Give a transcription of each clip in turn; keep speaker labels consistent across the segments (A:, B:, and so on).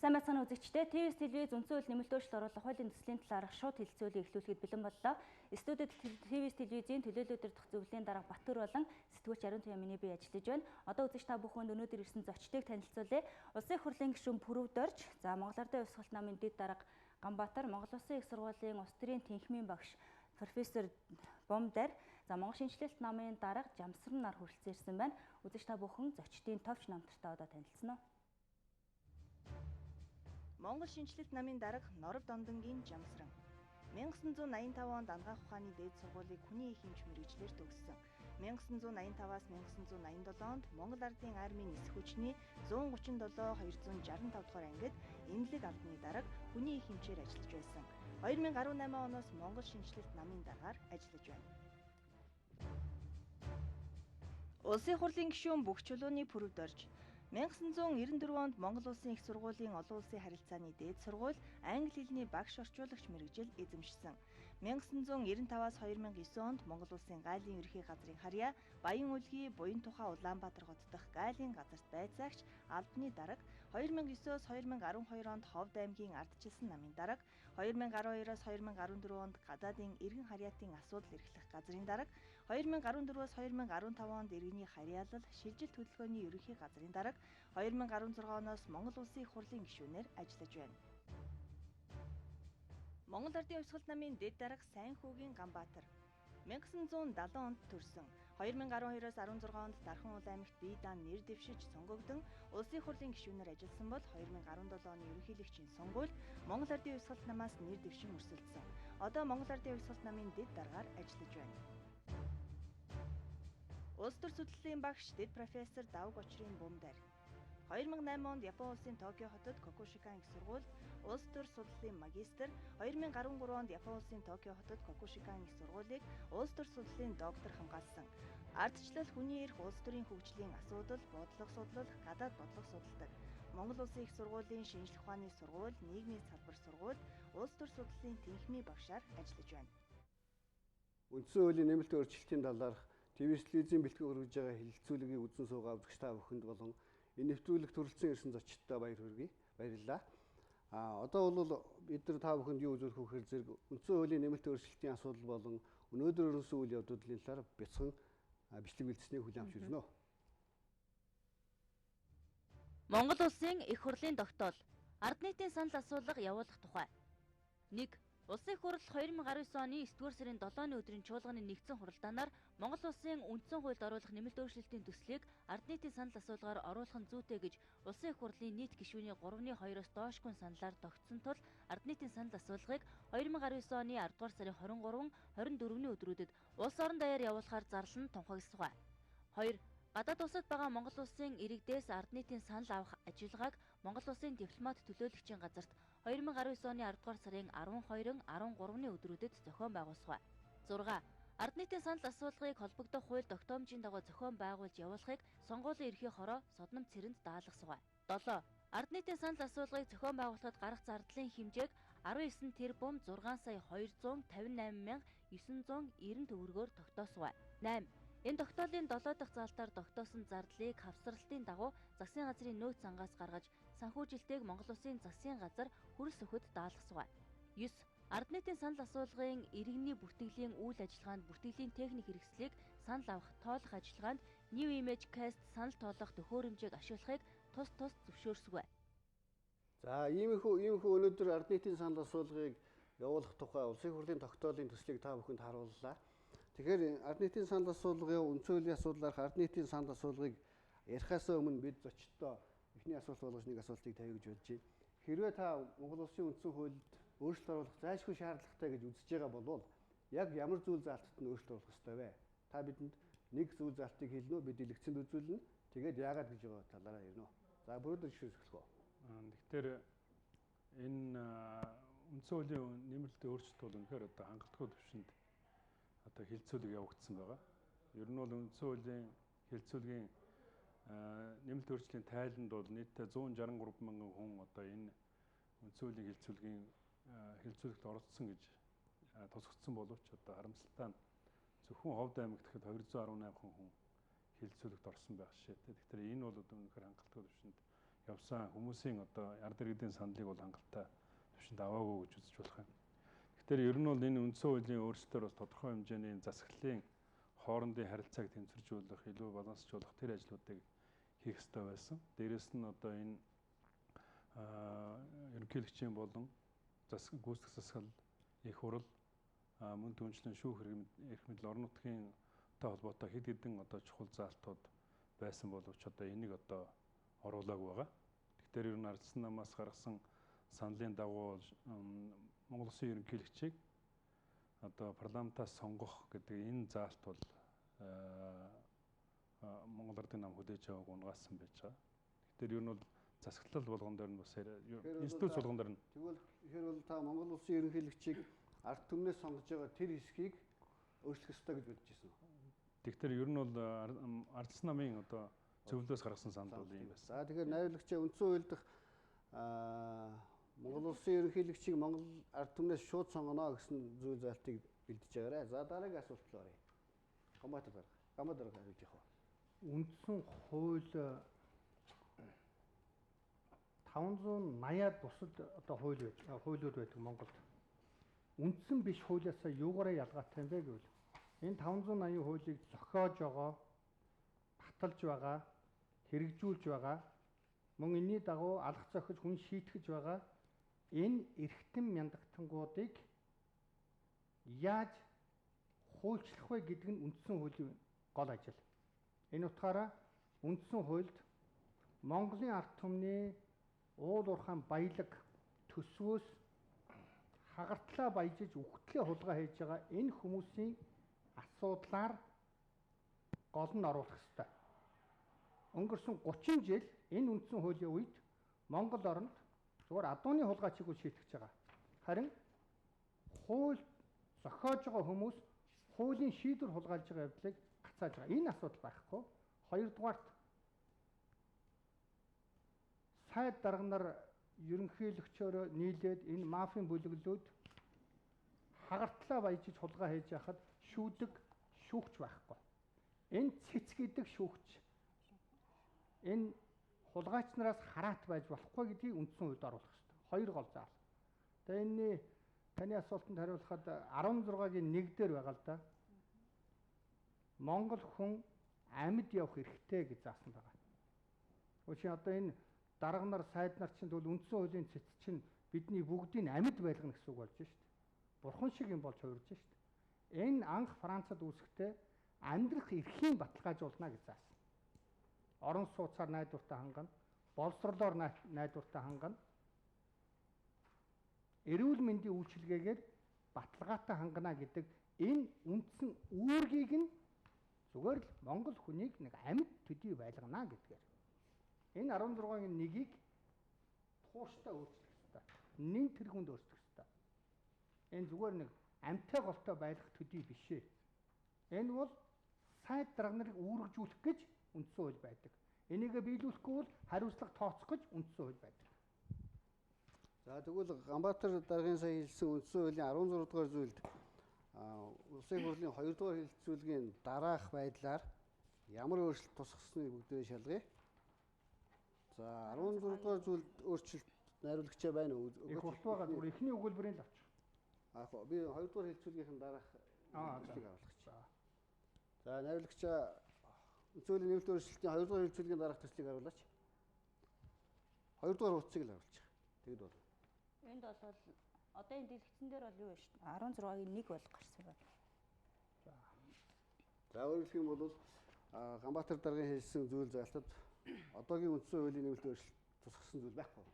A: Сайн байцгаана үзэгчдээ. ТВ-с телевиз үндсэн хууль нэмэлт өөрчлөлт оруулах хуулийн төслийн талаар шууд хэлэлцүүлгийг эхлүүлэхэд бэлэн боллоо. Студид ТВ-с телевизийн төлөөлөлтөөр дах зөвлөлийн дарга Батөр болон сэтгүүлч Ариун Туяа миний бие ажиллаж байна. Одоо үзэгч та бүхэнд өнөөдөр ирсэн зочдыг танилцуулъя. Улсын их хурлын гишүүн Пүрэв Дорж, Монгол Ардын Хувьсгалт намын дэд дарга Ганбаатар, Монгол Улсын их сургуулийн улс төрийн тэнхимийн багш профессор Бомдар, Монгол шинжлэлт намын дарга Жамсран нар хүрэлцэн ирсэн байна. Үзэгч та бүхэн зочдын товч намтартай одоо танилцсан уу?
B: Монгол шинжлэлт намын дарга Норов Дондангийн Жамсран 1985 онд Ангаах ухааны дээд сургуулийг хүний их эмч мэргэжлэр төгссөн. 1985-аас 1987 онд Монгол Ардын армийн нисэх хүчний 137-265 дугаар ангид эмнэлэг албаны дарга хүний их эмчээр ажиллаж байсан. 2018 оноос Монгол шинжлэлт намын даргаар ажиллаж байна. Улсын хурлын гишүүн Бүх чулууны Пүрэв Дорж 1994 онд Монгол Улсын их сургуулийн олон улсын харилцааны дээд сургууль англи хэлний багш орчуулагч мэргэжил эзэмшсэн. 1995-аас 2009 онд Монгол Улсын гайлын ерхий газрын харьяа Баян Үлгий, Буян тухай Улаанбаатар хот дахь гайлын газарт байцаагч албаны дарга, 2009-оос 2012 онд Ховд аймгийн Ардчилсан намын дарга, 2012-оос 2014 онд гадаадын иргэн харьяатын асуудал эрхлэх газрын дарга, 2014-оос 2015 онд иргэний харьяалал шилжилт хөдөлгөөний ерөнхий газрын дарга, 2016 оноос Монгол Улсын их хурлын гишүүнээр ажиллаж байна. Монгол Ардын Хувьсгалт намын дэд дарга Сайнхүүгийн Ганбаатар 1970 онд төрсөн. 2012-оос 16 онд Дархан уул аймагт бие даан нэр дэвшиж сонгогдсон. Улсын их хурлын гишүүнээр ажилласан бол 2017 оны ерөнхийлөгчийн сонгуульд Монгол Ардын Хувьсгалт намаас нэр дэвшин өрсөлдсөн. Одоо Монгол Ардын Хувьсгалт намын дэд даргаар ажиллаж байна. Улс төр судлалын багш дэд профессор Давг Очрын Бомдар 2008 онд Япон улсын Токио хотод Кокушикан их сургуульд улс төр судлалын магистр, 2013 онд Япон улсын Токио хотод Кокушикан их сургуулийг улс төр судлалын доктор хамгаалсан. Ардчлал, хүний эрх, улс төрийн хөгжлийн асуудал, бодлого судлал, гадаад бодлого судалдаг. Монгол Улсын их сургуулийн шинжлэх ухааны сургууль, нийгмийн салбар сургууль, улс төр судлалын тэнхимийн багшаар ажиллаж байна.
C: Үндсэн хуулийн нэмэлт өөрчлөлтийн талаарх ТВ-с телевизийн бэлтгэн хүргэж байгаа хэлэлцүүлгийг үзэн суугаа үзэгч та бүхэнд болон энэ нэвтрүүлэгт хүрэлцэн ирсэн зочдтой баяр хүргэе. Баярлалаа. Одоо бол бид нар та бүхэнд юу үзүүлэх вэ гэхээр зэрэг үндсэн хуулийн нэмэлт өөрчлөлтийн асуудал болон өнөөдөр өрнөсөн үйл явдлын талаар бяцхан бичлэг бэлдсэнийг хүлээн авч ирнэ.
A: Монгол Улсын их хурлын тогтоол ард нийтийн санал асуулга явуулах тухай. 1. Улсын их хурл 2019 оны 9-р сарын 7-ны өдрийн чуулганы нэгдсэн хуралдаанаар Монгол Улсын үндсэн хуульд оруулах нэмэлт өөрчлөлтийн төслийг ард нийтийн санал асуулгаар оруулах нь зүйтэй гэж Улсын их хурлын нийт гишүүний 3/2-оос доошгүй саналаар тогтсон тул ард нийтийн санал асуулгыг 2019 оны 10-р сарын 23, 24-ний өдрүүдэд улс орон даяар явуулахаар зарлан тунхагласгай. 2. Гадаад улсад байгаа Монгол Улсын иргэдээс ард нийтийн санал авах ажиллагааг Монгол Улсын дипломат төлөөлөгчийн газарт 2019 оны 10-р сарын 12, 13-ны өдрүүдэд зохион байгуулсгай. 6. Ард нийтийн санал асуулгыг холбогдох хууль тогтоомжийн дагуу зохион байгуулж явуулахыг сонгуулийн ерхий хороо Содном цэрэнд даалгасгай. 7. Ард нийтийн санал асуулгыг зохион байгуулахад гарах зардлын хэмжээг 19 тэрбум 6 сая 258 мянга 990 төгрөгөөр тогтоосгай. 8. Энэ тогтоолын 7 дахь заалтаар тогтоосон зардлыг хавсралтын дагуу засгийн газрын нөөц зангаас гаргаж санхүүжилтийг Монгол Улсын засгийн газар хүрэл сөхөд даалгасгай. 9. Ард нийтийн санал асуулгын иргэний бүртгэлийн үйл ажиллагаанд бүртгэлийн техник хэрэгслийг санал авах тоолох ажиллагаанд New Image Cast санал тоолох төхөөрөмжийг ашиглахыг тус зөвшөөрсгөө.
C: За иймэрхүү өнөөдөр ард нийтийн санал асуулгыг явуулах тухай Улсын хурлын тогтоолын төслийг та бүхэнд харууллаа. Тэгэхээр ард нийтийн санал асуулгын үндсэн хуулийн асуудлаарх ард нийтийн санал асуулгыг ярихаас өмнө бид зочдтой эхний асуулт болгож нэг асуултыг тавья гэж бодож байна. Хэрвээ та Монгол Улсын үндсэн хуульд өөрчлөлт оруулах зайлшгүй шаардлагатай гэж үзэж байгаа бол яг ямар зүйл заалтад нь өөрчлөлт оруулах ёстой вэ? Та бидэнд нэг зүйл заалтыг хэлнэ үү? Бид дэлгэцэнд үзүүлнэ. Тэгээд яагаад гэж байгаа талаараа ярина уу? За бүрдэр шүүс эхлэх үү?
D: Тэгэхээр энэ үндсэн хуулийн нэмэлт өөрчлөлт бол үнэхээр одоо хангалтгүй төвшөнд одоо хэлэлцүүлэг явагдсан байгаа. Ер нь бол үндсэн хуулийн хэлэлцүүлгийн нэмэлт өөрчлөлийн тайланд бол нийтдээ 163 мянган хүн одоо энэ үндсэн хуулийн хэлэлцүүлэгт оролцсон гэж тусгацсан боловч одоо харамсалтай нь зөвхөн Ховд аймагт гэхэд 218 хүн хэлэлцүүлэгт орсон байх шээ. Тэгэхээр энэ бол одоо үнэхээр хангалттай төвшөнд явсан хүмүүсийн одоо ард иргэдийн саналыг бол хангалттай төвшөнд аваагүй гэж үзэж болох юм. Тэгэхээр ер нь бол энэ үндсэн хуулийн өөрчлөлтөөр бас тодорхой хэмжээний засаглалын хоорондын харилцааг тэнцвэржүүлэх, илүү балансчлуулах тэр ажлуудыг хийх ёстой байсан. Дээрээс нь одоо энэ ерөнхийлөгчийн болон гүйцэтгэх засаглал, их хурал, мөн түншлэн шүүх эрх мэдэл орон нутгийн холбоотой хэд хэдэн одоо чухал заалтууд байсан боловч одоо энийг одоо оруулаагүй байгаа. Тэгэхээр ер нь ардчилсан намаас гаргасан саналын дагуу Монгол Улсын ерөнхийлөгчийг одоо парламентаас сонгох гэдэг энэ заалт бол Монгол Ардын нам хүлээж авааг унгаасан байж байгаа. Тэгэхээр ер нь бол засаглал болгон дээр нь бас институт болгон дээр нь
C: тэгэхээр бол та Монгол Улсын ерөнхийлөгчийг ард түмнээс сонгож байгаа тэр хэсгийг өөрчлөх ёстой гэж бодож байна.
D: Тэгэхээр ер нь бол ардчилсан намын одоо зөвлөөс гаргасан санал бол ийм байсан.
C: За тэгэхээр найруулагчаа үндсэн хууль дахь Монгол Улсын ерөнхийлөгчийг Монгол ард түмнээс шууд сонгоно гэсэн зүйл залтыг бэлдэж байгаарай. За дараагийн асуулт руу оръё. Гамбат дарга хариулж явах.
E: Үндсэн хууль 580-аад бусад одоо хуулиуд байдаг Монголд. Үндсэн биш хуулиасаа юугаараа ялгаатай юм бэ гэвэл энэ 580 хуулийг зохиож байгаа, баталж байгаа, хэрэгжүүлж байгаа, мөн энэний дагуу алах зохиж хүн шийтгэж байгаа энэ эрхтэн мяндагтангуудыг яаж хуульчлах вэ гэдэг нь үндсэн хуулийн гол ажил. Энэ утгаараа үндсэн хуульд Монголын ард түмний уул уурхайн баялаг төсвөөс хагартлаа баяжиж үхтлээ хулгай хийж байгаа энэ хүмүүсийн асуудлаар гол нь оруулах ёстой. Өнгөрсөн 30 жил энэ үндсэн хуулийн үед Монгол оронд зүгээр адууны хулгайчийг шийтгэж байгаа. Харин хууль зохиож байгаа хүмүүс хуулийн шийдвэр хулгайлж байгаа явдлыг гацааж байгаа. Энэ асуудал байхгүй. Хоёрдугаарт сайд дарга нар ерөнхийлөгчөөрөө нийлээд энэ мафийн бүлэглүүд хагартлаа баяжиж хулгай хийж яхад шүүдэг шүүгч байхгүй. Энэ цэц гэдэг шүүгч энэ хулгайч нараас хараат байж болохгүй гэдгийг үндсэн хуульд оруулах хэрэгтэй. Хоёр гол заал. Тэгээ энэ таны асуултанд хариулахад 16-гийн 1 дээр байгаа л да. Монгол хүн амьд явах эрхтэй гэж заасан байгаа. Учир нь одоо энэ дарга нар, сайд нар чинь тэгвэл үндсэн хуулийн цэц чинь бидний бүгдийг амьд байлгана гэсэн үг болж шүү дээ. Бурхан шиг юм болж хувирж шүү дээ. Энэ анх Францад үүсэхдээ амьдрах эрхийн баталгаажуулна гэж заасан. Орон сууцаар найдвартай хангана, боловсрлоор найдвартай хангана. Эрүүл мэндийн үйлчилгээгээр баталгаатай хангана гэдэг энэ үндсэн үүргийг нь зүгээр л Монгол хүнийг нэг амьд төдий байлгана гэдгээр. Энэ 16-гийн 1-ийг тууштай өөрчлөх ёстой. Нэн тэргуунд өөрчлөх ёстой. Энэ зүгээр нэг амьтай голтой байлгах төдий биш ээ. Энэ бол сайд дарга нарыг үүргэжүүлэх гэж үндсэн хууль байдаг. Энийгээ биелүүлэхгүй бол хариуцлага тооцох гэж үндсэн хууль байдаг.
C: За тэгвэл Ганбаатар даргын сая хэлсэн үндсэн хуулийн 16 дугаар зүйлд улсын хурлын 2 дугаар хэлэлцүүлгийн дараах байдлаар ямар өөрчлөлт тусгасныг бүгдээ шалгая. За 16 дугаар зүйлд өөрчлөлт найруулагчаа байна уу?
E: Их урт байгаа зүгээр эхний өгүүлбэрийн л авчих.
C: Би 2 дугаар хэлэлцүүлгийнхэн дараах зүйлийг харуулах. За найруулагчаа үндсэн хуулийн нэмэлт өөрчлөлтийн 2 дугаар хэлэлцүүлгийн дараах төслийг харуулаач. 2 дугаар хуудсыг л харуулчих. Тэгэд бол.
A: Энд бол одоо энэ дэлгэцэн дээр бол юу вэ шүү дээ? 16-гийн 1 бол гарсан байна.
C: За өөрөлдөх юм бол Ганбаатар даргын хэлсэн зүйл залтад одоогийн үндсэн хуулийн нэмэлт өөрчлөлт тусгасан зүйл байхгүй.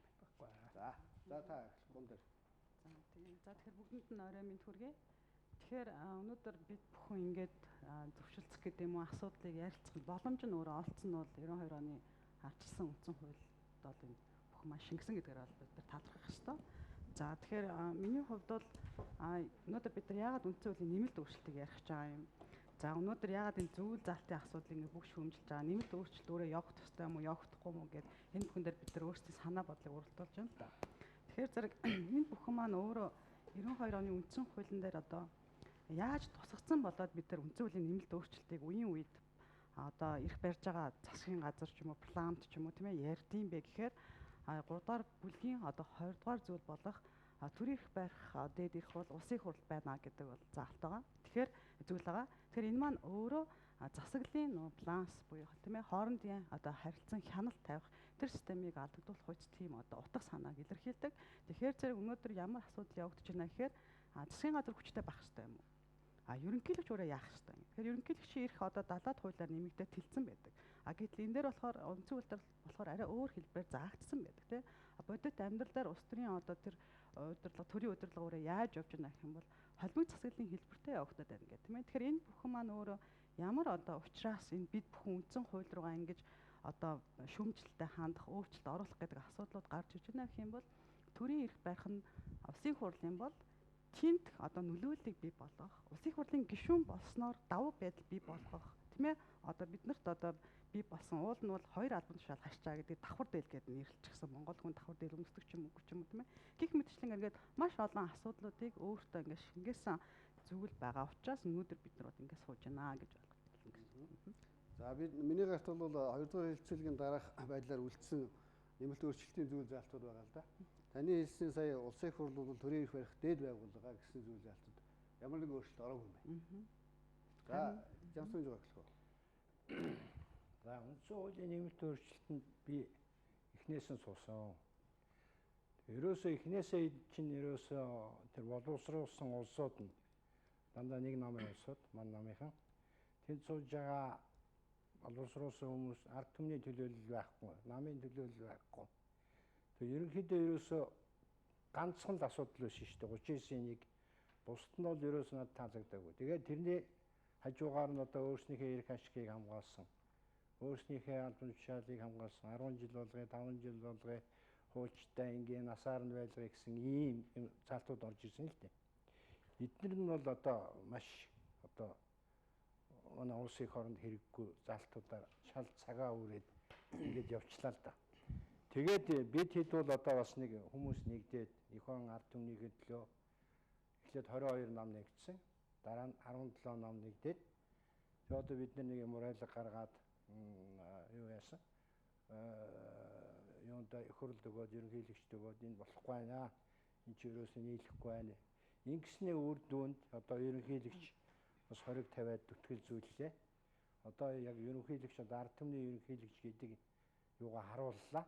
C: За та гон дээр.
F: Тэгэхээр бүгдэнд нь орой минь хүргэе. Тэгэхээр өнөөдөр бид бүхэн ингээд зөвшөлдсөх гэдэг юм уу асуудлыг ярилцах боломж нь өөрөө олцсон нь бол 92 оны ардчилсан үндсэн хуульд бол энэ бүх маш шингэсэн гэдгээр бол бид нар талархах ёстой. За тэгэхээр миний хувьд бол өнөөдөр бид нар яагаад үндсэн хуулийн нэмэлт өөрчлөлтийг ярих гэж байгаа юм. За өнөөдөр яагаад энэ зүйл залтын асуудлыг ингээ бүх шүүмжилж байгаа нэмэлт өөрчлөлт өөрөө явах тустай юм уу явахдахгүй юм уу гэдэг энэ бүхэн дээр бид нар өөрсдийн санаа бодлыг уралдуулж байна л да. Тэгэхээр зэрэг энэ бүхэн маань өөрөө 92 оны үндсэн хуулийн дээр одоо яаж тусгацсан болоод бид нар үндсэн хуулийн нэмэлт өөрчлөлтийг үеийн үед одоо ирэх барьж байгаа засгийн газар ч юм уу плант ч юм уу тийм ээ ярьдсан бэ гэхээр 3 дугаар бүлгийн одоо 20 дугаар зүйл болох төрийн эрх барих дээд эрх бол улсын хурл байна гэдэг бол заалт байгаа. Тэгэхээр зүйл байгаа. Тэгэхээр энэ маань өөрөө засаглалын нөө баланс буюу тийм ээ хоорондын одоо харилцан хяналт тавих тэр системийг алдагдуулах үед тийм одоо утга санааг илэрхийлдэг. Тэгэхээр зэрэг өнөөдөр ямар асуудал явагдаж байна гэхээр засгийн газар хүчтэй байх хэрэгтэй юм уу? Ерөнхийлөгч өөрөө яах хэрэгтэй юм. Тэгэхээр ерөнхийлөгчийн эрх одоо 70-аад хуулиар нэмэгдээд тэлсэн байдаг. Гэтэл энэ дээр болохоор үндсэн хуулиар болохоор арай өөр хэлбэрээр заагдсан байдаг тийм. Бодит амьдралаар улс төрийн одоо тэр удирдлага төрийн удирдлага өөрөө яаж явж байна гэх юм бол холбогд засаглалын хэлбэртэй явагдаад байна гэх тийм ээ. Тэгэхээр энэ бүхэн маань өөрөө ямар одоо ухраас энэ бид бүхэн үндсэн хууль руугаа ингэж одоо шүүмжлэлтэй хандах, өөрчлөлт оруулах гэдэг асуудлууд гарч иж байна гэх юм бол төрийн эрх барих нь улсын хурлын бол тэнт одоо нөлөөллийг бий болгох, улсын хурлын гишүүн болсноор давуу байдал бий болгох тийм ээ. Одоо биднэрт одоо бий болсон уул нь бол хоёр албан тушаал хашчаа гэдэг давхар дээл гэдэг нэрлэлчихсэн Монгол хүн давхар дээл өмсдөг ч юм уу тийм ээ. Гэх мэтчлэн ингээд маш олон асуудлуудыг өөртөө ингээд шингээсэн зүйл байгаа учраас өнөөдөр бид нар ингээд сууж байна гэж ойлгож.
C: За миний гарт бол 2 дугаар хэлцүүлгийн дараах байдлаар үлдсэн нэмэлт өөрчлөлтийн зүйл заалтууд байгаа л да. Таны хэлсэн сая улсын хурл бол төрийн эрх барих дээд байгууллага гэсэн зүйл заалтууд ямар нэг өөрчлөлт ороогүй юм байна. За Жамсын жоо гэлхөө.
G: За үндсэн хуулийн нэмэлт өөрчлөлтөнд би эхнээс нь суусан. Ерөөсөө эхнээсээ чинь ерөөсөө тэр боловсруулсан улсууд нь дандаа нэг намын улсууд мань намынхан тэнд сууж байгаа боловсруулсан хүмүүс ард түмний төлөөлөл байхгүй, намын төлөөлөл байхгүй. Тэг ерөнхийдөө ерөөсөө ганцхан л асуудал байсан шүү дээ. 39-ийн 1 бусд нь бол ерөөсөө надад таалагдаагүй. Тэгээд тэрний хажуугаар нь одоо өөрснийхөө эрх ашигыг хамгаалсан, өөрснийхөө албан тушаалыг хамгаалсан, 10 жил болгоё, 5 жил болгоё, хуучтай ингийн насаар нь байлгая гэсэн ийм залтууд орж ирсэн л дээ. Эдгээр нь бол одоо маш одоо манай улсын хооронд хэрэггүй залтуудаар шал цагаа үрээд ингэж явчлаа л да. Тэгээд бид хэд бол одоо бас нэг хүмүүс нэгдээд Ихон ард түмнийхээ төлөө эхлээд 22 нам нэгдсэн. Дараа нь 17 нам нэгдээд тэгээд одоо бид нэг юм уриалга гаргаад юу яасан? Юунд их хурл өгөөд ерөнхийлөгчд өгөөд энэ болохгүй байна. Энд чи ерөөсөө нийлэхгүй байна. Ингэснээ үр дүнд одоо ерөнхийлөгч бас хориг тавиад зүтгэл зүйллээ. Одоо яг ерөнхийлөгч ард түмний ерөнхийлөгч гэдэг юугаа харууллаа.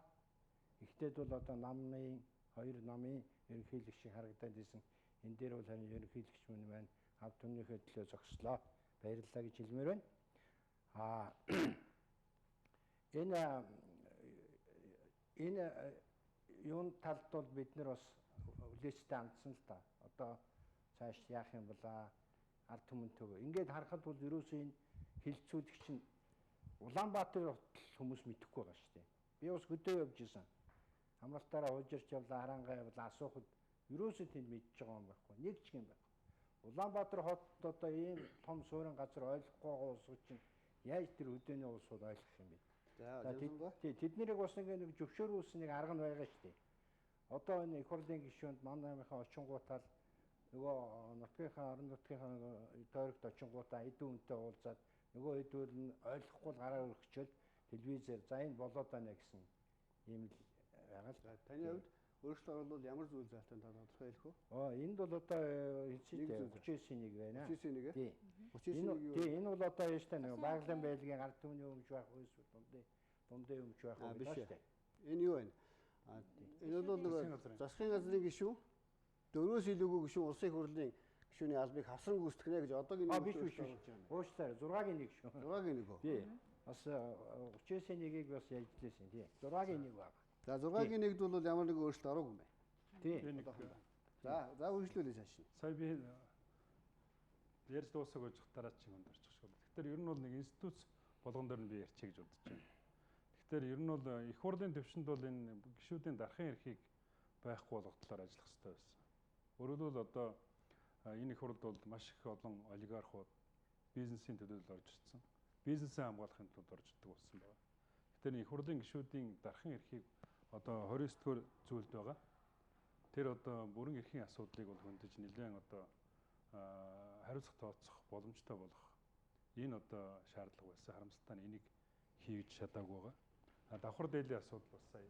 G: Ихтэйд бол одоо намын хоёр намын ерөнхийлөгчийг харагдаад исэн. Энэ дээр бол харин ерөнхийлөгч мөн байна. Ард түмнийхээ төлөө зогслоо. Баярлалаа гэж хэлмээр байна. Энэ юун талд бол бид нар бас хүлээцтэй хандсан л да. Одоо цааш яах юм бол ард түмэнтэйгээ ингээд харахад бол ерөөсөө энэ хилцүүлэгч нь Улаанбаатар хүмүүс мэдэхгүй байгаа шүү дээ. Би бас хөдөө явж исэн. Хамралтаараа уужирч явлаа, харангаа явлаа, асуухад ерөөсөө тэнд мэдчихэж байгаа юм байхгүй. Нэг ч юм байхгүй. Улаанбаатар хотод одоо ийм том суурин газар ойлгохгүй байгаа улсууд чинь яаж тэр хөдөөний улсууд ойлгох юм бэ? За тэднэрийг бас нэг зөвшөөрүүлсэн нэг арга нь байгаа шүү дээ. Одоо энэ их хурлын гишүүнд манайхаа очингуутал нөгөө нутгийнхаа орон нутгийнхаа тойрогт очингуудаа эдэн үнтэй уулзаад нөгөө хэдүүл нь ойлгохгүй гараа өргөчөөл телевизээр за энэ болоод байна гэсэн ийм л байгаа л.
C: Таны хувьд өөрчлөлт оруулал ямар зүйл залтанд тодорхой хэлэх үү?
G: Энд бол одоо 39-ийн 1 байна.
C: 39-ийн 1?
G: Тий. 39-ийн 1. Энэ бол одоо яаж та нэг баглан байлгийн ард түмний өмч байх үйл дундын өмч байх уу гэж байна.
C: Энэ юу вэ? Энэ бол нэг засгийн газрын гишүүн 4-өөс илүүгүй гишүүн улсын хурлын гишүүний албыг хавсран гүйцэтгэх нэ гэж одоогийн
G: нэг биш. Уучлаарай 6-гийн 1 шүү.
C: 6-гийн 1 үү?
G: Тий. Бас 39-ийн 1-ийг бас яаж хэлсэн тий. 6-гийн 1 баг.
C: За 6-гийн 1-д бол ямар нэг өөрчлөлт ороогүй юм байна.
G: Тий.
C: За үргэлжлүүлээ цааш.
D: Сая би ярьж дуусах гэж дараа чинь өндарч шүү. Тэгэхээр ер нь бол нэг институт болгон дээр нь би ярьчих гэж бодож байна. Тэгэхээр ер нь бол их хурлын төвшөнд бол энэ гишүүдийн дарахын эрхийг байхгүй болгох талаар ажиллах хэрэгтэй байсан. Өөрөөр хэлбэл одоо энэ их хурлд бол маш их олон олигархууд бизнесийн төлөөлөл орж ирсэн. Бизнесээ хамгаалахын тулд орж ирдэг болсон байна. Тэгэхээр их хурлын гишүүдийн дарахын эрхийг одоо 29-р зүйлд байгаа. Тэр одоо бүрэн эрхийн асуудлыг бол хөндөж нэлээд одоо хариуцлага тооцох боломжтой болох Энэ одоо шаардлага байсан. Харамсалтай нь энийг хийж чадаагүй байгаа. Давхар дээлийн асуудал бас сая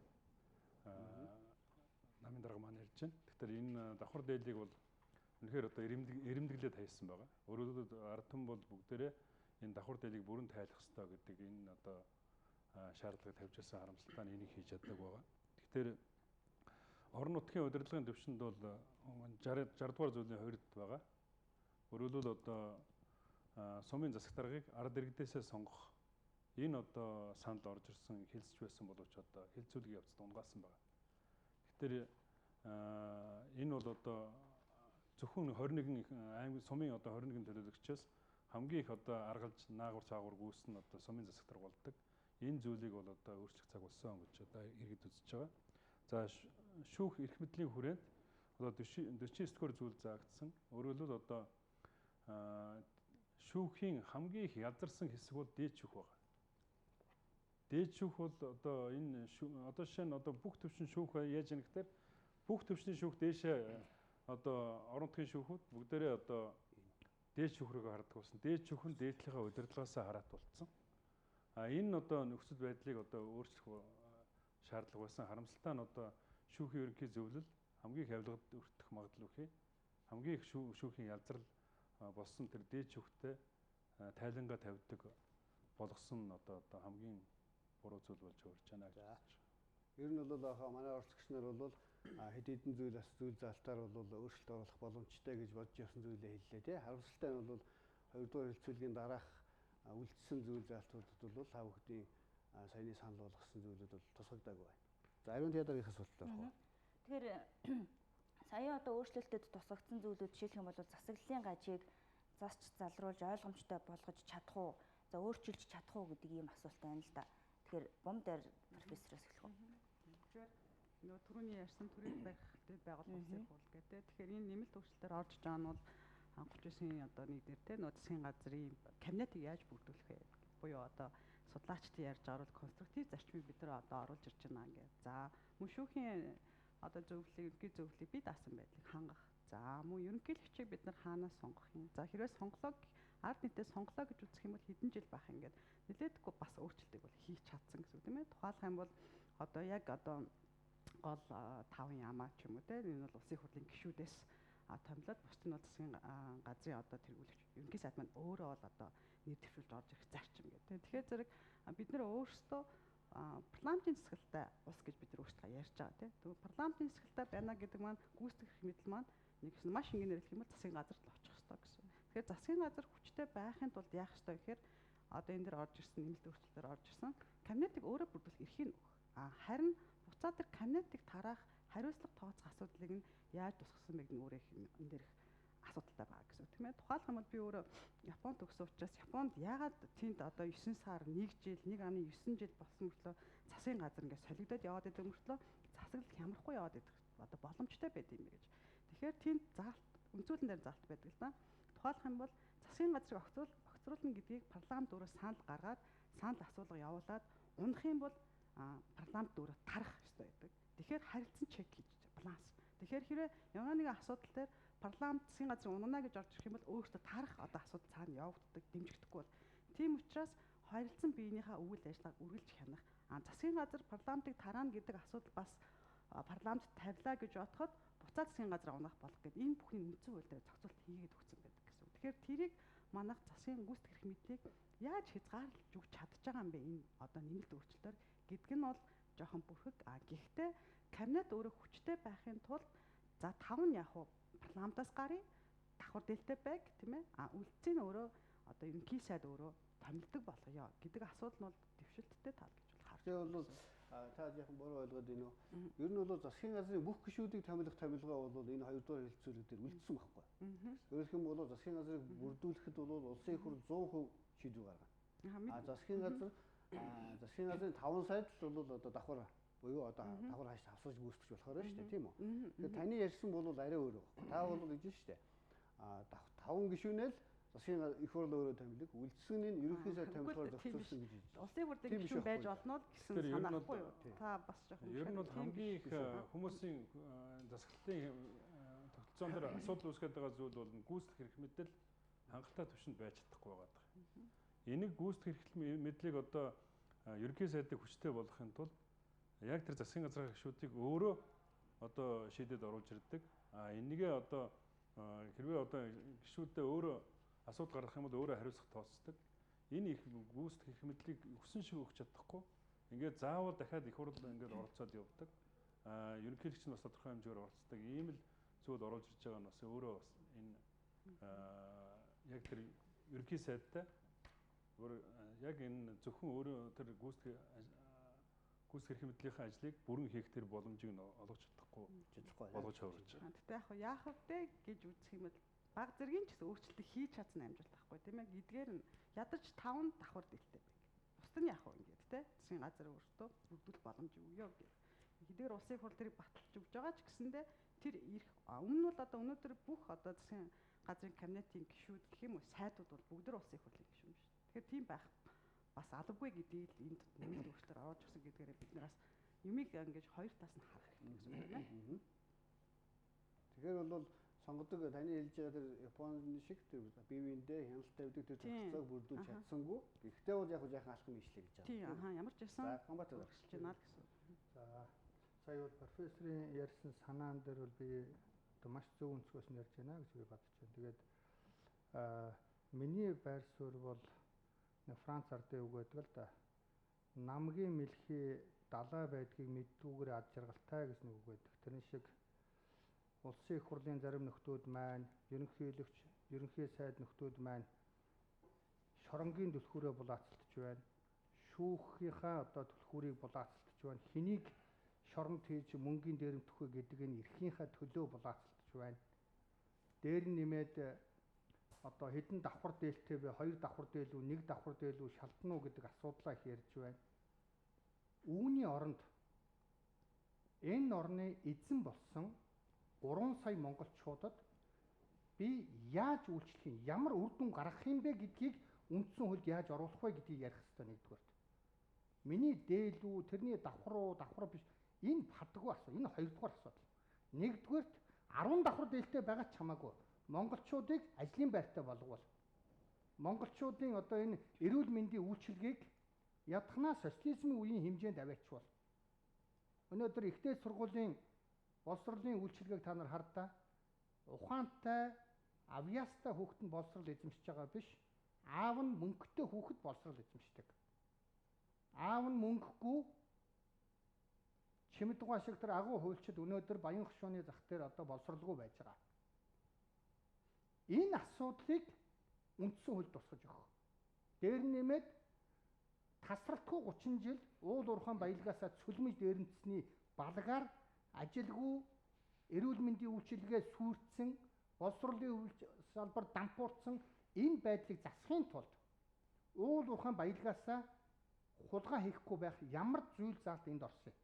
D: намын дарга маань ярьж байна. Тэгэхээр энэ давхар дээлийг бол үнэхээр одоо эрэмдэглээд хайсан байгаа. Өөрөөр ард түмэн бол бүгдээрээ энэ давхар дээлийг бүрэн тайлах ёстой гэдэг энэ одоо шаардлагыг тавьж байсан. Харамсалтай нь энийг хийж чаддаг байгаа. Тэгэхээр орон нутгийн удирдлагын төвшөнд бол 60 дугаар зүйлийн 2-д байгаа. Өөрөөр одоо сумын засаг даргыг ард иргэдээсээ сонгох энэ одоо санал орж ирсэн хэлэлцэж байсан боловч одоо хэлэлцүүлэг явцад унгаасан байна. Тэгэхээр энэ бол одоо зөвхөн 21 аймаг сумын одоо 21 төлөөлөгчөөс хамгийн их одоо аргалж наагур цаагур гүйсэн одоо сумын засаг дарга болдог. Энэ зүйлийг бол одоо өөрчлөх цаг болсон гэж одоо иргэд үзэж байгаа. За шүүх эрх мэдлийн хүрээнд одоо 49 дугаар зүйл заагдсан. Өөрөөр хэлбэл одоо шүүхийн хамгийн их ялзарсан хэсэг бол дээд шүүх байна. Дээд шүүх бол одоо энэ одоо жишээ нь одоо бүх төвшин шүүх яаж яах гэхээр бүх төвшний шүүх дээшээ одоо орон нутгийн шүүхүүд бүгдээрээ одоо дээд шүүх рүү хардаг болсон. Дээд шүүх нь дээдлийнхаа удирдлагаасаа хараат болцсон. Энэ одоо нөхцөл байдлыг одоо өөрчлөх шаардлага байсан. Харамсалтай нь одоо шүүхийн ерөнхий зөвлөл хамгийн их авилгад өртөх магадлал үхээ. Хамгийн их шүүхийн ялзрал болсон тэр дээд шүүхтэй тайлангаа тавьдаг болгосон нь одоо хамгийн буруу зүйл болж өөрч байна гэж байна.
C: Ер нь бол манай орчгч нар бол хэд хэдэн зүйл залтаар бол өөрчлөлт оруулах боломжтой гэж бодож явсан зүйлээ хэллээ тий. Харамсалтай нь бол 2-р хэлэлцүүлгийн дараах үлдсэн зүйл залтуудад бол та бүхний саяны санал болгосон зүйлүүд бол тусгагдаагүй байна. За ариун театрын асуудал байх уу?
B: Тэгэхээр сая одоо өөрчлөлтөд тусгагдсан зүйлүүд жишээлх юм бол засаглалын гажийг засч залруулж ойлгомжтой болгож чадах уу? За өөрчилж чадах уу гэдэг ийм асуулт байна л да. Тэгэхээр бом дээр профессороос эхлэх үү?
F: Тэгэхээр нөгөө түрүүний ярьсан төрийн байгууллагын хууль гэдэг. Тэгэхээр энэ нэмэлт өөрчлөлтөөр орж иж байгаа нь бол 39-ийн одоо нэг дээр те нөгөө засгийн газрын кабинетыг яаж бүрдүүлэх вэ? Буюу одоо судлаачдын ярьж байгаа бол конструктив зарчмыг бид нар одоо оруулж ирж байна ингээд. За мөн шүүхийн одоо ерөнхий зөвлөлийг бид даасан байдлыг хангах. За мөн ерөнхийлөгчийг бид нар хаанаас сонгох юм? За хэрвээ сонглоо ард нийтээ сонглоо гэж үзэх юм бол хэдэн жил байх ингээд нэлээдгүй бас өөрчлөлтийг бол хийж чадсан гэсэн үг тийм ээ. Тухайлх юм бол одоо яг одоо гол 5 ямаа ч юм уу те энэ бол улсын хурлын гишүүдээс томилоод бусд нь бол засгийн газрын одоо тэргүүлэгч ерөнхий сайд маань өөрөө бол одоо нэр дэвшүүлж орж ирэх зарчим гэдэг. Тэгэхээр зэрэг бид нэр өөрсдөө парламентын засаглалтай ус гэж бид нар өөрсдөө ярьж байгаа тийм. Тэгвэл парламентын засаглалтай байна гэдэг маань гүйцэтгэх мэдэл маань нэг маш ингээнээр хэлэх юм бол засгийн газарт л очих ёстой гэсэн. Тэгэхээр засгийн газар хүчтэй байхын тулд яах ёстой гэхээр одоо энэ дэр орж ирсэн нэмэлт өөрчлөлтөөр орж ирсэн кабинетыг өөрөө бүрдүүлэх эрхийг өгөх. Харин буцаад тэр кабинетыг тараах хариуцлага тооцох асуудлыг нь яаж тусгасан байг нь өөрөө энэ дээрх асуудалтай байгаа гэсэн үг тийм ээ. Тухайлх юм бол би өөрөө Японд төгссөн учраас Японд яагаад тэнд одоо 9 сар 1 жил 1.9 жил болсон мөртлөө засгийн газар ингээд солигдоод яваад байдаг мөртлөө засаглал хямрахгүй яваад байдаг одоо боломжтой байд юм бэ гэж. Тэгэхээр тэнд заалт өнцгөлн дээр заалт байдаг л да. Тухайлх юм бол засгийн газрыг огцруулна гэдгийг парламент өөрөө санал гаргаад санал асуулга явуулаад унах юм бол парламент өөрөө тарах ёстой байдаг. Тэгэхээр харилцан чек хийж баланс. Тэгэхээр хэрвээ ямар нэгэн асуудал дээр парламент засгийн газрын унана гэж орж ирэх юм бол өөртөө тарах одоо асуудал цаана явагддаг, дэмжигдэхгүй бол. Тийм учраас харилцан биенийхээ үйл ажиллагааг үргэлж хянах. Засгийн газар парламентыг тараана гэдэг асуудал бас парламент тавилаа гэж бодоход буцаад засгийн газар унах болох гэдэг энэ бүхний үндсэн хууль дээр зохицуулт хийгээд өгсөн байдаг гэсэн. Тэгэхээр тэрийг манайх засгийн гүйцэтгэх эрх мэдлийг яаж хязгаарлаж өгч чадж байгаа юм бэ энэ одоо нэмэлт өөрчлөлтөөр гэдг нь бол жоохон бүрхэг. Гэхдээ кабинет өөрөө хүчтэй байхын тулд за 5 нь яг парламентаас гарыг давхар дээлтэй байг тийм ээ. Үлдцийн өөрөө одоо ерөнхий сайд өөрөө томилдог болгоё гэдэг асуудал нь бол дэвшилттэй тал гэж бол харж байна.
C: Тэгээ бол та яахан буруу ойлгоод байна уу? Ер нь бол засгийн газрын бүх гишүүдийг томилох томилгоо бол энэ 2-р хэлэлцүүлэг дээр үлдсэн байхгүй. Өөрөөр хэлбэл засгийн газрыг бүрдүүлэхэд бол улсын их хурл 100% шийдвэр гаргана. Засгийн газрын 5 сайд л бол одоо давхар буюу одоо давхар хааш авсаж гүйцэтгэж болохоор шүү дээ тийм үү. Тэгэхээр таны ярьсан бол арай өөр байна. Та бол гэж шүү дээ. 5 гишүүнэл засгийн их хурл өөрөө томилог үлдсэн нь ерөнхий сайд томилгоор зохицуулсан гэж.
F: Улсын хурлын гишүүн байж олно л гэсэн санаахгүй юу? Та бас жоохон
D: ер нь бол хамгийн их хүмүүсийн засаглалын тогтолцоон дээр асуудал үүсгэж байгаа зүйл бол гүйцэтгэх эрх мэдэл хангалттай түвшинд байж чадахгүй байгаа. Энийг гүйцэтгэх эрхлэл мэдлийг одоо ерөнхий сайдыг хүчтэй болгохын тулд яг тэр засгийн газрын гишүүдийг өөрөө одоо шийдэд оруулж ирдэг. Энийгээ одоо хэрвээ одоо гишүүдээ өөрөө асуудал гаргах юм бол өөрөө хариуцлага тооцдог. Энэ их гүйцэтгэх эрх мэдлийг өсөн шиг өгч чадахгүй. Ингээд заавал дахиад их хурл ингээд оролцоод явдаг. Ерөнхийлөгч нь бас тодорхой хэмжээгээр оролцдог. Ийм л зүйл оруулж ирж байгаа нь бас өөрөө бас энэ яг тэр ерөнхий сайдтай яг энэ зөвхөн өөрөө тэр гүйцэтгэх эрх мэдлийн ажлыг бүрэн хийх тэр боломжийг нь олгож чадахгүй болгож хувирч байгаа.
F: Тэгтээ яг яах вэ гэж үзэх юм бол баг зэргийн ч гэсэн өөрчлөлт хийж чадсан амжилт байхгүй тийм ээ. Эдгээр нь ядаж 5 давхар дэлтэй байг. Бусд нь яах вэ ингээд те засгийн газар өөртөө бүрдүүлэх боломж өгөө гэх. Эдгээр улсын хурл тэрийг баталж өгж байгаа ч гэсэндээ тэр өмнө нь бол одоо өнөөдөр бүх одоо засгийн газрын кабинетийн гишүүд гэх юм уу сайдууд бол бүгд улсын хурлын гишүүн шүү. Тэгэхээр тийм байх бас албагүй гэдгийг энд нэмэлт өөрчлөлтөөр оруулж өгсөн гэдгээрээ бид нараас юмыг ингэж хоёр талаас нь харах хэрэгтэй гэсэн үг байна.
C: Тэгэхээр бол сонгодог таны хэлж байгаа тэр Японы шиг тэр бие биендээ хяналт тавьдаг тэр тогтолцоог бүрдүүлж чадсангүй. Гэхдээ бол яг яахан алхам хийшлээ гэж байгаа.
F: Тийм ямар ч байсан
C: Ханбатар
F: өргөсөж байна л гэсэн.
E: За сая бол профессорын ярьсан санаан дээр бол би одоо маш зөв өнцгөөс нь ярьж байна гэж би бодож байна. Тэгээд миний байр суурь бол Франц ардын үг гэдэг л да. Намгийн мэлхий далай байдгийг мэддгүйгээр ад жаргалтай гэж нэг үг байдаг. Тэрэн шиг улсын их хурлын зарим нөхдүүд маань, ерөнхий сайд нөхдүүд маань шоронгийн түлхүүрээ булаацалтж байна. Шүүхийнхаа одоо түлхүүрийг булаацалтж байна. Хэнийг шоронд хийж мөнгөний дээрэмдэх вэ гэдэг нь эрхийнхаа төлөө булаацалтж байна. Дээр нь нэмээд одоо хэдэн давхар дээлтэй вэ? 2 давхар дээл үү, 1 давхар дээл үү шалтна уу гэдэг асуудлаа их ярьж байна. Үүний оронд энэ орны эзэн болсон 3 сая монголчуудад би яаж үйлчлэх юм, ямар үр дүн гаргах юм бэ гэдгийг үндсэн хуульд яаж оруулах вэ гэдгийг ярих хэрэгтэй нэгдүгээр. Миний дээл үү, тэрний давхар биш. Энэ падаггүй асуу. Энэ хоёрдугаар асуудал. Нэгдүгээр 10 давхар дээлтэй байгаа ч хамаагүй. Монголчуудыг ажлын байртай болгоул. Монголчуудын одоо энэ эрүүл мэндийн үйлчилгээг ядхнаа социализмын үеийн хэмжээнд аваачвал. Өнөөдөр ихтэй сургуулийн боловсролын үйлчилгээг та нар хардаа. Ухаантай, авьяастай хүүхэд нь боловсрол эзэмшиж байгаа биш. Аав нь мөнгөтэй хүүхэд боловсрол эзэмшдэг. Аав нь мөнгөгүй чимэд дугаа шиг тэр агуу хуульчид өнөөдөр Баян хошууны зах дээр одоо боловсролгүй байж байгаа. Энэ асуудлыг үндсэн хуульд тусгаж өгөх. Дээр нэмээд тасралтгүй 30 жил уул уурхайн баялгаасаа цөлмөж дээрэмдсэний балгаар ажилгүй эрүүл мэндийн үйлчилгээ сүрдсэн, боловсролын салбар дампуурсан энэ байдлыг засахын тулд уул уурхайн баялгаасаа хулгай хийхгүй байх ямар зүйл заалт энд орсон юм.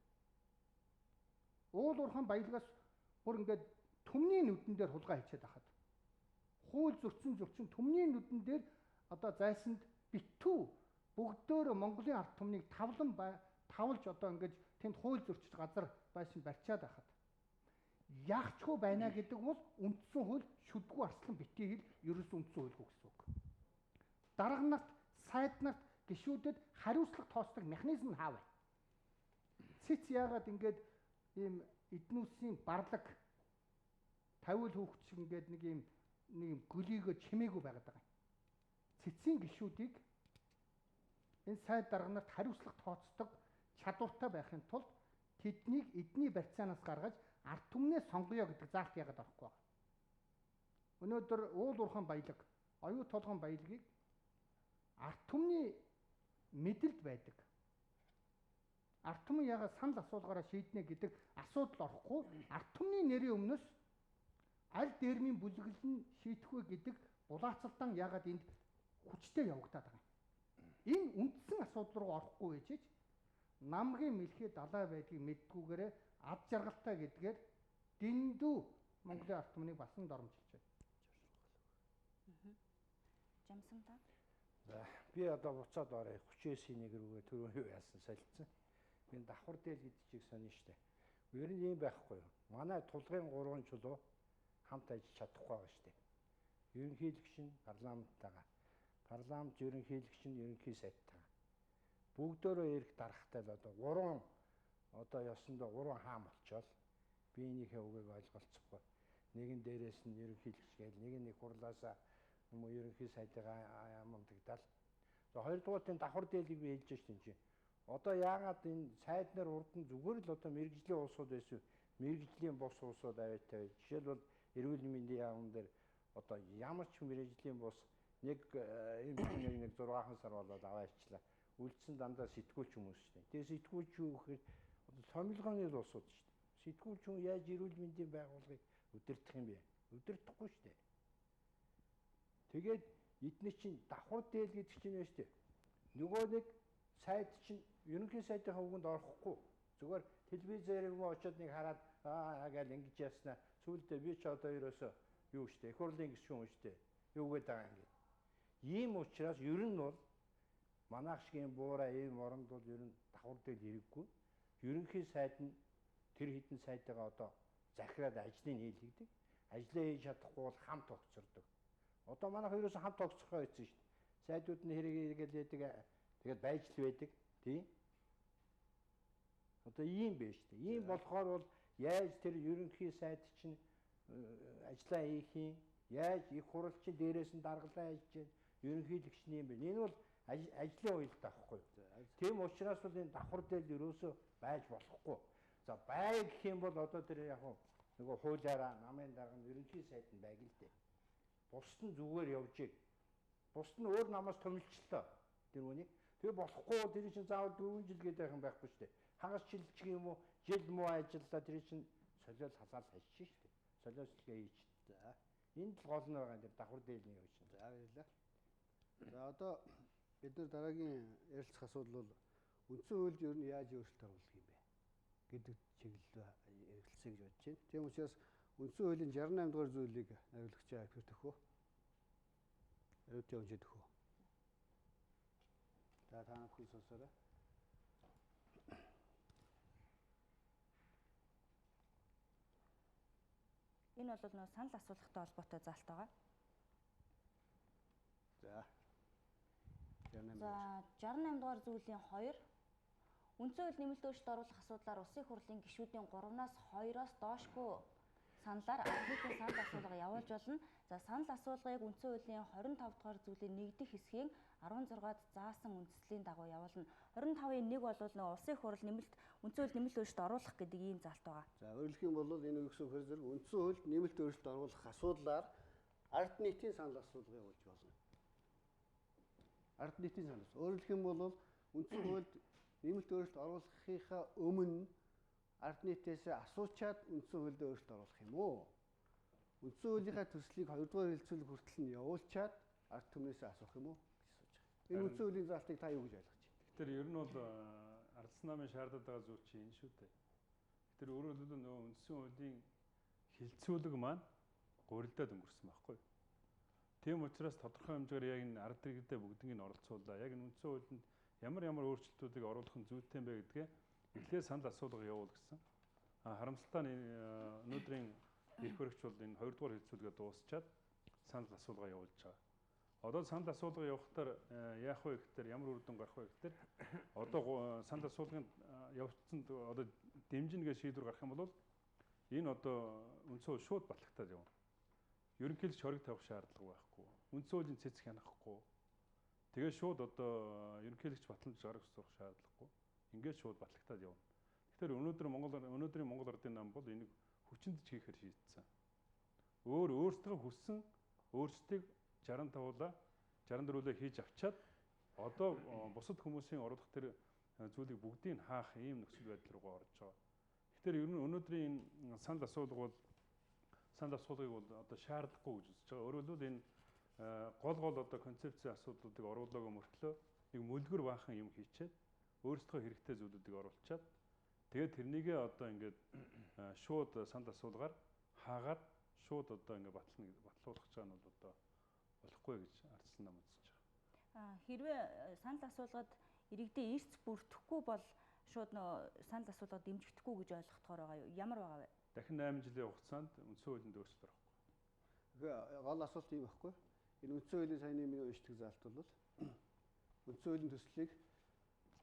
E: Уул уурхайн баялгаас бүр ингээд түмний нүдэн дээр хулгай хийчихэд байхад хууль зөрчин түмний нүдэн дээр одоо зайсанд битүү бүгдөө Монголын ард түмнийг тавлж одоо ингээд тэнд хууль зөрчиж газар байшин барьчаад байхад яахчгүй байна гэдэг бол үндсэн хууль шүдгүү арслан битгий хэл ерөөс үндсэн хуульгүй гэсэн үг. Дарга нарт, сайд нарт, гишүүдэд хариуцлага тооцдог механизм нь хаав. Цэц яагаад ингээд ийм эднүүсийн барлаг тавил хүүхэд шиг ингээд нэг юм гөлийгөө чимээгүй байгаад байгаа юм. Цэцийн гишүүдийг энэ сайд дарга нарт хариуцлага тооцдог чадвартай байхын тулд тэднийг эдний барьцаанаас гаргаж ард түмнээ сонгоё гэдэг заалт яагаад орохгүй байгаа. Өнөөдөр уул уурхайн баялаг, оюу толгойн баялагийг ард түмний мэдэлд байдаг. Ард түмэн яагаад санал асуулгаараа шийднэ гэдэг асуудал орохгүй ард түмний нэрийн өмнөөс аль дээрмийн бүлэглэл нь шийдэх вэ гэдэг булаацалтан яагаад энд хүчтэй явагдаад байгаа юм. Энэ үндсэн асуудал руу орохгүй байж намгийн мэлхий далай байдгийг мэддгүйгээрээ ад жаргалтай гэдгээр дэндүү Монголын ард түмнийг басан доромжилж байна.
B: Жамсан та.
G: За би одоо буцаад орё 39-ийн 1 рүүгээ түрүү юу яасан солилцсон. Би давхар дээл гэдэг чиг сонин штэ. Ер нь юм байхгүй юу? Манай тулгын 3 чулуу хамт ажиллаж чадахгүй байгаа штэ. Ерөнхийлөгч нь парламенттайгаа парламент ерөнхийлөгч нь ерөнхий сайдтай. Бүгдөө эрх дарахтай л одоо 3 одоо ёсондоо 3 хаан болчоод би энийхээ үгийг ойлголцохгүй. Нэгэн дээрээс нь ерөнхийлөгч гээл нэг нь их хурлаасаа юм уу ерөнхий сайдгаа амдагдал. За хоёрдугаарт давхар дээлийг би хэлж шүү дээ. Одоо яагаад энэ сайд нар урд нь зүгээр л одоо мэрэгжлийн уусууд байсан. Мэрэгжлийн бус уусууд аваатай. Жишээлбэл эрүүл мэндийн яамн дээр одоо ямар ч мэрэгжлийн бус нэг 6хан сар болоод аваачлаа. Үлдсэн дандаа сэтгүүлч хүмүүс шүү дээ. Тэгээ сэтгүүлч юу гэхээр томилгооны л усууд шүү дээ. Сэтгүүлч хүн яаж эрүүл мэндийн байгууллагыг удирдах юм бэ? Удирдахгүй шүү дээ. Тэгээд эдний чинь давхар дээл гэдэг чинь байна шүү дээ. Нөгөө нэг сайд чинь ерөнхий сайдын үгэнд орохгүй. Зүгээр телевизээр юм очоод нэг хараад гэл ингэж яснаа. Сүүлдээ би ч одоо ерөөсөө юу шүү дээ. Их хурлын гишүүн шүү дээ. Юу гээд байгаа юм гээд. Ийм учраас ер нь бол манайх шиг юм буураа ийм оронд бол ер нь давхар дээл хэрэггүй. Ерөнхий сайд нь тэр хэдэн сайдгаа одоо захираад ажлыг хийлгдэг. Ажлаа хийж чадахгүй бол хамт огцордог. Одоо манайх ерөөсөө хамт огцорхоо гэсэн шүү дээ. Сайдууд нь хэрэг хийгээл яадаг. Тэгээд байж л байдаг. Тийм. Одоо ийм байж шүү дээ. Ийм болохоор бол яаж тэр ерөнхий сайд чинь ажлаа хийх юм? Яаж их хурал чинь дээрээс нь даргалаа хийж чинь ерөнхийлөгчний юм бэ? Энэ бол ажлын уялд авахгүй. Тийм учраас бол энэ давхар дээл ерөөсөө байж болохгүй. За бай гэх юм бол одоо тэр яг нөгөө хуулиараа намын дарга нь ерөнхий сайд нь байг л дээ. Бусд нь зүгээр явж ийг. Бусд нь өөр намаас томилчлоо. Тэр үнийг. Тэгээ болохгүй тэр чинь заавал 4 жил гэдэг юм байхгүй шүү дээ. Хагас жил ч юм уу жил муу ажиллаа тэр чинь солиол халаал хайчих шүү дээ. Солиослгээ хийж. За энэ л гол нь байгаа энэ давхар дээлийн юм шин.
C: За баярлалаа. За одоо бид нар дараагийн ярилцах асуудал бол үндсэн хуульд ер нь яаж өөрчлөлт оруулах юм бэ гэдэг чиглэл ярилцъя гэж бодож байна. Тийм учраас үндсэн хуулийн 68 дугаар зүйлийг хариулагч Афир төхөө. Хариуцлага уншиж төхөө. За та бүхэн сонсоорой.
B: Энэ бол нөө санал асуулгатай холбоотой заалт байгаа.
C: За
A: 68 дугаар зүйлийн 2 үндсэн хууль нэмэлт өөрчлөлт оруулах асуудлаар улсын хурлын гишүүдийн 3-аас 2-оос доошгүй саналаар нийтийн санал асуулга явуулж болно. За санал асуулгыг үндсэн хуулийн 25 дугаар зүйлийн 1 дэх хэсгийн 16-д заасан үндслийн дагуу явуулна. 25-ын 1 бол нөө улсын хурал нэмэлт үндсэн хууль нэмэлт өөрчлөлт оруулах гэдэг ийм заалт байгаа.
C: За өөрөлдөх юм бол энэ үгсийн хөр зэрэг үндсэн хуульд нэмэлт өөрчлөлт оруулах асуудлаар ард нийтийн санал асуулга явуулж болно. Ард нийтийн санал. Өөрөлдөх юм бол үндсэн хуульд нэмэлт өөрчлөлт оруулахынхаа өмнө ард нийтээс асуучаад үндсэн хуульд өөрчлөлт оруулах юм уу? Үндсэн хуулийнхаа төслийг 2 дугаар хэлцүүлэг хүртэл нь явуулчаад ард түмнээс асуух юм уу гэж асууж байгаа. Энэ үндсэн хуулийн заалтыг та юу гэж ойлгож байна?
D: Тэгэхээр ер нь бол ардсан намын шаардаад байгаа зүйл чинь энэ шүү дээ. Тэгэхээр өөрөөр хэлбэл нөгөө үндсэн хуулийн хэлцүүлэг маань гурилдаад өнгөрсөн байхгүй. Тийм учраас тодорхой хэмжээгээр яг энэ ард иргэдээ бүгднийг оролцуулаа. Яг энэ үндсэн хуулинд ямар өөрчлөлтүүдийг оруулах нь зүйтэй юм бэ гэдгээ эхлээд санал асуулга явуул гэсэн. Харамсалтай нь өнөөдрийн эрх баригч бол энэ 2 дугаар хэлцүүлгээ дуусчаад санал асуулга явуулж байгаа. Одоо санал асуулга явахтаар яах вэ гэхээр ямар үр дүн гарах вэ гэхээр одоо санал асуулгын явцсанд одоо дэмжинэ гэж шийдвэр гарах юм бол энэ одоо үндсэн хууль шууд батлагтаад явна. Ерөнхийлөгч хориг тавих шаардлага байхгүй. Үндсэн хуулийн цэцэг хянахгүй. Тэгээ шууд одоо ерөнхийлөгч батламж гаргах шаардлагагүй. Ингээд шууд батлагтаад явна. Тэгэхээр өнөөдрийн Монгол Ардын нам бол энийг хүчинд ч хийхээр шийдсэн. Өөрсдөө хүссэн өөрсдийг 64-уулаа хийж авчаад одоо бусад хүмүүсийн оруулах тэр зүйлийг бүгдийг хаах ийм нөхцөл байдал руугаа орж байгаа. Тэгэхээр ер нь өнөөдрийн санал асуулгыг бол одоо шаардлагагүй гэж үзэж байгаа. Өөрөөр хэлбэл энэ гол одоо концепцийн асуудлуудыг оруулаагүй мөртлөө нэг мөлгөр баахан юм хийчээд өөрсдөө хэрэгтэй зүйлүүдийг оруулчаад тэгээд тэрнийгээ одоо ингээд шууд санал асуулгаар хаагаад шууд одоо ингээд батлуулах гэж байгаа нь бол одоо болохгүй гэж ардсан нам үзэж байгаа.
A: Хэрвээ санал асуулгад иргэдийн эрс бүрдэхгүй бол шууд нөө санал асуулга дэмжигдэхгүй гэж ойлгохдохоор байгаа юу? Ямар байгаа вэ?
D: Дахин 8 жилийн хугацаанд үндсэн хуулинд өөрчлөлт орохгүй.
C: Гол асуулт ийм байхгүй. Энэ үндсэн хуулийн саяны миний уншдаг заалт бол үндсэн хуулийн төслийг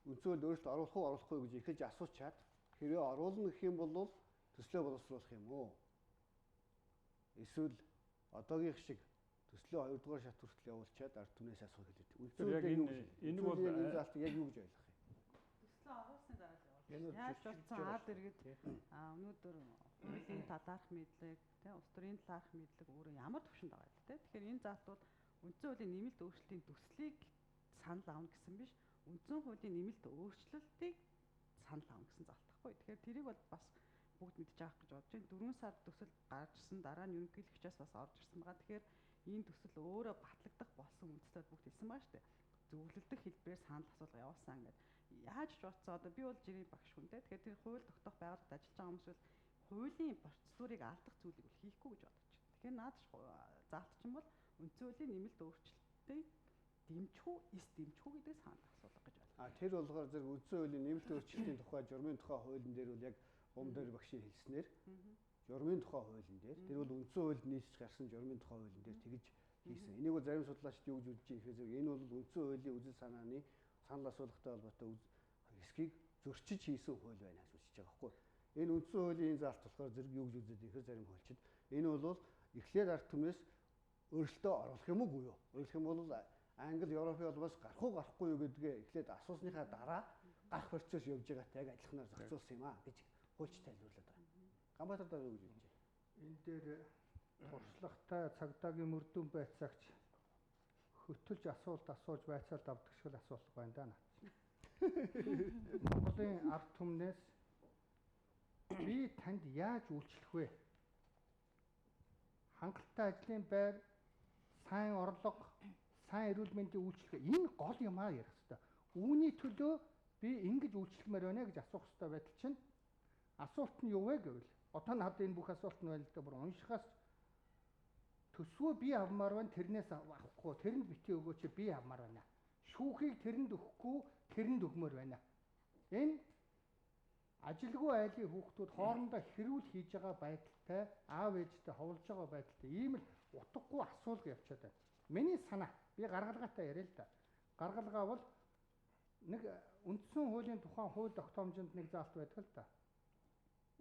C: үндсэн хууль өөрөөсөө оруулах уу оруулахгүй гэж эхэлж асуучаад хэрвээ оруулна гэх юм бол төслөө боловсруулах юм уу? Эсвэл одоогийн шиг төслөө 2 дугаар шат хүртэл явуулчаад ард түмнээс асуух хэлээд. Үндсэн хуулийн энэ бол энэ заалтыг яг юу гэж ойлгох юм?
F: Төслөө оруулсны дараа л явуулсан. Яаж болцсон аад иргэд өнөөдөр хуулийн талаарх мэдлэг, улс төрийн талаарх мэдлэг өөрөө ямар төвшөнд байгаа вэ? Тэгэхээр энэ заалт бол үндсэн хуулийн нэмэлт өөрчлөлтийн төслийг санал авна гэсэн биш, үндсэн хуулийн нэмэлт өөрчлөлтийг санал авна гэсэн заалт байхгүй. Тэгэхээр тэрийг бол бас бүгд мэдж байгаа гэж бодож байна. 4 сар төсөл гарчсан дараа нь ерөнхийлөгчөөс бас орж ирсэн байгаа. Тэгэхээр энэ төсөл өөрөө батлагдах болсон үндэслэлд бүгд хэлсэн байгаа шүү дээ. Зөвлөлдөх хэлбэрээр санал асуулга явуулсан гэдэг. Яаж ч бодцоо одоо би бол жирийн багш хүн те. Тэгэхээр тэр хууль тогтоох байгууллагад ажиллаж байгаа хүмүүс бол хуулийн процедурыг алдах зүйлийг бол хийхгүй гэж бодож байна. Тэгэхээр наадч заалт чинь бол үндсэн хуулийн нэмэлт өөрчлөлтийг дэмжих үү, дэмжих үү гэдэг санал асуулга гэж байна.
C: Тэр болгоор зэрэг үндсэн хуулийн нэмэлт өөрчлөлтийн тухай журмын тухай хуулийн дээр бол яг дээр багшийн хэлснээр журмын тухай хуулийн дээр тэр бол үндсэн хуульд нийцж гарсан журмын тухай хуулийн дээр тэгж хийсэн. Энийг бол зарим судлаачид юу гэж үзэж байгаа гэхээр энэ бол үндсэн хуулийн үзэл санааны санал асуулгатай холбоотой хэсгийг зөрчиж хийсэн хууль байна гэж үзэж байгаа байхгүй. Энэ үндсэн хуулийн заалт болохоор зэрэг юу гэж үзээд ихээр зарим хуульчид энэ бол эхлээд ард түмнээс өөрчлөлтөө оруулах юм уу юу? Өөрөлдөх юм бол Англи, Европын холбоос гарах уу гарахгүй юу гэдгээ эхлээд асуусныхаа дараа гарах процесс явж байгаатай яг адилханаар зохицуулсан юм аа гэж хуульч тайлбарлаад байгаа. Ганбаатар юу гэж үзэж байна?
E: Энэ дээр туршлагатай цагдаагийн мөрдөн байцаагч хөтөлж асуулт асууж байцаалд авдаг шиг асуулт байна да наад. Монголын ард түмнээс би танд яаж үйлчлэх вэ? Хангалттай ажлын байр, сайн орлого, сайн эрүүл мэндийн үйлчлэг энэ гол юм аа ярих хэрэгтэй. Үүний төлөө би ингэж үйлчлэмээр байна гэж асуух хэрэгтэй байтал чинь асуулт нь юу вэ гэвэл одоо надад энэ бүх асуулт нь байна л да бүр уншихаас төсвөө би авмаар байна тэрнээс авахгүй тэрэнд битгий өгөөч би авмаар байна. Шүүхийг тэрэнд өгөхгүй тэрэнд өгмөр байна. Энэ ажилгүй айлын хүүхдүүд хоорондоо хэрүүл хийж байгаа байдалтай аав ээжтэй ховлж байгаа байдалтай ийм л утгагүй асуулга явчихад байна. Миний санаа би гаргалгаатай яриа л да. Гаргалгаа бол нэг үндсэн хуулийн тухайн хууль тогтоомжинд нэг заалт байдаг л да.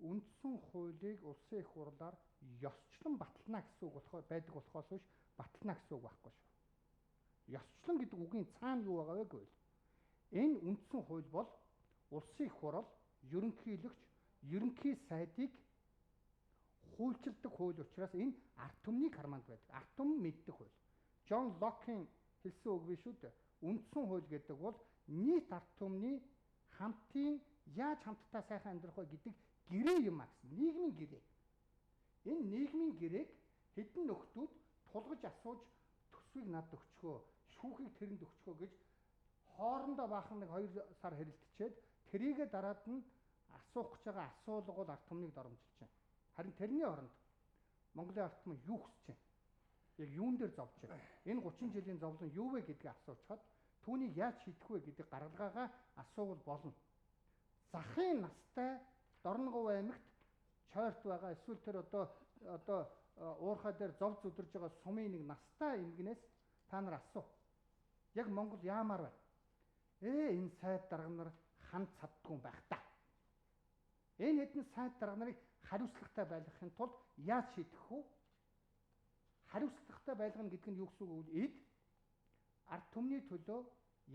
E: Үндсэн хуулийг улсын их хурлаар ёсчлон батална гэсэн үг болохоор байдаг болохоос биш батална гэсэн үг байхгүй шүү. Ёсчлон гэдэг үгийн цаана юу байгаа вэ гэвэл энэ үндсэн хууль бол улсын их хурал ерөнхийлөгч ерөнхий сайдыг хуульчилдаг хууль учраас энэ ард түмний карманд байдаг. Ард түмэн мэддэг хууль. Джон Локийн хэлсэн үг биш үү дээ. Үндсэн хууль гэдэг бол нийт ард түмний хамтын яаж хамтдаа сайхан амьдрах вэ гэдэг гэрээ юм аа гэсэн. Нийгмийн гэрээ. Энэ нийгмийн гэрээг хэдэн нөхдүүд тулгаж асууж төсвийг надад өгчгөө, шүүхийг тэрэнд өгчгөө гэж хоорондоо баахан нэг 2 сар хэрэлдчихэд тэрийгэ дараад нь асуух гэж байгаа асуулга бол ард түмнийг доромжилж байна. Харин тэрний оронд Монголын ард түмэн юу хүсэж байна? Яг юун дээр зовж байна? Энэ 30 жилийн зовлон юу вэ гэдгийг асуучхад түүнийг яаж шийдэх вэ гэдэг гаргалгаагаа асуувал болно. Захын настай Дорногов аймагт чойрт байгаа эсвэл тэр одоо уурхай дээр зов зүдэрж байгаа сумын нэг настай эмгэнээс та нар асуу. Яг Монгол яамаар байна? Энэ сайд дарга нар ханд цаддгүй байх та. Энэ хэдэн сайд дарга нарыг хариуцлагатай байлгахын тулд яаж шийдэх вэ? Хариуцлагатай байлгана гэдэг нь юу гэсэн үг вэ? Эд ард түмний төлөө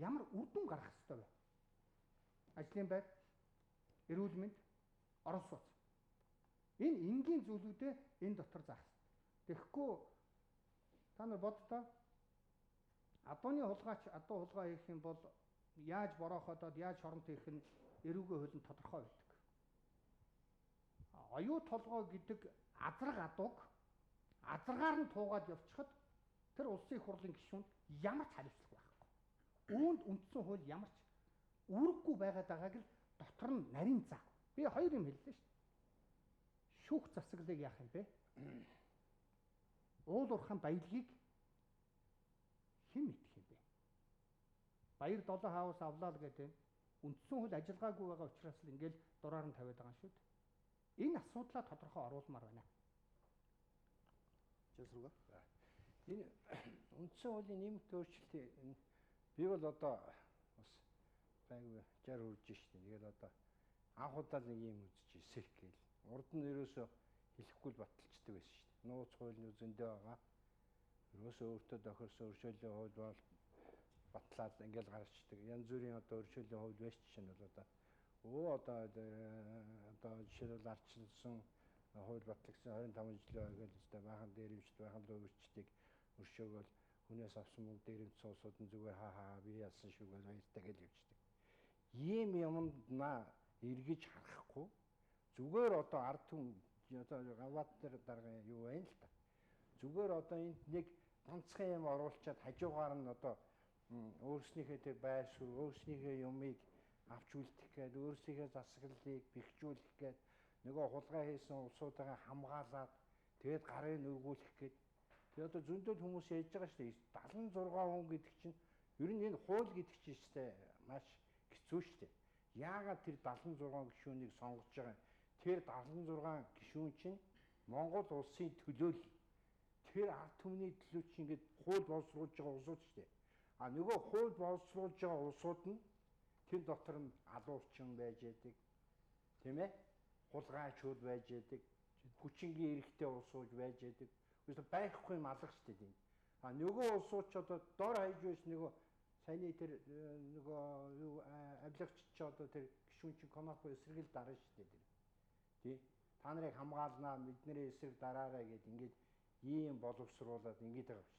E: ямар үр дүн гаргах ёстой вэ? Ажлын байр, эрүүл мэнд, орон сууц. Энэ энгийн зүйлүүдээ энэ дотор заах. Тэгэхгүй та нар боддоо адууны хулгайч адуу хулгай хийх юм бол яаж борооходоод яаж хоронт хийх нь эрүүгээ хөлн тодорхой байдаг. Оюу толгой гэдэг азраг адууг азрагаар нь туугаад явчихад тэр улсын их хурлын гишүүнд ямар ч хариуцлага байхгүй. Үүнд үндсэн хууль ямар ч үүрэггүй байгаад байгааг л дотор нь нарийн заа. Би 2 юм хэллээ шүү дээ. Шүүх засаглалыг яах юм бэ? Уул уурхайн баялагийг хэн мэдэх юм бэ? Баяр 7 хаус авлаа л гэдэг үндсэн хууль ажиллагаагүй байгаа учраас л ингээл дураар нь тавиад байгаа юм шүү дээ. Энэ асуудлаа тодорхой оруулмаар байна.
G: Энэ үндсэн хуулийн нэмэлт өөрчлөлтийг би бол одоо бас байгуу 60 хүрж штеп. Тэгээд одоо анх удаа нэг юм үзэж эсэх гээл. Урд нь ерөөсөө хэлэхгүй л баталчдаг байсан штеп. Нууц хуулийн үзэндээ байгаа. Ерөөсөө өөртөө тохирсон өршөөлийн хууль бол батлаад ингээл гарчдаг. Янз бүрийн одоо өршөөлийн хууль байж чинь бол одоо жишээлбэл ардчилсан хууль батлагдсан 25 жил байгаад өстой баахан дээрэмжт баахан дөрвчдгийг өршөөгөл хүнээс авсан мөнгө дээрэмцсэн улсууд нь зүгээр хаа би ялсан шүү гэж баяртай гэж явждаг. Ийм юмд эргэж харахгүй зүгээр одоо ард түмэн одоо гаваад дээр дарга юу байна л та. Зүгээр одоо энд нэг ганцхан юм оруулчаад хажуугаар нь одоо өөрснийхээ тэр байр суурь, өөрснийхээ юмыг авч үлдэх гээд, өөрсдийнхээ засаглалыг бэхжүүлэх гээд, нөгөө хулгай хийсэн улсуудаа хамгаалаад тэгээд гарын өргүүлэх гээд. Тэгээд одоо зөндөл хүмүүс ярьж байгаа шүү дээ. 76 хүн гэдэг чинь ер нь энэ хууль гэдэг чинь шүү маш хэцүү шүү дээ. Яагаад тэр 76 гишүүнийг сонгож байгаа юм? Тэр 76 гишүүн чинь Монгол улсын төлөө л тэр ард түмний төлөө чинь ингээд хууль боловсруулж байгаа улсууд шүү дээ. А нөгөө хууль боловсруулж байгаа улсууд нь тэр дотор нь алуурчин байж яадаг. Тийм ээ? Хулгайчуд байж яадаг. Хүчингийн эрхтэй улсууд байж яадаг. Үгүй байхгүй юм алга шүү дээ. А нөгөө улсууд ч одоо дор хаяж биш нөгөө саяны тэр нөгөө юу авлагч ч одоо тэр гишүүн чинь Конопо эсрэгэл дарна шүү дээ. Тий? Та нарыг хамгаалнаа, бидний эсрэг дараарай гэд ингээд ийм боловсруулаад ингээд байгаа шүү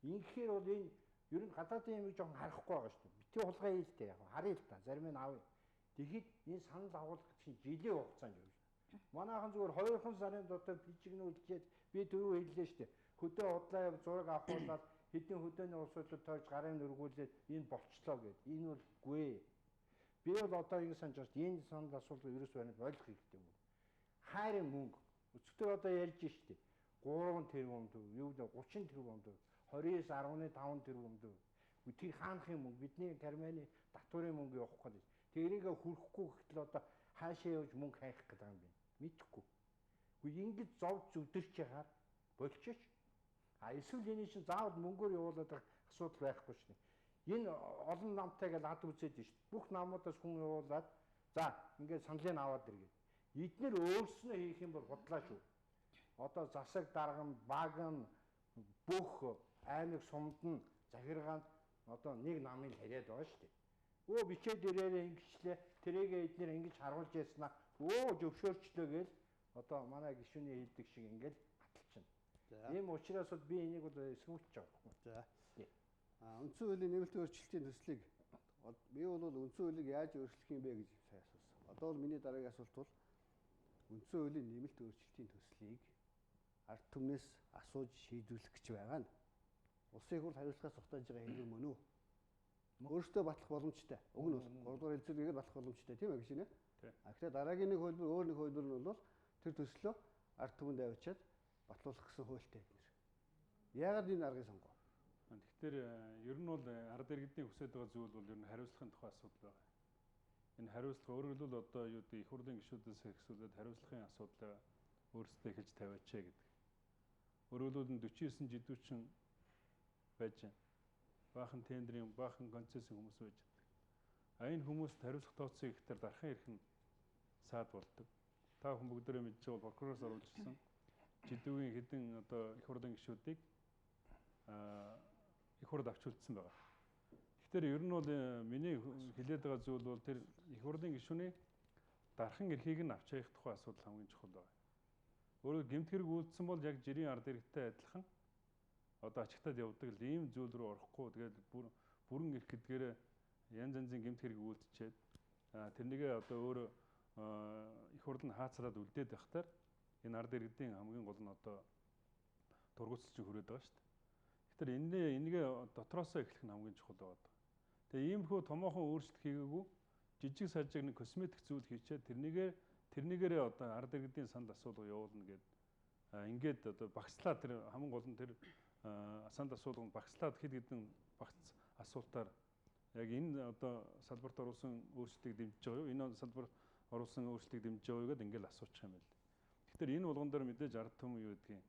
G: дээ. Ингэхээр бол энэ ер нь гадаадын юм жоохон харахгүй байгаа шүү дээ. Битгий хулгай хийлтэй яг харъя л та. Зарим нь авъя. Тэгэхэд энэ санал агуулгах чинь жилийн хугацаанд явж байна. Манайхан зүгээр 2 сарын дотор бичигнүүлчихэд би дөрөв хэллээ шүү дээ. Хөдөө удлаа зураг авахуулаад хэдэн хөдөөний улсуудад тойрч гарын өргүүлээд энэ болчлоо гэд. Энэ бол гүй. Би бол одоо ингэ санаж байна. Энэ санал асуултыг ерөөс баримт ойлгох хэрэгтэй юм. Хайрын мөнгө. Өчигдөр одоо ярьж штеп. 3 тэрбум төв, юу вэ 30 тэрбум төв, 29.5 тэрбум төв. Тэр хаанхын мөнгө бидний Германы татварын мөнгө явах гэдэг. Тэрийг хүрхгүй гэтэл одоо хаашаа явж мөнгө хайх гэдэг юм бэ? Мэдхгүй. Гэхдээ ингэж зов зүдэрч яхаар болчих. А эсвэл энэ чинь заавал мөнгөөр явуулаад асуудал байхгүй шнэ. Энэ олон намтай гэж ад үзээд шүү дээ. Бүх намуудаас хүн явуулаад за ингээд саналыг аваад иргээд. Эднэр өөрснөө хийх юм бол бодлоо шүү. Одоо засаг дарган, баган бүх аймаг сумд нь захиргаанд одоо нэг намыг хариад байгаа шүү дээ. Өө бичээд ирээрээ ингэчлээ. Тэрийг эднэр ингэж харуулж яснаа. Өө зөвшөөрчлөө гээл одоо манай гишүүний хэлдэг шиг ингээд баталчихна. Ийм учраас бол би энийг бол эсгүүч байгаа.
C: За. Үндсэн хуулийн нэмэлт өөрчлөлтийн төслийг би бол үндсэн хуулийг яаж өөрчлөх юм бэ гэж сайн асуусан. Одоо бол миний дараагийн асуулт бол үндсэн хуулийн нэмэлт өөрчлөлтийн төслийг ард түмнээс асууж шийдвэрлэх гэж байгаа нь улсын хурлын хариуцлагаас зогтоож байгаа хэрэг мөн үү? Өөртөө батлах боломжтой. Уг нь бол 3 дугаар хэлцүүлгээр батлах боломжтой тийм ээ гэж нэ. А гэхдээ дараагийн нэг хөлбөр өөр нэг хөлбөр нь бол тэр төслөө ард түмэнд авчиад батлуулах гэсэн хуультай эднэр. Яагаад энэ аргыг сонгов?
D: Тэгэхээр ер нь бол ард иргэдийн хүсэж байгаа зүйл бол ер нь хариуцлагын тухай асуудал байгаа. Энэ хариуцлага өөрөөр хэлбэл одоо юу гэдэг их хурлын гишүүдээс хэсгүүлээд хариуцлагын асуудлаа өөрсдөө хэлж тавиач гэдэг. Өөрөөр хэлбэл 49 жидүүчин байж байна. Баахан тендерийн, баахан концессийн хүмүүс байж байгаа. А энэ хүмүүст хариуцлага тооцсон ихтэй дархан ирэх нь саад болдог. Та хүн бүгдээрээ мэдж байгаа прокуророос оруулж ирсэн жидүүгийн хэдэн одоо их хурлын гишүүдийг их хурд авч үлдсэн байгаа. Тэгэхээр ер нь бол миний хэлээд байгаа зүйл бол тэр их хурлын гишүүний дархан эрхийг нь авч явах тухай асуудал хамгийн чухал байна. Өөрөөр гэмт хэрэг үйлдсэн бол яг жирийн ард иргэдтэй адилхан одоо ачигтад явдаг л ийм зүйл рүү орохгүй тэгээд бүрэн эрх гэдгээр янз янзын гэмт хэрэг үйлдчихэд тэрнийгээ одоо өөр их хурл нь хаацраад үлдээд байхтаар энэ ард иргэдийн хамгийн гол нь одоо тургуутсалж хүрээд байгаа шүү дээ. Тэгэхээр энэгээ дотроосоо эхлэх нь хамгийн чухал байгаа. Тэгээ иймэрхүү томоохон өөрчлөлт хийгээгүй жижиг сажиг нэг косметик зүйл хийчээд тэрнийгээрээ одоо ард иргэдийн санал асуулга явуулна гэд ингээд одоо багцлаа тэр хамгийн гол нь тэр санал асуулганд багцлаад хэд хэдэн багц асуултаар яг энэ одоо салбарт оруулсан өөрчлөлтийг дэмжиж байгаа юу? Энэ салбарт оруулсан өөрчлөлтийг дэмжиж байгаа юу гэдээ ингээл асуучих юм байл. Тэгэхээр энэ болгон дээр мэдээж ард түмэн юу гэдгийг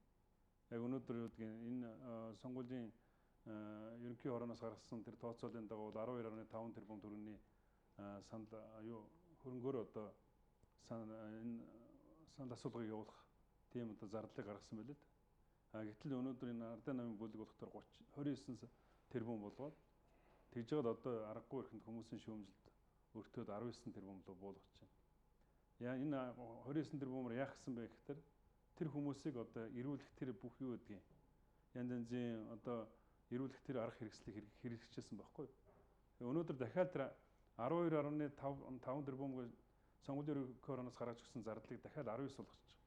D: яг өнөөдөр юу гэдгийг энэ сонгуулийн ерөнхий хорооноос гаргасан тэр тооцоолын дагуу 12.5 тэрбум төгрөгийн санал хөрөнгөөр одоо энэ санал асуулгыг явуулах тийм одоо зарлалыг гаргасан байлээ. Гэтэл өнөөдөр энэ ардын намын бүлэг болохоор 29 тэрбум болгоод тэгж жаад одоо аргагүй ихэнд хүмүүсийн шүүмжилд өртөөд 19 тэрбум руу буулгаж байна. Яа энэ 29 тэрбумаар яах гэсэн бэ гэхээр тэр хүмүүсийг одоо эрүүлэх тэр бүх юу гэдгийг янз янзын одоо эрүүлэх тэр арга хэрэгслийг хэрэгжижсэн байхгүй. Өнөөдөр дахиад тэр 12.5 тэрбумыг сонгуулийн ерөнхий хорооноос гаргаж өгсөн зардлыг дахиад 19 болгочих.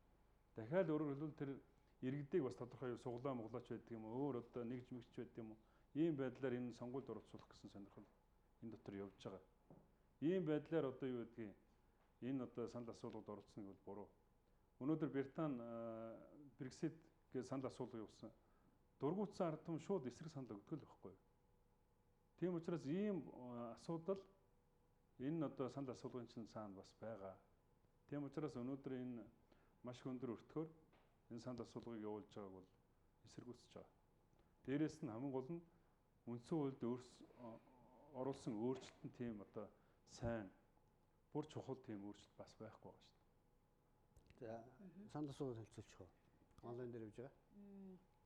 D: Дахиад өөрөөр хэлбэл тэр иргэдийг бас тодорхой суглаа моглооч байдаг юм уу, өөр одоо нэгж мэгч байдаг юм уу? Ийм байдлаар энэ сонгуульд оролцуулах гэсэн сонирхол энэ дотор явж байгаа. Ийм байдлаар одоо юу гэдгийг энэ одоо санал асуулгад оролцсон гэвэл буруу. Өнөөдөр Британи Brexit гэж санал асуулга явуулсан. Дургуутсан ард түмэн шууд эсрэг санал өгдөг л байхгүй. Тийм учраас ийм асуудал энэ одоо санал асуулгын чинь цаана бас байгаа. Тийм учраас өнөөдөр энэ маш хөндөр өртгөөр энэ санал асуулгыг явуулж байгааг бол эсэргүүцэж байгаа. Дээрээс нь хамгийн гол нь үндсэн хуульд оруулсан өөрчлөлт нь тийм одоо сайн бүр чухал тийм өөрчлөлт бас байхгүй байгаа шүү дээ.
C: За санал асуулгыг хэлцүүлчих үү? Онлайн дээр явж байгаа.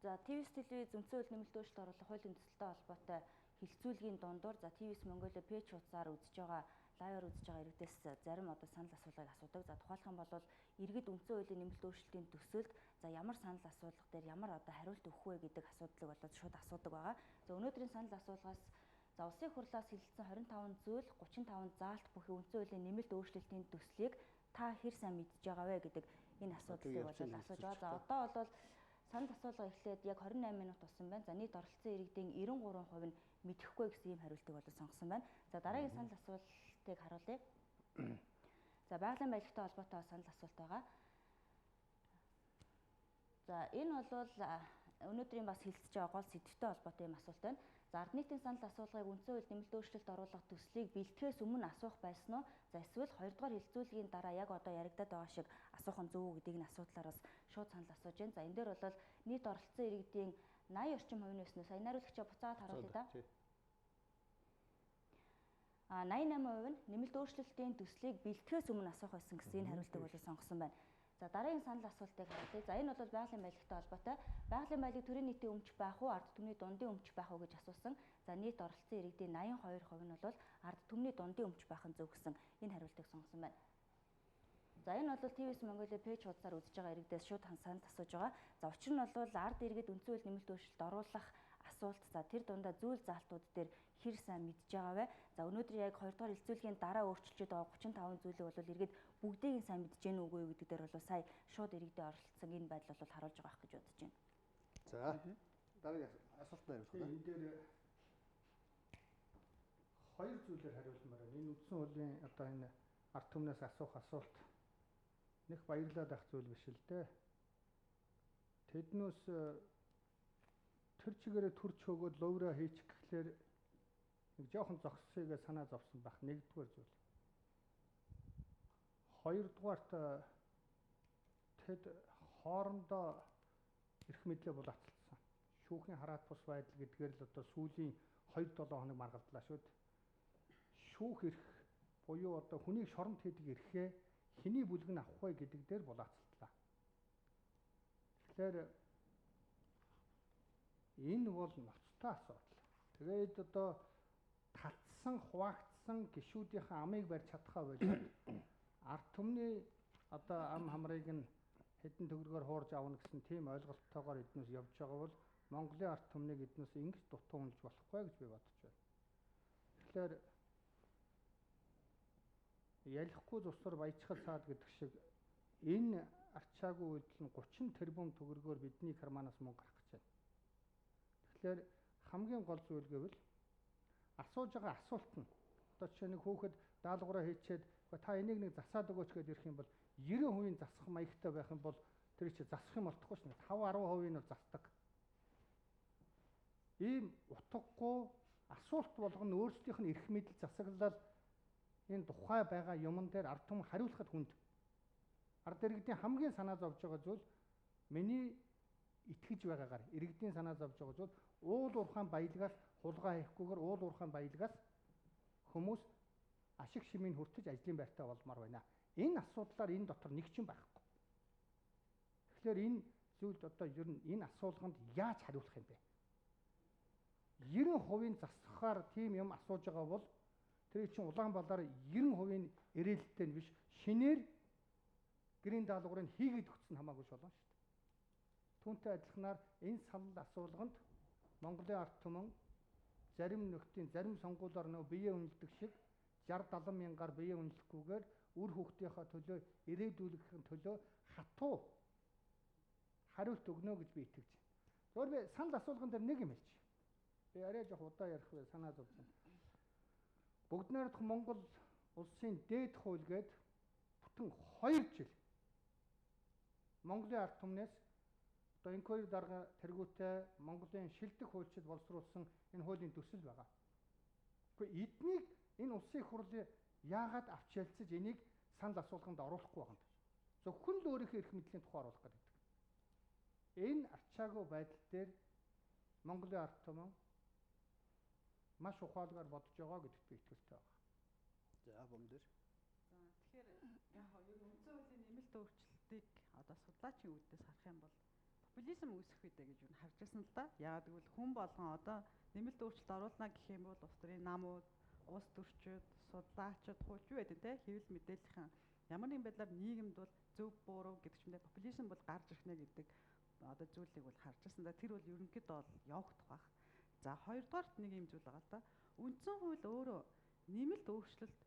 A: За ТВ-с телевиз үндсэн хууль нэмэлт өөрчлөлт оруулах хуулийн төсөлтэй холбоотой хилцүүлгийн дундуур за ТВ-с Mongolia пэйж хуудасаар үзэж байгаа лайваар үзэж байгаа иргэдээс зарим одоо санал асуулгыг асуудаг. За тухайлх юм бол иргэд үндсэн хуулийн нэмэлт өөрчлөлтийн төсөлд за ямар санал асуулга дээр ямар одоо хариулт өгөх вэ гэдэг асуудлыг болоод шууд асуудаг байгаа. За өнөөдрийн санал асуулгаас за улсын хурлаас хэлэлцсэн 25 зүйл 35 заалт бүхий үндсэн хуулийн нэмэлт өөрчлөлтийн төслийг та хэр сайн мэдж байгаа вэ гэдэг энэ асуудлыг болоод асууж байгаа. За одоо бол санал асуулга эхлээд яг 28 минут болсон байна. За нийт оролцсон иргэдийн 93% нь мэдэхгүй гэсэн ийм хариултыг болоод сонгосон байна. За дараагийн санал асуултыг харуулъя. За байгалийн баялагтай холбоотой санал асуулт байгаа. За энэ бол өнөөдрийн бас хэлцэж байгаа гол сэдвтэй холбоотой юм асуулт байна. За ард нийтийн санал асуулгыг үндсэн хуульд нэмэлт өөрчлөлт оруулах төслийг бэлтгэхээс өмнө асуух байсан уу? За эсвэл 2 дугаар хэлэлцүүлгийн дараа яг одоо яригадаад байгаа шиг асуух нь зөв үү гэдгийг нь асуудлаар бас шууд санал асууж байна. За энэ дээр бол нийт оролцсон иргэдийн 80 орчим хувь нь байсан. Сая найруулагчаа буцаагаад харуулъя да. 88% нь нэмэлт өөрчлөлтийн төслийг бэлтгэхээс өмнө асуух байсан гэсэн энэ хариултыг бол сонгосон байна. За дараагийн санал асуултыг харуулъя. За энэ бол байгалийн баялагтай холбоотой. Байгалийн баялаг төрийн нийтийн өмч байх уу, ард түмний дундын өмч байх уу гэж асуусан. За нийт оролцсон иргэдийн 82% нь бол ард түмний дундын өмч байх нь зөв гэсэн энэ хариултыг сонгосон байна. За энэ бол ТВ-с Mongolia пэйж хуудасаар үзэж байгаа иргэдээс шууд санал асууж байгаа. За учир нь бол ард иргэд үндсэн хууль нэмэлт өөрчлөлт оруулах асуулт. За тэр дундаа зүйл заалтууд дээр хэр сайн мэдж байгаа вэ? За өнөөдөр яг 2 дугаар хэлэлцүүлгийн дараа өөрчилж байгаа 35 зүйлийг бол иргэд бүгдийг нь сайн мэдж гэнэ үгүй гэдэг дээр бол сая шууд иргэдээ оролцсон энэ байдал бол харуулж байгаа гэж бодож байна.
C: За дараагийн асуултаа явуулах уу?
E: Энэ дээр хоёр зүйлээр хариулмаар байна. Энэ үндсэн хуулийн одоо энэ ард түмнээс асуух асуулт нэг баярлаад ах зүйл биш л дээ. Тэднээс тэр чигээрээ төрч өгөөд ловроо хийчих гэхлээр нэг жоохон зогссоёгээ санаа зовсон байх нэгдүгээр зүйл. Хоёрдугаарт тэд хоорондоо эрх мэдлээ булаацалсан. Шүүхийн хараат бус байдал гэдгээр л одоо сүүлийн 2-7 хоног маргалдлаа шүү дээ. Шүүх эрх буюу одоо хүнийг шоронд хийдэг эрхээ хэний бүлэг нь авах вэ гэдэг дээр булаацалтлаа. Тэгэхээр энэ бол ноцтой асуудал. Тэгээд одоо татсан, хуваагдсан гишүүдийнхээ амыг барьж чадхаа болоод ард түмний одоо ам хамрыг нь хэдэн төгрөгөөр хуурж авна гэсэн тийм ойлголттойгоор эднээс явж байгаа бол Монголын ард түмнийг эднээс ингэж дутуунж болохгүй гэж би бодож байна. Тэгэхээр ялихгүй зусар баяжхал саад гэдэг шиг энэ арчаагүй үйлдэл нь 30 тэрбум төгрөгөөр бидний карманаас мөнгө гарах гэж байна. Тэгэхээр хамгийн гол зүйл гэвэл асууж байгаа асуулт нь одоо жишээ нэг хүүхэд даалгавраа хийчихэд та энийг нэг засаад өгөөч гэдээ ирэх юм бол 90% засах маягтай байх юм бол тэр чи засах юм болтохгүй шнэ 5-10% нь засдаг. Ийм утгагүй асуулт болгоно өөрсдийнх нь эрх мэдэл засаглал энэ тухай байгаа юмн дээр ард түмэн хариулахад хүнд. Ард иргэдийн хамгийн санаа зовж байгаа зүйл миний итгэж байгаагаар иргэдийн санаа зовж байгаа зүйл уул уурхайн баялгаас хулгай хийхгүйгээр уул уурхайн баялгаас хүмүүс ашиг шимийг хүртэж ажлын байртаа болмоор байна. Энэ асуудлаар энэ дотор нэг ч юм байхгүй. Тэгэхээр энэ зүйлд одоо ер нь энэ асуулганд яаж хариулах юм бэ? 90% засахаар тийм юм асууж байгаа бол тэр чинь Улаанбаатар 90% ирээлттэй нь биш, шинээр гэрийн даалгаврыг хийгээд өгсөн хамаагүй болно шүү дээ. Түүнтэй адилханаар энэ санал асуулганд Монголын ард түмэн зарим нөхдийн зарим сонгуулиар нөө биеэ үнэлдэг шиг 60-70 мянгаар биеэ үнэлэхгүйгээр үр хүүхдийнхээ төлөө ирээдүүлэхийн төлөө хатуу хариулт өгнө гэж би итгэж байна. Зөвхөн би санал асуулган дээр нэг юм хэлж. Би арай жоох удаа ярих вэ санаа зовж байна. Бүгд найрамдах Монгол улсын дээд хууль гээд бүтэн 2 жил Монголын ард түмнээс одоо инквайри дарга тэргүүтээ Монголын шилдэг хуульчид боловсруулсан энэ хуулийн төсөл байгаа. Гэхдээ эднийг энэ улсын хурлыг яагаад авч ялцаж энийг санал асуулганд оруулахгүй байгаа юм бэ? Зөвхөн л өөрийнхөө эрх мэдлийн тухай оруулах гэдэг. Энэ арчаагүй байдал дээр Монголын ард түмэн маш ухаалгаар бодож байгаа гэдэгт би итгэлтэй байна.
C: За бомдэр.
F: За тэгэхээр яг ер нь үндсэн хуулийн нэмэлт өөрчлөлтийг одоо судлаачийн үүднээс харах юм бол популизм үүсэх үедээ гэж юу харж ирсэн л да. Яагаад гэвэл хүн болгон одоо нэмэлт өөрчлөлт оруулна гэх юм бол улс төрийн намууд, улс төрчид, судлаачид, хууч юу гэдэг те хэвлэл мэдээллийн ямар нэгэн байдлаар нийгэмд бол зөв буруу гэдэг ч юм дээ популизм бол гарч ирэх нэ гэдэг одоо зүйлийг бол харж ирсэн да. Тэр бол ерөнхийдөө бол явагдах байх. За хоёрдугаарт нэг юм зүйл байгаа л да. Үндсэн хууль өөрөө нэмэлт өөрчлөлт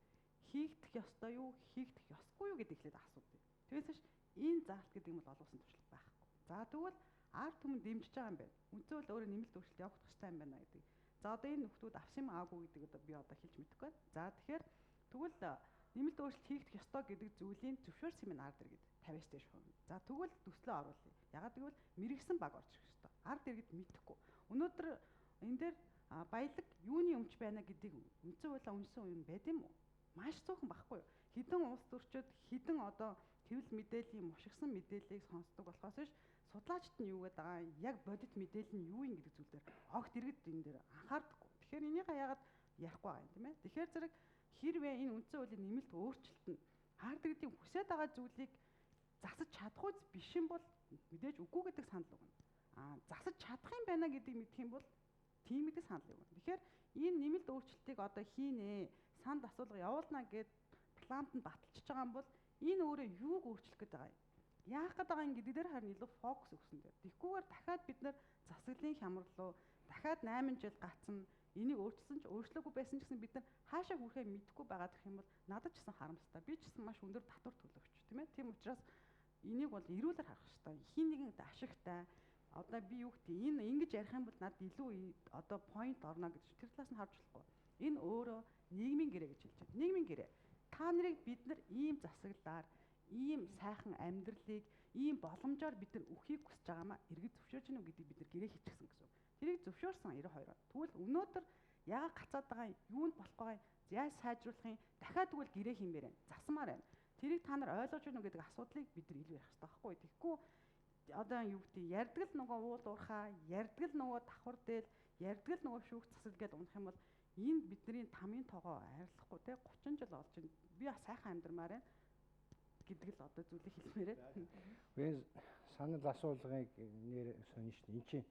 F: хийгдэх ёстой юу, хийгдэх ёсгүй юу гэдэг ихлээр асуудаг. Тэгээс энэ заалт гэдэг юм бол олгосон туршлага байхгүй. За тэгвэл ард түмэн дэмжиж байгаа юм байна. Үндсэн хууль өөрөө нэмэлт өөрчлөлт явагдах ёстой юм байна гэдэг. За одоо энэ нөхдүүд авсан аагүй гэдэг одоо би одоо хэлж мэдэхгүй байна. За тэгэхээр тэгвэл нэмэлт өөрчлөлт хийгдэх ёстой гэдэг зүйлийн зөвшөөрөл семинар дэргэд 50-аас дээш хувь. За тэгвэл төслөө оруулъя. Ягаад гэвэл мэрэгсэн баг орж ирэх ёстой. Ард иргэд мэдэхгүй. Өнөөдөр энэ дээр баялаг юуны өмч байна гэдгийг үндсэн хуулиа уншсан юм байд юм уу? Маш цөөхөн байхгүй юу? Хэдэн улс төрчид хэдэн одоо хэвлэл мэдээллийн мушигсан мэдээллийг сонсдог болохоос биш судлаачид нь юу гэдэг байгаа яг бодит мэдээлэл нь юу юм гэдэг зүйл дээр огт иргэд энэ дээр анхаардаггүй. Тэгэхээр энийг яагаад ярихгүй байгаа юм тийм ээ? Тэгэхээр зэрэг хэрвээ энэ үндсэн хуулийн нэмэлт өөрчлөлт нь ард иргэдийн хүсэж байгаа зүйлийг засаж чадахгүй биш юм бол мэдээж үгүй гэдэг санал өгнө. Засаж чадах юм байна гэдгийг мэдэх юм бол тийм гэдэг санал өгнө. Тэгэхээр энэ нэмэлт өөрчлөлтийг одоо хийнэ, санал асуулга явуулна гэд планд нь баталчихж байгаа юм бол энэ өөрөө юуг өөрчлөх гэдэг байгаа юм. Яах гэдэг байгаа юм гэдэг дээр харин илүү фокус өгсөн дээр. Тэгхгүйгээр дахиад бид нэр засаглалын хямрал руу дахиад 8 жил гацсан энийг өөрчилсөн ч өөрчлөөгүй байсан ч гэсэн бид нар хаашаа хүрэхээ мэдэхгүй байгаа гэх юм бол надад ч гэсэн харамсалтай. Би ч гэсэн маш өндөр татвар төлөгч тийм ээ. Тийм учраас энийг бол эрүүлэр харах хэрэгтэй. Хин нэгэн ашигтай одоо би юу гэдэг энэ ингэж ярих юм бол надад илүү одоо point орно гэж тэр талаас нь харж болохгүй. Энэ өөрөө нийгмийн гэрээ гэж хэлж байна. Нийгмийн гэрээ. Та нарыг бид нар ийм засаглалаар, ийм сайхан амьдралыг, ийм боломжоор бид нар өхийг хүсэж байгаамаа иргэд зөвшөөрч гэнэ гэдэг бид нар гэрээ хийчихсэн гэсэн. Тэрийг зөвшөөрсөн 92 он. Тэгвэл өнөөдөр яагаад гацаад байгаа юм? Юунд болох байгаа юм? Яаж сайжруулах юм? Дахиад тэгвэл гэрээ хиймээр байна. Засмаар байна. Тэрийг та нар ойлгож байна уу гэдэг асуудлыг бид нар илүү ярих хэрэгтэй байхгүй. Тэгэхгүй одоо юу гэдэг ярдгал нөгөө уул уурхаа, ярдгал нөгөө давхар дээл, ярдгал нөгөө шүүх засал гэдээ унах юм бол энэ бидний тамийн тоогоо арилахгүй те 30 жил болж байна. Би бас сайхан амьдрмаар байна гэдэг л одоо зүйлийг хэлмээрээ.
G: Би санал асуулгыг нэр сонь шүү дээ. Энд чинь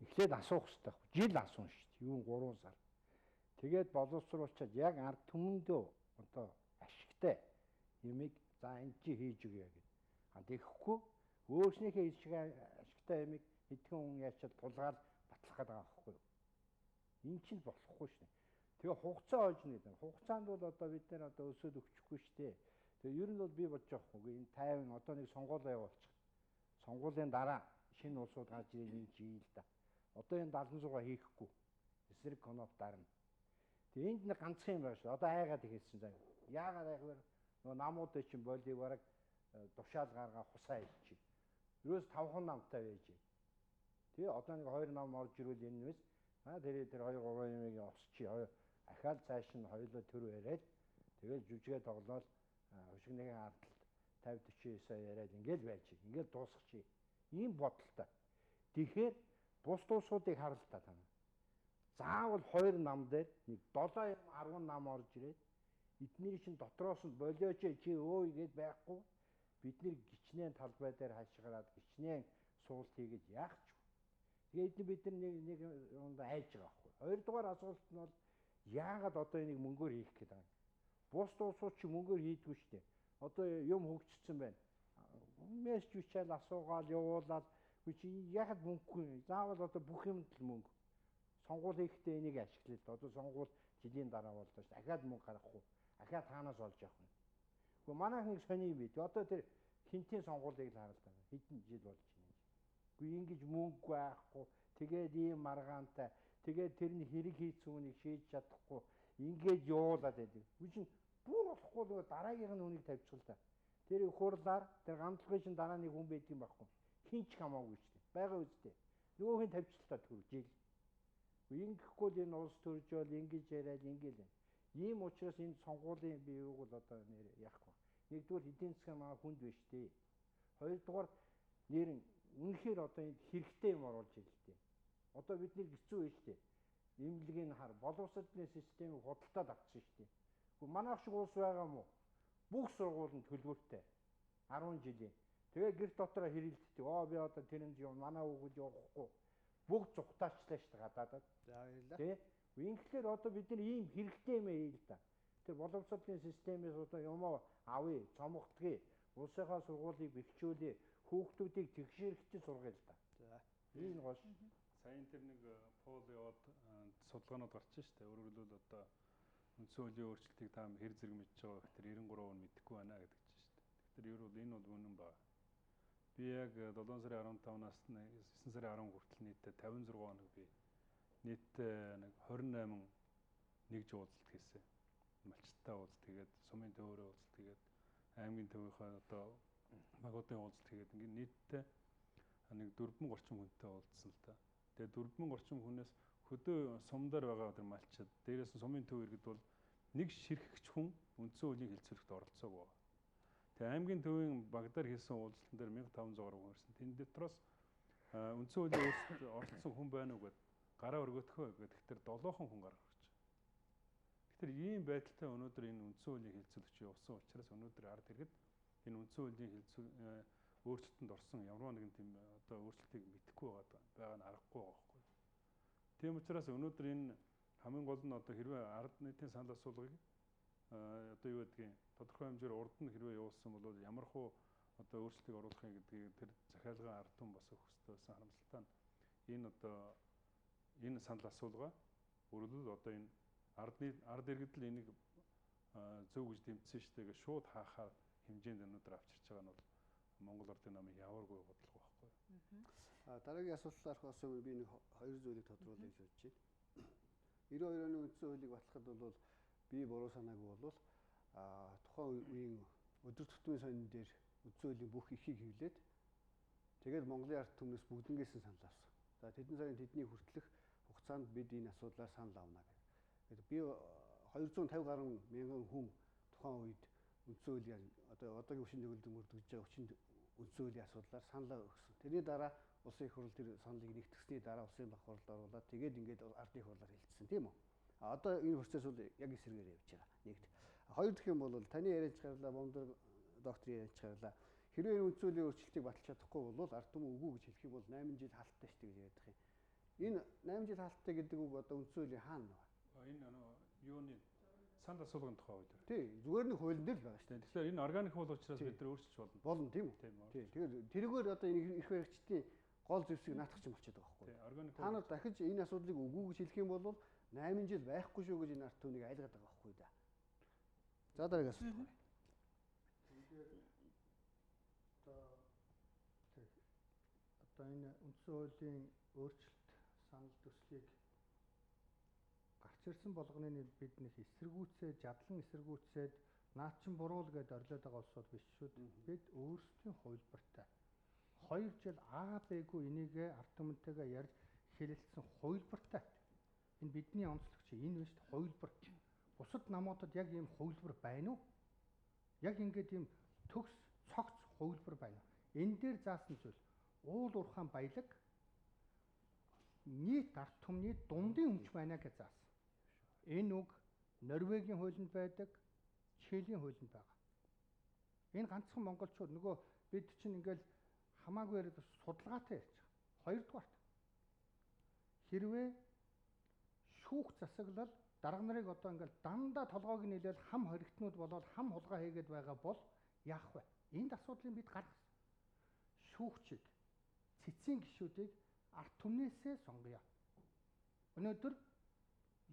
G: эхлээд асуух хэрэгтэй байхгүй. Жил асуун шүү дээ. Юун 3 сар. Тэгээд боловсруулчаад яг ард түмэндөө одоо ашигтай юмыг за энэ чи хийж өгье гэдэг. Тэгэхгүй өөрснийхээ ашигтай юмыг хэдхэн хүн яачаад тулгаар батлах гэдэг байгаа байхгүй юу? Энэ чинь болохгүй шүү дээ. Тэгээ хугацаа олж нэдэн. Хугацаанд бол одоо бид нэр одоо өсөд өгчихгүй шүү дээ. Тэгээ ер нь бол би бодож байгаа хгүй энэ 50 одоо нэг сонгуулаа явуулчих. Сонгуулийн дараа шинэ улсууд гарч ирэх юм жийл да. Одоо энэ 76 хийхгүй. Эсрэг коноп дарна. Тэгээ энд нэг ганцхан юм байна шүү. Одоо айгаад ихэлсэн заа. Яагаад айхвэр нөгөө намуудын чинь болийг бараг тушаал гаргаа хусаа хийчих. Ерөөс 5 намтай байж. Тэгээ одоо нэг 2 нам орж ирвэл энэ нэс тэр 2 3 юмыг осчи ахаал цааш нь хоёулаа төр яриад тэгэл жүжигээ тоглоод хушигнгийн ардалт 50 40 сая яриад ингээл байж. Ингээл дуусгачих. Ийм бодолтой. Тэгэхээр бус улсуудыг хар л та танаа. Заавал 2 нам дээр нэг 7 10 нам орж ирээд эдний чинь дотроос нь болиоч чи өөй гэд байхгүй бидний гичнээн талбай дээр хашгираад гичнээн суулт хийгээд яах ч. Тэгээд бид нар нэг айж байгаа байхгүй. Хоёрдугаар асуулт нь бол яагаад одоо энийг мөнгөөр хийх гээд байгаа юм? Бус улсууд чи мөнгөөр хийдгүй шүү дээ. Одоо юм хөгжсөн байна. Мессеж бичээл асуугаал явуулаад чи яагаад мөнгөгүй? Заавал одоо бүх юмд л мөнгө. Сонгуул хийхдээ энийг ашиглая л да. Одоо сонгуул жилийн дараа боллоо шүү. Ахаад мөнгө гаргахгүй. Ахаад таанаас олж явах юм. Гэхдээ манайх нэг сони юм бид. Одоо тэр хинтийн сонгуулийг л харалт байна. Хэдэн жил болж байна. Гэхдээ ингэж мөнгө байхгүй. Тэгээд ийм маргаантай. Тэгээд тэрний хэрэг хийцэн үнийг шийдэж чадахгүй. Ингээд явуулаад байдаг. Үгүй бүр болохгүй нөгөө дараагийнх нь үнийг тавьчих л да. Тэр хурлаар тэр гамтлагын шин дараа нэг хүн байдаг юм байхгүй. Хинч хамаагүй шүү дээ. Бага үстэй. Нөгөөхийн тавьчихлаа түр жил. Ингэхгүй л энэ улс төрж бол ингэж яриад ингээл. Ийм учраас энэ сонгуулийн би юуг бол одоо нэр яах вэ? Нэгдүгээр эдийн засгийн манай хүнд биш дээ. Хоёрдугаар нэр нь үнэхээр одоо энэ хэрэгтэй юм оруулж ийл дээ. Одоо бид нэр хэцүү байж дээ. Имлэгийн хар боловсролын системийг худалдаад авчихсан шүү дээ. Гэхдээ манайх шиг улс байгаа мó? Бүх сургуулийн төлбөртэй 10 жилийн. Тэгээ гэр дотроо хэрэлддэг. Би одоо тэрэнд юм манай хүүхэд явахгүй. Бүгд зүгтаачлаа шүү дээ гадаадад.
C: За баярлалаа.
G: Тэ? Ингээхээр одоо бид нар ийм хэрэгтэй юм ээ л да. Тэр боловсролын системээс одоо юм авъя, цомгдгий. Улсынхаа сургуулийг бэхжүүлээ. Хүүхдүүдийг тэгшэрхтээ сургая л да.
C: За.
G: Энэ гол.
D: Саяын тэр нэг пол яваад судалгаанууд гарч штэ. Өөрөөр хэлбэл одоо үндсэн хуулийн өөрчлөлтийг та хэр зэрэг мэдж байгаа гэхээр 93% нь мэдэхгүй байна гэдэг чинь штэ. Тэгэхээр ер бол энэ бол үнэн ба. Би яг 7 сарын 15-наас 9 сарын 10 хүртэл нийтдээ 56 хоног би нийтдээ нэг 28 нэгж уулзалт хийсэн. Малчтаа уулзалт тэгээд сумын төвөөрөө уулзалт тэгээд аймгийн төвийнхөө одоо магуудын уулзалт тэгээд ингээд нийтдээ нэг 4 орчим хүнтэй уулзсан л та. Тэгээд 4 орчим хүнээс хөдөө сумдаар байгаа тэр малчид дээрээс нь сумын төв иргэд бол нэг ширхэгч хүн үндсэн хуулийн хэлцүүлэгт оролцоогүй. Тэгээ аймгийн төвийн Багдаар хийсэн уулзалтан дээр 1500 гаруй хүн ирсэн. Тэн дотроос үндсэн хуулийн өөрчлөлтөд оролцсон хүн байна уу гэд гараа өргөдөхөө гэдэг. Тэгэхээр 7 хүн гаргаж байна. Тэгэхээр ийм байдалтай өнөөдөр энэ үндсэн хуулийн хэлцүүлэгч явсан учраас өнөөдөр ард иргэд энэ үндсэн хуулийн өөрчлөлтөнд орсон ямар нэгэн тийм одоо өөрчлөлтийг мэдэхгүй байгаа нь аргагүй байгаа байхгүй. Тийм учраас өнөөдөр энэ хамгийн гол нь одоо хэрвээ ард нийтийн санал асуулгыг одоо юу гэдгийг тодорхой хэмжээр урд нь хэрвээ явуулсан бол ямар хуу одоо өөрчлөлтийг оруулахын гэдгийг тэр захиалгын ард түмэн бас өгөх хэрэгтэй байсан харамсалтай нь энэ одоо энэ санал асуулга өөрөлдөл одоо энэ ард иргэд л энийг зөв гэж тэмцсэн шүү дээ. Шууд хаахаар хэмжээнд өнөөдөр авчирч байгаа нь бол Монгол Ардын намын явааргүй бодлого байхгүй.
C: Дараагийн асуултаар бас би нэг хоёр зүйлийг тодруулъя гэж бодож байна. 92 оны үндсэн хуулийг батлахад бол би буруу санаагүй бол тухайн үеийн өдөр тутмын сонин дээр үндсэн хуулийн бүх ихийг хевлээд тэгээд Монголын ард түмнээс бүгднгээс нь санал авсан. За тэдэн цагийн тэдний хүртэлх хугацаанд бид энэ асуудлаар санал авна гэдэг. Би 250 гаруй мянган хүн тухайн үед үндсэн хуулийн одоо одоогийн хүчин төгөлдөр мөрдөж байгаа хүчин үндсэн хуулийн асуудлаар санал өгсөн. Тэрний дараа улсын их хурл тэр саналыг нэгтгэсний дараа улсын бах хурлд оруулаад тэгээд ингээд ардын хурлаар хэлсэн тийм үү? Одоо энэ процесс бол яг эсрэгээр явж байгаа. Нэгт. Хоёр дахь юм бол таны яриач гарлаа, Бомдор докторийн яриач гарлаа. Хэрвээ энэ үндсэн хуулийн өөрчлөлтийг баталж чадахгүй бол ард түмэн үгүй гэж хэлэх юм бол 8 жил хаалттай шүү гэж ярьдаг юм. Энэ 8 жил хаалттай гэдэг үг одоо үндсэн хуулийн хаана вэ?
D: Энэ юуны санал асуулгын тухай үед.
C: Тий, зүгээр нэг хуулинд л байгаа шүү дээ.
D: Тэгэхээр энэ органик хууль учраас бид нар өөрчилж болно.
C: Болно тийм үү? Тий. Тэгэхээр тэрүүгээр одоо энэ их баригчдын гол зэвсэг наатах юм болчиход байгаа байхгүй. Та нар дахиж энэ асуудлыг үгүй гэж хэлэх юм бол 8 жил байхгүй шүү гэж энэ ард түмнийг айлгаад байгаа байхгүй да. За дараагийн асуулт байна.
E: Одоо энэ үндсэн хуулийн өөрчлөлт санал төслийг гарч ирсэн болгоныг бид нэг эсэргүүцээд, задлан эсэргүүцээд наад чин буруу л гэдээ орлоод байгаа улсууд биш шүү дээ. Бид өөрсдийн хувилбартай 2 жил АБ-гүй энийг ард түмэнтэйгээ ярьж хэлэлцсэн хувилбартай. Энэ бидний онцлогч энэ биш хувилбар. Бусад намуудад яг ийм хувилбар байна уу? Яг ингээд ийм төгс цогц хувилбар байна уу? Энэ дээр заасан зүйл уул уурхаан баялаг нийт ард түмний дундын өмч байна гэж заасан. Энэ үг Норвегийн хуулинд байдаг, Чилийн хуулинд байгаа. Энэ ганцхан монголчууд нөгөө бид чинь ингээл хамаагүй яриад судалгаатай ярьж байгаа. Хоёрдугаарт хэрвээ шүүх засаглал дарга нарыг одоо ингээл дандаа толгойг нийлээл хам хоригтнууд болоод хам хулгай хийгээд байгаа бол яах вэ? Энд асуудлыг бид гаргасан. Шүүгчийг, цэцгийн гишүүдийг ард түмнээсээ сонгоё. Өнөөдөр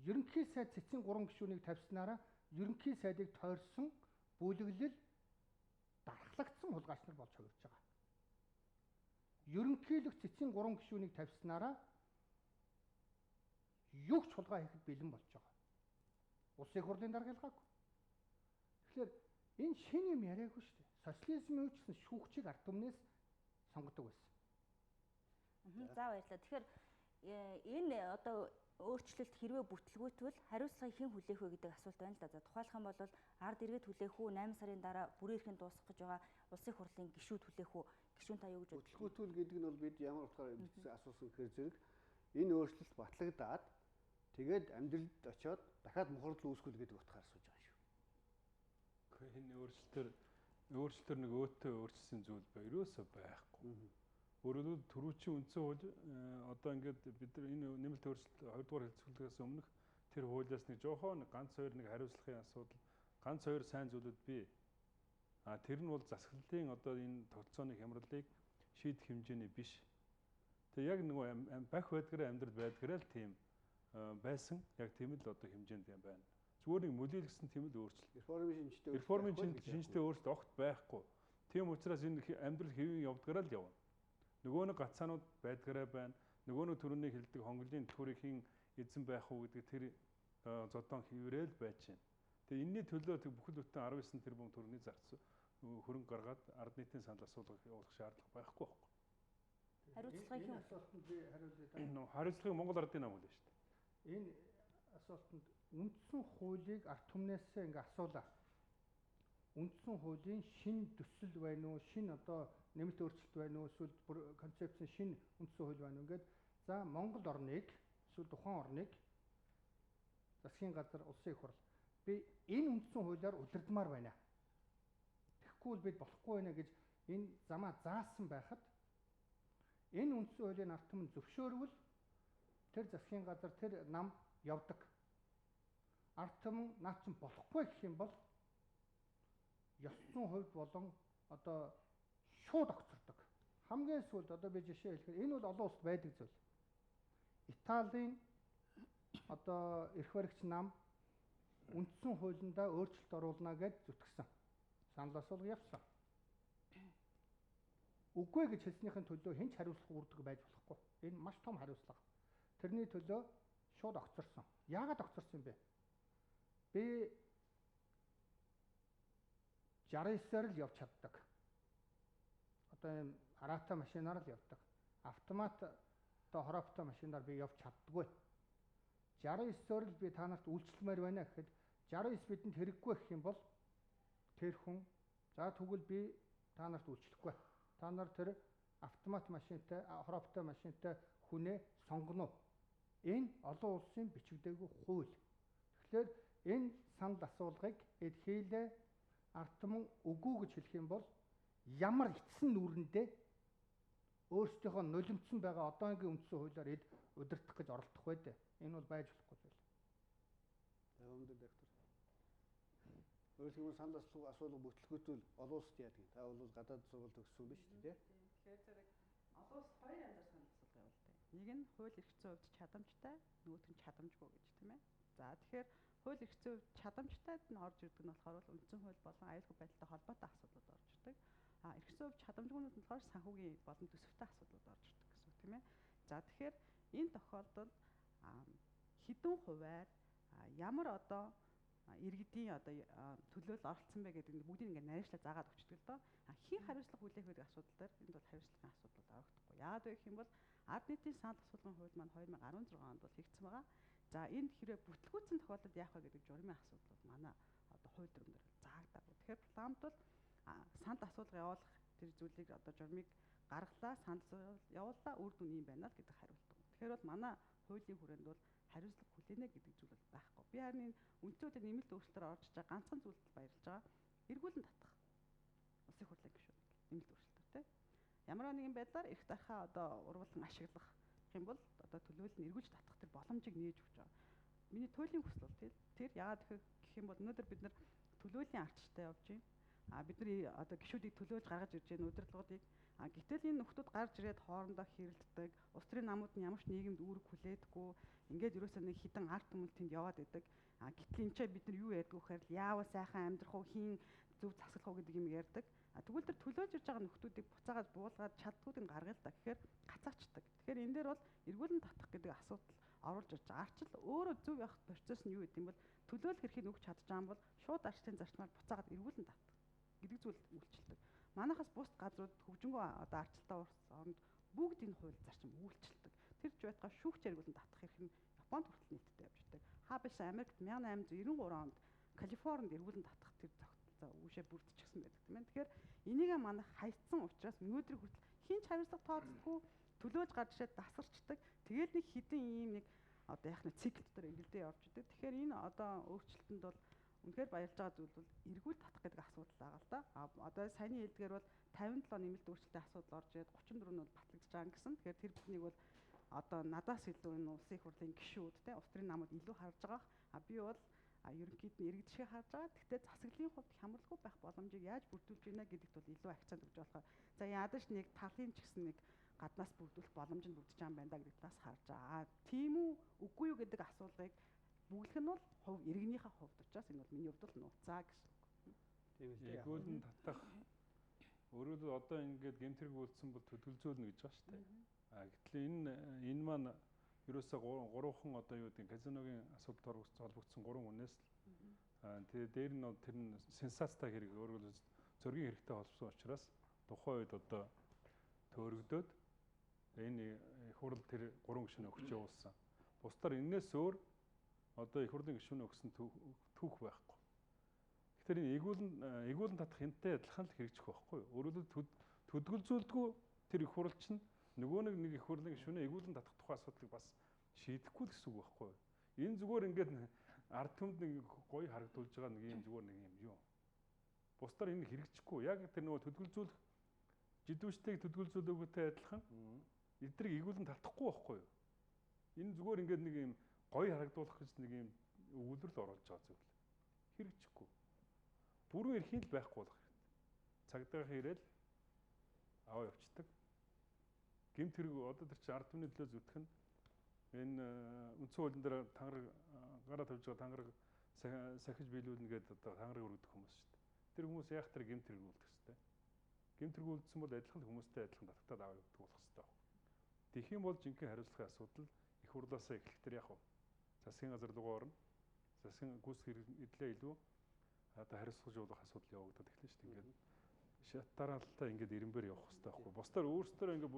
E: ерөнхий сайд цэцгийн 3 гишүүнийг тавьснараа ерөнхий сайдыг тойрсон бүлэглэл дархлагдсан хулгайч нар болж хувирж байгаа. Ерөнхийлөх цэцгийн 3 гишүүнийг тавьснараа юу ч хулгай хийхэд бэлэн болж байгаа. Улсын их хурлын дарга ялгаагүй. Тэгэхээр энэ шинэ юм яриаггүй шүү дээ. Социализмын үе гэсэн шүүгчийг ард түмнээс сонгодог байсан.
A: За баярлалаа. Тэгэхээр энэ одоо өөрчлөлт хэрвээ бүтлгүүтвэл хариуцлагыг хэн хүлээх вэ гэдэг асуулт байна л да. За тухайлах юм бол ард иргэд хүлээх үү, 8 сарын дараа бүрэн эрхэнд дуусгах гэж байгаа улсын их хурлын гишүүд хүлээх үү? Гишүүн та юу гэж бодлоо?
C: Бүтлгүүтүүл гэдэг нь бол бид ямар утгаар асуусан гэхээр зэрэг энэ өөрчлөлт батлагдаад тэгээд амьдралд очиод дахиад мухардл үүсгүүл гэдэг утгаар асууж байгаа шүү.
D: Гэхдээ энэ өөрчлөлтөр нэг өөтөө өөрчлөсөн зүйл ерөөсөө байхгүй. Өөрөөр түрүүчийн үндсэн хууль одоо ингээд бид нар энэ нэмэлт өөрчлөлт 2 дугаар хэлцүүлгээс өмнөх тэр хуулиас нэг жоохон ганц хоёр нэг хариуцлагын асуудал, ганц хоёр сайн зүйлүүд бий. Тэр нь бол засаглалын одоо энэ тогтолцооны хямралыг шийдэх хэмжээний биш. Тэгээ яг нэг бах байдгаараа амьдрал байдгаараа л тийм байсан. Яг тийм л одоо хэмжээнд юм байна. Зүгээр нэг мөлийлгсэн тийм л өөрчлөлт. Реформын шинжтэй өөрчлөлт огт байхгүй. Тийм учраас энэ амьдрал хэвийн явдгаараа л явна. Нөгөө нэг гацаанууд байдгаараа байна. Нөгөө нэг төрөний хилдэг хонглын төрөхийн эзэн байх уу гэдэг тэр зодон хөврөөл байж байна. Тэгээ энэний төлөө бүхэл бүтэн 19 тэрбум төгрөгийн зарц хөрөнгө гаргаад ард нийтийн санал асуулгыг явуулах шаардлага байхгүй байхгүй.
A: Хариуцлагыг хэн
E: асуултанд би хариулъя.
D: Хариуцлагыг Монгол Ардын нам хүлээн шүү дээ.
E: Энэ асуултанд үндсэн хуулийг ард түмнээсээ ингээ асуулаа. Үндсэн хуулийн шинэ төсөл байна уу? Шинэ одоо нэмэлт өөрчлөлт байна уу? Эсвэл концепцийн шинэ үндсэн хууль байна уу? Ингээд за Монгол орныг эсвэл тухайн орныг засгийн газар, улсын их хурл би энэ үндсэн хуулиар удирдмаар байна. Тэгэхгүй бол бид болохгүй байна гэж энэ замаа заасан байхад энэ үндсэн хуулийн ард түмэн зөвшөөрвөл тэр засгийн газар тэр нам явдаг. Ард түмэн наад чинь болохгүй гэх юм бол ёсны хувьд болон одоо шууд огцордог. Хамгийн сүүлд одоо би жишээ хэлэхэд энэ бол олон улсад байдаг зүйл. Италийн одоо эрх баригч нам үндсэн хуулиндаа өөрчлөлт оруулна гэж зүтгсэн. Санал асуулга явсан. Үгүй гэж хэлснийхэн төлөө хэн ч хариуцлага үрдэг байж болохгүй. Энэ маш том хариуцлага. Тэрний төлөө шууд огцорсон. Яагаад огцорсон бэ? Би 69-аар л явж чаддаг. Одоо юм араатай машинаар л явдаг. Автомат одоо хорооптой машинаар би явж чаддаггүй. 69-оор л би та нарт үйлчлэмээр байна гэхэд 69 бидэнд хэрэггүй гэх юм бол тэр хүн за тэгвэл би та нарт үйлчлэхгүй. Та нар тэр автомат машинтай, хорооптой машинтай хүнээ сонгоно. Энэ олон улсын бичигдээгүй хууль. Тэгэхээр энэ санал асуулгыг хийлээ ард түмэн үгүй гэж хэлэх юм бол ямар эцсэн нүүрэндээ өөрсдийнхөө нулимдсан байгаа одоогийн үндсэн хуулиар удирдах гэж оролдох байдэ. Энэ бол байж болохгүй зүйл.
C: Өндөр доктор. Өөрсдөө санал асуулга бүтлгүүтвэл олон улсад яадаг. Та бол гадаад сургууль төгссөн биз дээ.
F: Тэгэхээр зэрэг олон улс хоёр янзаар санал асуулга явуулдаг. Нэг нь хууль эрх зүйн хувьд чадамжтай, нөгөөх нь чадамжгүй гэж тийм ээ. За тэгэхээр хууль эрх зүйн хувьд чадамжтайд нь орж ирдэг нь болохоор үндсэн хууль болон аюулгүй байдалтай холбоотой асуудлууд орж ирдэг. Эрх зүйн хувьд чадамжгүйнүүд нь болохоор санхүүгийн болон төсөвтэй асуудлууд орж ирдэг гэсэн үг тийм ээ. За тэгэхээр энэ тохиолдолд хэдэн хувиар ямар одоо иргэдийн одоо төлөөлөл оролцсон бэ гэдэг нь бүгдийг ингээд нарийнчлаа заагаад өгчдөг л доо. Хин хариуцлага хүлээх гэдэг асуудал дээр энд бол хариуцлагын асуудал орохдохгүй. Яагаад вэ гэх юм бол ард нийтийн санал асуулгын хууль маань 2016 онд бол хийгдсэн байгаа. За энд хэрэг бүтлгүүцсэн тохиолдолд яах вэ гэдэг журмын асуудал бол манай одоо хууль дүрмээр заагдаг. Тэгэхээр парламент бол санал асуулга явуулах тэр зүйлийг одоо журмыг гаргалаа, санал явууллаа, үр дүн юм байна л гэдэг хариулт. Тэгэхээр бол манай хуулийн хүрээнд бол хариуцлага хүлээнэ гэдэг зүйл бол байхгүй. Би харин энэ үндсүүдэд нэмэлт өөрчлөлтөөр орж иж байгаа ганцхан зүйлд баярлж байгаа. Эргүүлэн татах. Улсын хурлын гишүүнийг нэмэлт өөрчлөлтөөр тийм. Ямар нэгэн байдлаар эрх дарахаа одоо урвалан ашиглах юм бол одоо төлөөлөл нь эргүүлж татах тэр боломжийг нээж өгч байгаа. Миний туйлын хүсэл бол тэр яагаад гэх юм бол өнөөдөр бид нар төлөөллийн арчилтаа явж байна. Бидний одоо гишүүдийг төлөөлж гаргаж ирж байгаа удирдлагуудыг гэтэл энэ нөхдүүд гарч ирээд хоорондоо хэрэлддэг, улс төрийн намууд нь ямар ч нийгэмд үүрэг хүлээдэггүй, ингээд ерөөсөө нэг хідэн арт түмэл тэнд яваад идэг. Гэтэл энэ ч бид нар юу ярьдаг вэ гэхээр яавал сайхан амьдрах уу, хийн зөв засаглах уу гэдэг юм ярьдаг. Тэгвэл тэр төлөөж ирж байгаа нөхдүүдийг буцаагаад буулгаад чаддгуудыг гаргая л да гэхээр гацаачдаг. Тэгэхээр энэ дээр бол эргүүлэн татах гэдэг асуудал оруулж ирж байгаа. Арчил өөрөө зөв явах процесс нь юу гэдэг юм бол төлөөлөх эрхийг өгч чадж байгаа юм бол шууд арчлын зарчмаар буцаагаад эргүүлэн татах гэдэг зүйл үйлчилдэг. Манайхаас бус газрууд хөгжингөө одоо арчилтаа орнд бүгд энэ хууль зарчим үйлчилдэг. Тэр ч байтугай шүүгч эргүүлэн татах эрх нь Японд хүртэл нийтэд явж байдаг. Хабиш Америкт 1893 онд Калифорнид эргүүлэн татах тэр тогтолцоо үүшээ бүрдчихсэн байдаг тийм ээ. Тэгэхээр энийг манайх хайцсан учраас өнөөдөр хүртэл хинч хариуцлага тооцдоггүй төлөөж гарч ирээд дасарчдаг. Тэгэл нэг хідэн ийм нэг одоо яг нэг цикл дотор эргэлдээ явж идэг. Тэгэхээр энэ одоо өөрчлөлтөнд бол үнэхээр баярлж байгаа зүйл бол эргүүл татах гэдэг асуудал байгаа л да. Одоо саяны хэлдгээр бол 57 нэмэлт өөрчлөлтийн асуудал орж ирээд 34 нь бол батлагдж байгаа гэсэн. Тэгэхээр тэр бүхнийг бол одоо надаас илүү энэ улсын хурлын гишүүд те улс төрийн намууд илүү харж байгаа. Би бол ерөнхийд нь иргэдшээ харж байгаа. Гэхдээ засаглалын хувьд хямралгүй байх боломжийг яаж бүрдүүлж байна гэдэгт бол илүү акцент өгж болохоор. За ядаж нэг талын ч гэсэн нэг гаднаас бүрдүүлэх боломж нь бүрдэж байгаа юм байна да гэдэг талаас харж байгаа. Тийм үү үгүй юу гэдэг асуулгыг бүглэх нь бол хувь иргэнийхээ хувьд учраас энэ бол миний хувьд бол нууцаа гэсэн.
D: Тийм ээ. Эргүүлэн татах өөрөөр одоо ингээд гэмтэрэг үйлдсэн бол төдөлзөөлнө гэж байгаа шүү дээ. Гэтэл энэ маань ерөөсөө гурван одоо юу гэдэг казиногийн асуудал холбогдсон 3 хүнээс л тэгээ дээр нь тэр нь сенсацтай хэрэг өөрөөр зөргийн хэрэгтэй холбосон учраас тухайн үед одоо төөрөгдөөд энэ их хурл тэр 3 гишүүн өгч явуулсан. Бусдаар энэс өөр одоо их хурлын гишүүн өгсөн түүх байхгүй. Тэгэхээр энэ эгүүлэн татах энтэй адилхан л хэрэгжих байхгүй юу? Өөрөлд төдгөлзүүлдэггүй тэр их хурл чинь нөгөө нэг их хурлын гишүүнээ эгүүлэн татах тухай асуудлыг бас шийдэхгүй л гэсэн үг байхгүй юу? Энэ зүгээр ингээд ард түмэнд нэг гоё харагдуулж байгаа нэг юм зүгээр нэг юм юу. Бусдаар энэ хэрэгжихгүй. Яг тэр нөгөө төдгөлзүүлэх жидүүчтэйг төдгөлзүүлээгүйтэй адилхан эдрийг эгүүлэн татахгүй байхгүй юу? Энэ зүгээр ингээд нэг юм гоё харагдуулах гэж нэг юм өгүүлбэрл оруулж байгаа зүйл. Хэрэгжихгүй. Бүрэн эрхийн л байхгүй болох хэрэгтэй. Цагдаагийн ирээл аваа явцдаг. Гэмт хэрэг одоо тэр чинь ард түмний төлөө зүтгэх нь энэ үндсэн хуулийн дээр гараа тавьж байгаа тангараг сахиж биелүүлнэ гэдэг одоо тангараг өргөдөх хүмүүс шүү дээ. Тэр хүмүүс яг тэр гэмт хэрэг үлдэх хэрэгтэй. Гэмт хэрэг үлдсэн бол адилхан хүмүүстэй адилхан татагтаад аваа явуулах болох хэрэгтэй. Тэгэх юм бол жинхэнэ хариуцлагын асуудал их хурлаасаа эхлэх тэр яг засгийн газар руу орно. Засгийн гүйцэтгэх эдлээ илүү одоо хариуцлагажуулах асуудал явагдаад эхэлнэ шүү дээ. Ингээд шат дараалтаа ингээд ирэмбэр явах хэрэгтэй байхгүй. Бусдаар өөрсдөө ингээд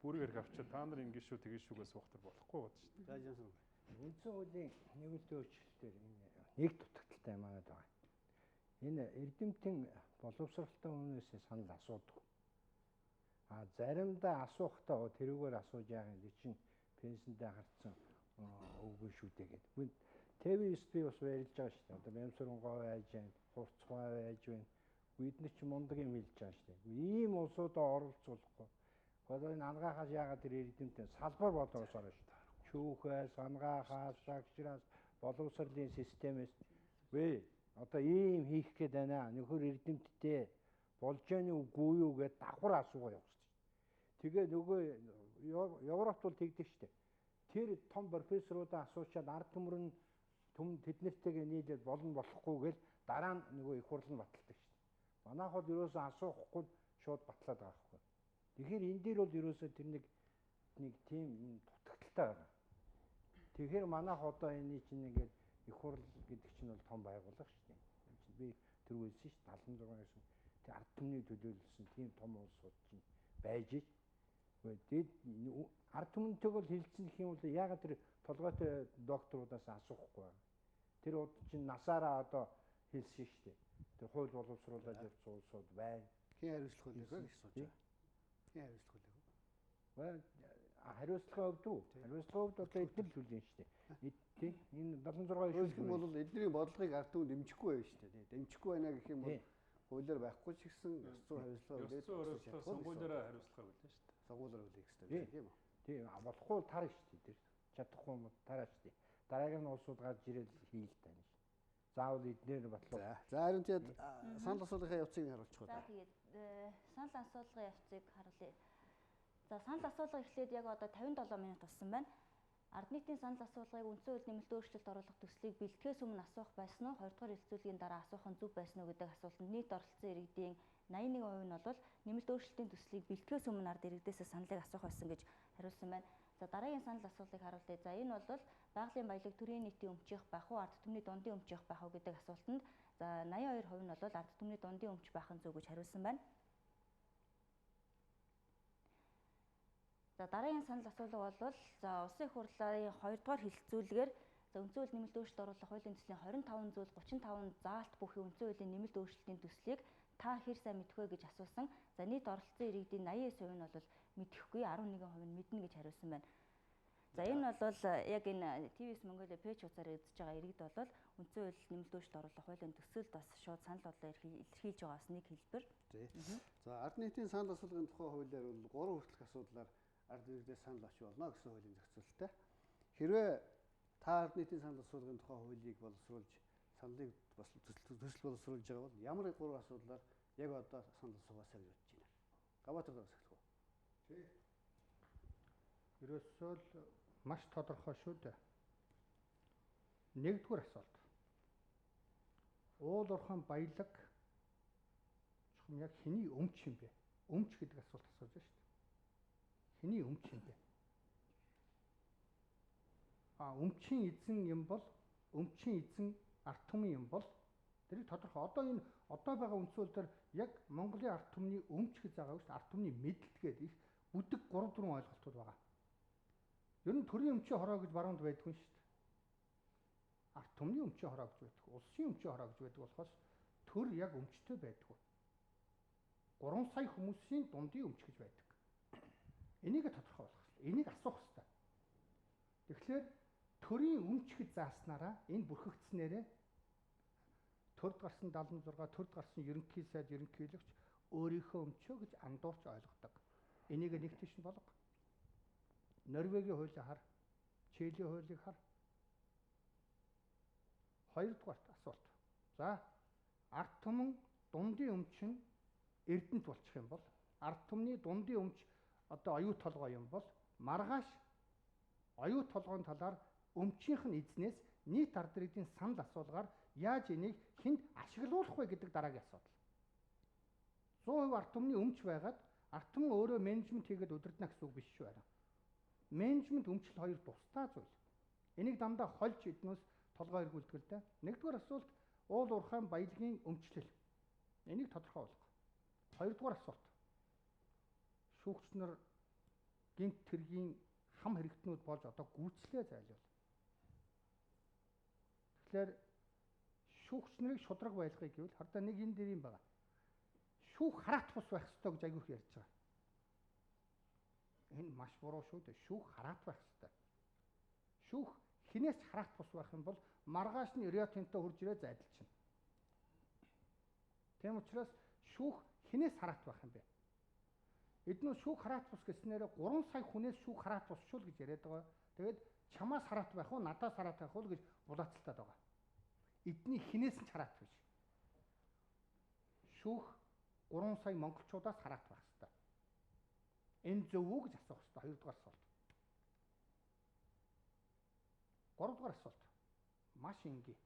D: бүрэг хэрэг авчаад та нар ингээд шүү тэгэж шүүгээ суухтар болохгүй байна шүү дээ.
C: За Жансан.
G: Үндсэн хуулийн нэмэлт өөрчлөлтөөр нэг дутагдaltaй манад байгаа. Энэ эрдэмтэн боловсралтай хүмүүсээс санал асуудаг. Заримдаа асуухтаа тэрүүгээр асууж байгаа юм чинь пенсэндээ харцсан үгүй шүү дээ гэдэг. ТV9 би бас баярлж байгаа шүү дээ. Одоо Мямсурангой байж байна, Хурцгай байж байна. Бид нар ч мундаг юм хэлж байгаа шүү дээ. Ийм улсуудаа оролцуулахгүй. Одоо энэ ангаахаас яагаад тэр эрдэмтэн салбар бодоос орно шүү дээ. Шүүхээс, ангаахаас, загшраас, боловсролын системээс вэ одоо ийм хийх гээд байна. Нөхөр эрдэмтдээ болж яаны үгүй юу гэдээ давхар асуугаа явах шүү дээ. Тэгээ нөгөө Европт бол тэгдэг шүү дээ. Тэр том профессорудаа асуучаад ард түмэр нь тэднэртэйгээ нийлээд болно болохгүй гэл дараа нь нөгөө их хурл нь баталдаг шүү дээ. Манайх бол ерөөсөө асуухгүй шууд батлаад байгаа байхгүй. Тэгэхээр энэ дээр бол ерөөсөө тэр нэг тийм дутагдaltaй байгаа. Тэгэхээр манайх одоо энэ чинь ингээд их хурл гэдэг чинь бол том байгууллага шүү дээ. Би тэр үйлсэн шүү 76-аас тэр ард түмний төлөөлсөн тийм том улсууд чинь байж ич. Тэгээд ард түмэнтэйг бол хэлсэн гэх юм бол ягаад тэр толгойтой докторудаас асуухгүй байна. Тэр уд чинь насаараа одоо хэлсэн шүү дээ. Тэр хууль боловсруулаад явсан улсууд байна.
C: Хин хариуцлах үлээх гэж сууж байгаа. Хин хариуцлах үлээх.
G: хариуцлагын хувьд үү? Хариуцлагын хувьд одоо эдгээр л үл юм шүү дээ. Тий. Энэ 76
C: Өөрөлдөх юм бол эдний бодлогыг ард түмэн дэмжихгүй байв шүү дээ. Дэмжихгүй байна гэх юм бол хуулиар байхгүй ч гэсэн ёс зүйн хариуцлага
D: үлээж сонгуулиараа хариуцлага үлээн шүү дээ.
C: Сонгуулиар үлээх хэрэгтэй тийм үү?
G: Тийм болохгүй таарна шүү дээ. Чадахгүй юм таараа шүү дээ. Дараагийн улсууд гарч ирэл хийл тань. Заавал эднэр батлуу.
C: За харин тэгээд санал асуулгын явцыг харуулчих уу.
A: За тэгээд санал асуулгын явцыг харуулъя. За санал асуулга эхлээд яг одоо 57 минут болсон байна. Ард нийтийн санал асуулгыг үндсэн хууль нэмэлт өөрчлөлт оруулах төслийг бэлтгэхээс өмнө асуух байсан уу? 2 дугаар хэлцүүлгийн дараа асуух нь зөв байсан уу гэдэг асуултанд нийт оролцсон иргэдийн 81% нь бол нэмэлт өөрчлөлтийн төслийг бэлтгэхээс өмнө ард иргэдээс саналыг асуух байсан гэж хариулсан байна. За дараагийн санал асуултыг харуулъя. За энэ бол байгалийн баялаг төрийн нийтийн өмчих байх уу, ард түмний дундын өмчих байх уу гэдэг асуултанд за 82% нь бол ард түмний дундын өмч байх нь зөв гэж хариулсан байна. За дараагийн санал асуулга бол за улсын их хурлын 2 дугаар хэлэлцүүлгээр за үндсэн хууль нэмэлт өөрчлөлт оруулах хуулийн төслийн 25 зүйл 35 заалт бүхий үндсэн хуулийн нэмэлт өөрчлөлтийн төслийг та хэр сайн мэдэх вэ гэж асуусан. За нийт оролцсон иргэдийн 89% нь бол мэдэхгүй, 11% нь мэднэ гэж хариулсан байна. За энэ бол яг энэ ТВС Mongolia пэйж хуудасаар үзэж байгаа иргэд бол үндсэн хууль нэмэлт өөрчлөлт оруулах хуулийн төсөлд бас шууд санал бодлоо илэрхийлж байгаа бас нэг хэлбэр.
C: За ард нийтийн санал асуулгын тухай хуулиар бол 3 хүртэлх асуудлаар ард иргэдээс санал авч болно гэсэн хуулийн зохицуулттай. Хэрвээ та ард нийтийн санал асуулгын тухай хуулийг боловсруулж саналыг бас төсөл боловсруулж байгаа бол ямар 3 асуудлаар яг одоо санал асуугаасаа гэж бодож байна. Гаваатар дээрс эхлэх үү?
E: Тий. Ерөөсөө л маш тодорхой шүү дээ. Нэгдүгээр асуулт. Уул уурхайн баялаг чухам яг хэний өмч юм бэ? Өмч гэдэг асуулт асууж байна шүү дээ. Хэний өмч юм бэ? Өмчийн эзэн юм бол өмчийн эзэн ард түмэн юм бол тэрийг тодорхой. Одоо байгаа үндсэн хууль дээр яг Монголын ард түмний өмч гэж байгаа шүү дээ. Ард түмний мэдлэгээд их бүдэг 3-4 ойлголтууд байгаа. Ер нь төрийн өмчийн хороо гэж баруунд байдгүй шүү дээ. Ард түмний өмчийн хороо гэж байдаг. Улсын өмчийн хороо гэж байдаг болохоос төр яг өмчтэй байдгүй. 3 сая хүмүүсийн дундын өмч гэж байдаг. Энийг тодорхой болгох хэрэгтэй. Энийг асуух хэрэгтэй. Тэгэхээр төрийн өмч гэж зааснараа энэ бүрхэгдснээрээ төрд гарсан 76, төрд гарсан ерөнхий сайд ерөнхийлөгч өөрийнхөө өмчөө гэж андуурч ойлгодог. Энийг нэг тийш нь болго. Норвегийн хуулийг хар, Чилийн хуулийг хар. Хоёрдугаарт асуулт. За ард түмэн дундын өмч нь эрдэнэт болчих юм бол ард түмний дундын өмч одоо оюут толгой юм бол маргааш оюут толгойн талаар өмчийнх нь эзнээс нийт ард иргэдийн санал асуулгаар яаж энийг хэнд ашиглуулах вэ гэдэг дараагийн асуудал. 100% ард түмний өмч байгаад ард түмэн өөрөө менежмент хийгээд удирдна гэсэн үг биш шүү байна. Менежмент өмчлөл хоёр тусдаа зүйл. Энийг дандаа хольж эднээс толгой эргүүлдэг л дээ. Нэгдүгээр асуулт уул уурхайн баялагын өмчлөл. Энийг тодорхой болгох. Хоёрдугаар асуулт. Шүүгч нар гинт тэргийн хам хэрэгтнүүд болж одоо гүйцлээ зайлуул. Тэгэхээр шүүгч нарыг шудраг байлгахыг гэвэл хардаа нэг энэ дээр юм байгаа. Шүүх хараат бус байх ёстой гэж аягүйх ярьж байгаа. Энэ маш буруу шүү дээ. Шүүх хараат байх ёстой. Шүүх хинээс хараат бус байх юм бол маргааш нь Риотинто хурж ирээ зайлчна. Тийм учраас шүүх хинээс хараат байх юм бэ? Эднээс шүүх хараат бус гэснээр 3 сая хүнээс шүүх хараат бусчул гэж яриад байгаа. Тэгээд чамаас хараат байх уу, надаас хараат байх уу гэж булаацалтаад байгаа. Эдний хинээс нь хараат биш. Шүүх 3 сая монголчуудаас хараат байх ёстой. Энэ зөв үү гэж асуух ёстой. Хоёрдугаар асуулт. Гуравдугаар асуулт. Маш энгийн.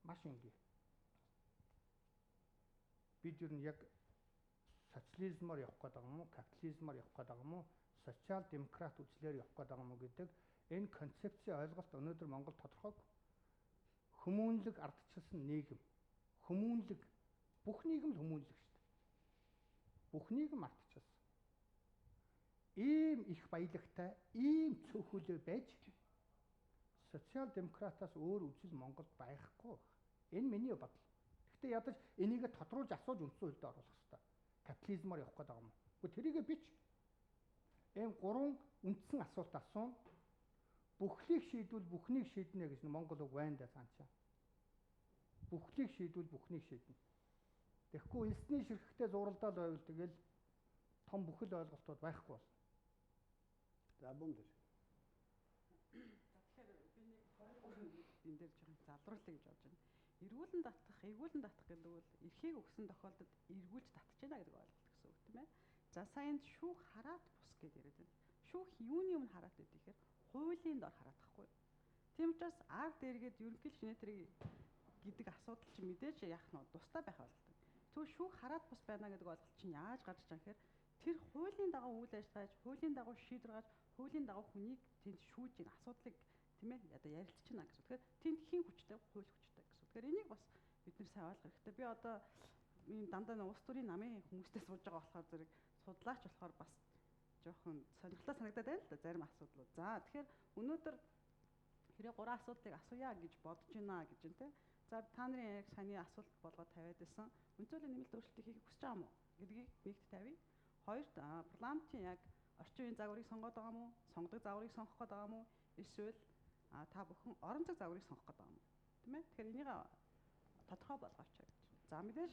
E: Маш энгийн. Бид юу нэг яг социализмаар явах гэдэг юм уу, капитализмаар явах гэдэг юм уу, социал демократ үзлээр явах гэдэг юм уу гэдэг энэ концепцийн ойлголт өнөөдөр Монгол тодорхойг. Хүмүүнлэг ардчилсан нийгэм. Хүмүүнлэг бүх нийгэм л хүмүүнлэг шүү дээ. Бүх нийгэм ардчилсан. Ийм их баялагтай, ийм цөөхөлөө байж социал демократаас өөр үзэл Монголд байхгүй. Энэ миний бодол. Гэхдээ ядаж энийг тодруулж асууж үндсэн хуульд оруулах хэрэгтэй. Капитализмаар явах гэдэг юм уу? Гэхдээ тэрийгэ бич. ийм гурван үндсэн асуулт асуун. Бүхлийг шийдвэл бүхнийг шийднэ гэж Монгол үг байна да цаанчаа. Бүхлийг шийдвэл бүхнийг шийднэ. Тэгэхгүй элсний ширхэгтэй зуралдаал байвал тэгэл том бүхэл ойлголтууд байхгүй болно.
C: За бүүн дээр.
F: Тэгэхээр би нэг энэ дээр жоохон залруулъя гэж бодож байна. Эргүүлэн татах гэдэг бол эрхийг өгсөн тохиолдолд эргүүлж татж байна гэдэг ойлголт гэсэн үг тийм ээ. За саянд шүүх хараат бус гэж яриад байна. Шүүх юуны өмнө хараат гэдэг ихээр хуулийн дор хараат байхгүй. Тийм учраас ард дээргээд ерөнхийлөгч нийтрийг гэдэг асуудал чинь мэдээж яах нь тустай байх ойлголт. Тэгвэл шүүх хараат бус байна гэдэг ойлголт чинь яаж гарч байгаа гэхээр тэр хуулийн дагуу үйл ажиллагааж, хуулийн дагуу шийдвэр гаргаж, хуулийн дагуу хүнийг тэнд шүүж ийн асуудлыг тийм ээ одоо ярилцж байна гэсэн. Тэгэхээр тэнд хэн хүчтэй, хууль хүчтэй гэсэн. Тэгэхээр энийг бас бид нэр сайн ойлгох хэрэгтэй. Би одоо энэ дандаа нэг улс төрийн намын хүмүүстэй сууж байгаа болохоор зэрэг судлаач болохоор бас жоохон сонирхолтой санагдаад байна л да зарим асуудлууд. За тэгэхээр өнөөдөр хэрэг 3 асуудлыг асууя гэж бодож байна гэж байна те. За та нарын яг саний асуулт болгоод тавиад байсан. Үндсөөллийн нэмэлт өөрчлөлтийг хийх хүсэж байгаа мó гэдгийг нэгт тавья. Хоёрт парламентын яг орчин үеийн загварыг сонгоод байгаа мó, сонгодог загварыг сонгох гээд байгаа мó, эсвэл та бүхэн орон зай загварыг сонгох гээд байгаа мó. Тийм ээ. Тэгэхээр энийг тодорхой болгооч гэж. За мэдээж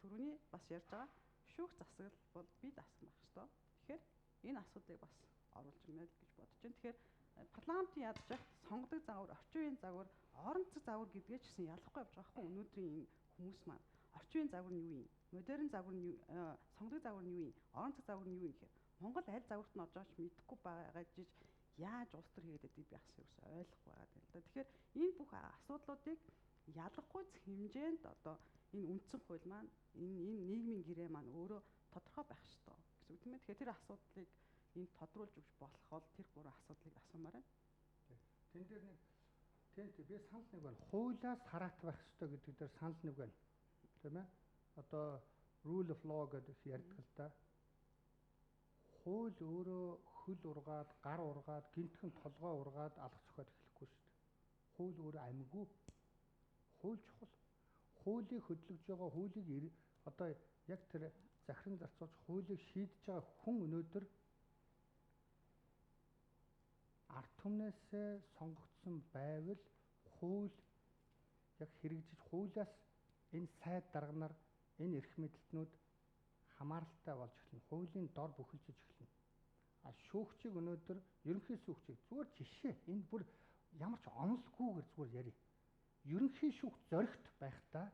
F: түрүүний бас ярьж байгаа шүүх засаг бол бие даасан байх ёстой. Тэгэхээр энэ асуудлыг бас оруулж ирнэ л гэж бодож байна. Тэгэхээр парламентын ядаж сонгодог загвар, орчин үеийн загвар, орон зай загвар гэдгээ ч гэсэн ялахгүй явж байгаа хгүй өнөөдрийн энэ хүмүүс маань. Орчин үеийн загвар нь юу юм? Модерн загвар нь юу? Сонгодог загвар нь юу юм? Орон зай загвар нь юу юм гэхээр Монгол аль загварт нь орж байгааг ч мэдэхгүй байгаа жиж яаж улс төр хийгээд байдгийг би бас ойлгохгүй байгаа юм л да. Тэгэхээр энэ бүх асуудлуудыг ялахгүй хэмжээнд одоо энэ үндсэн хууль маань энэ нийгмийн гэрээ маань өөрөө тодорхой байх ёстой гэсэн үг тийм ээ. Тэгэхээр тэр асуудлыг энд тодруулж өгч болох бол тэр 3 асуудлыг асуумаар байна.
E: Тэн дээр нэг би санал нэг байна. Хуулиас хараат байх ёстой гэдэг дээр санал нэг байна. Тийм ээ. Одоо rule of law гэдэг ярьдаг л да. Хууль өөрөө хөл ургаад, гар ургаад, гинтхэн толгой ургаад алга цохиод эхлэхгүй шүү дээ. Хууль өөрөө амьгүй. Хууль чухал. Хуулийг хөдлөж байгаа хуулийг одоо яг тэр захиран зарцуулж хуулийг шийдэж байгаа хүн өнөөдөр ард түмнээсээ сонгогдсон байвал хууль яг хэрэгжиж хуулиас энэ сайд дарганаар энэ эрх мэдэлтнүүд хамааралтай болж эхэлнэ. Хуулийн дор бүхэлжиж эхэлнэ. А шүүгчийг өнөөдөр ерөнхий шүүгчийг зүгээр жишээ энэ бүр ямар ч онолгүйгээр зүгээр ярив. Ерөнхий шүүгч зоригт байхдаа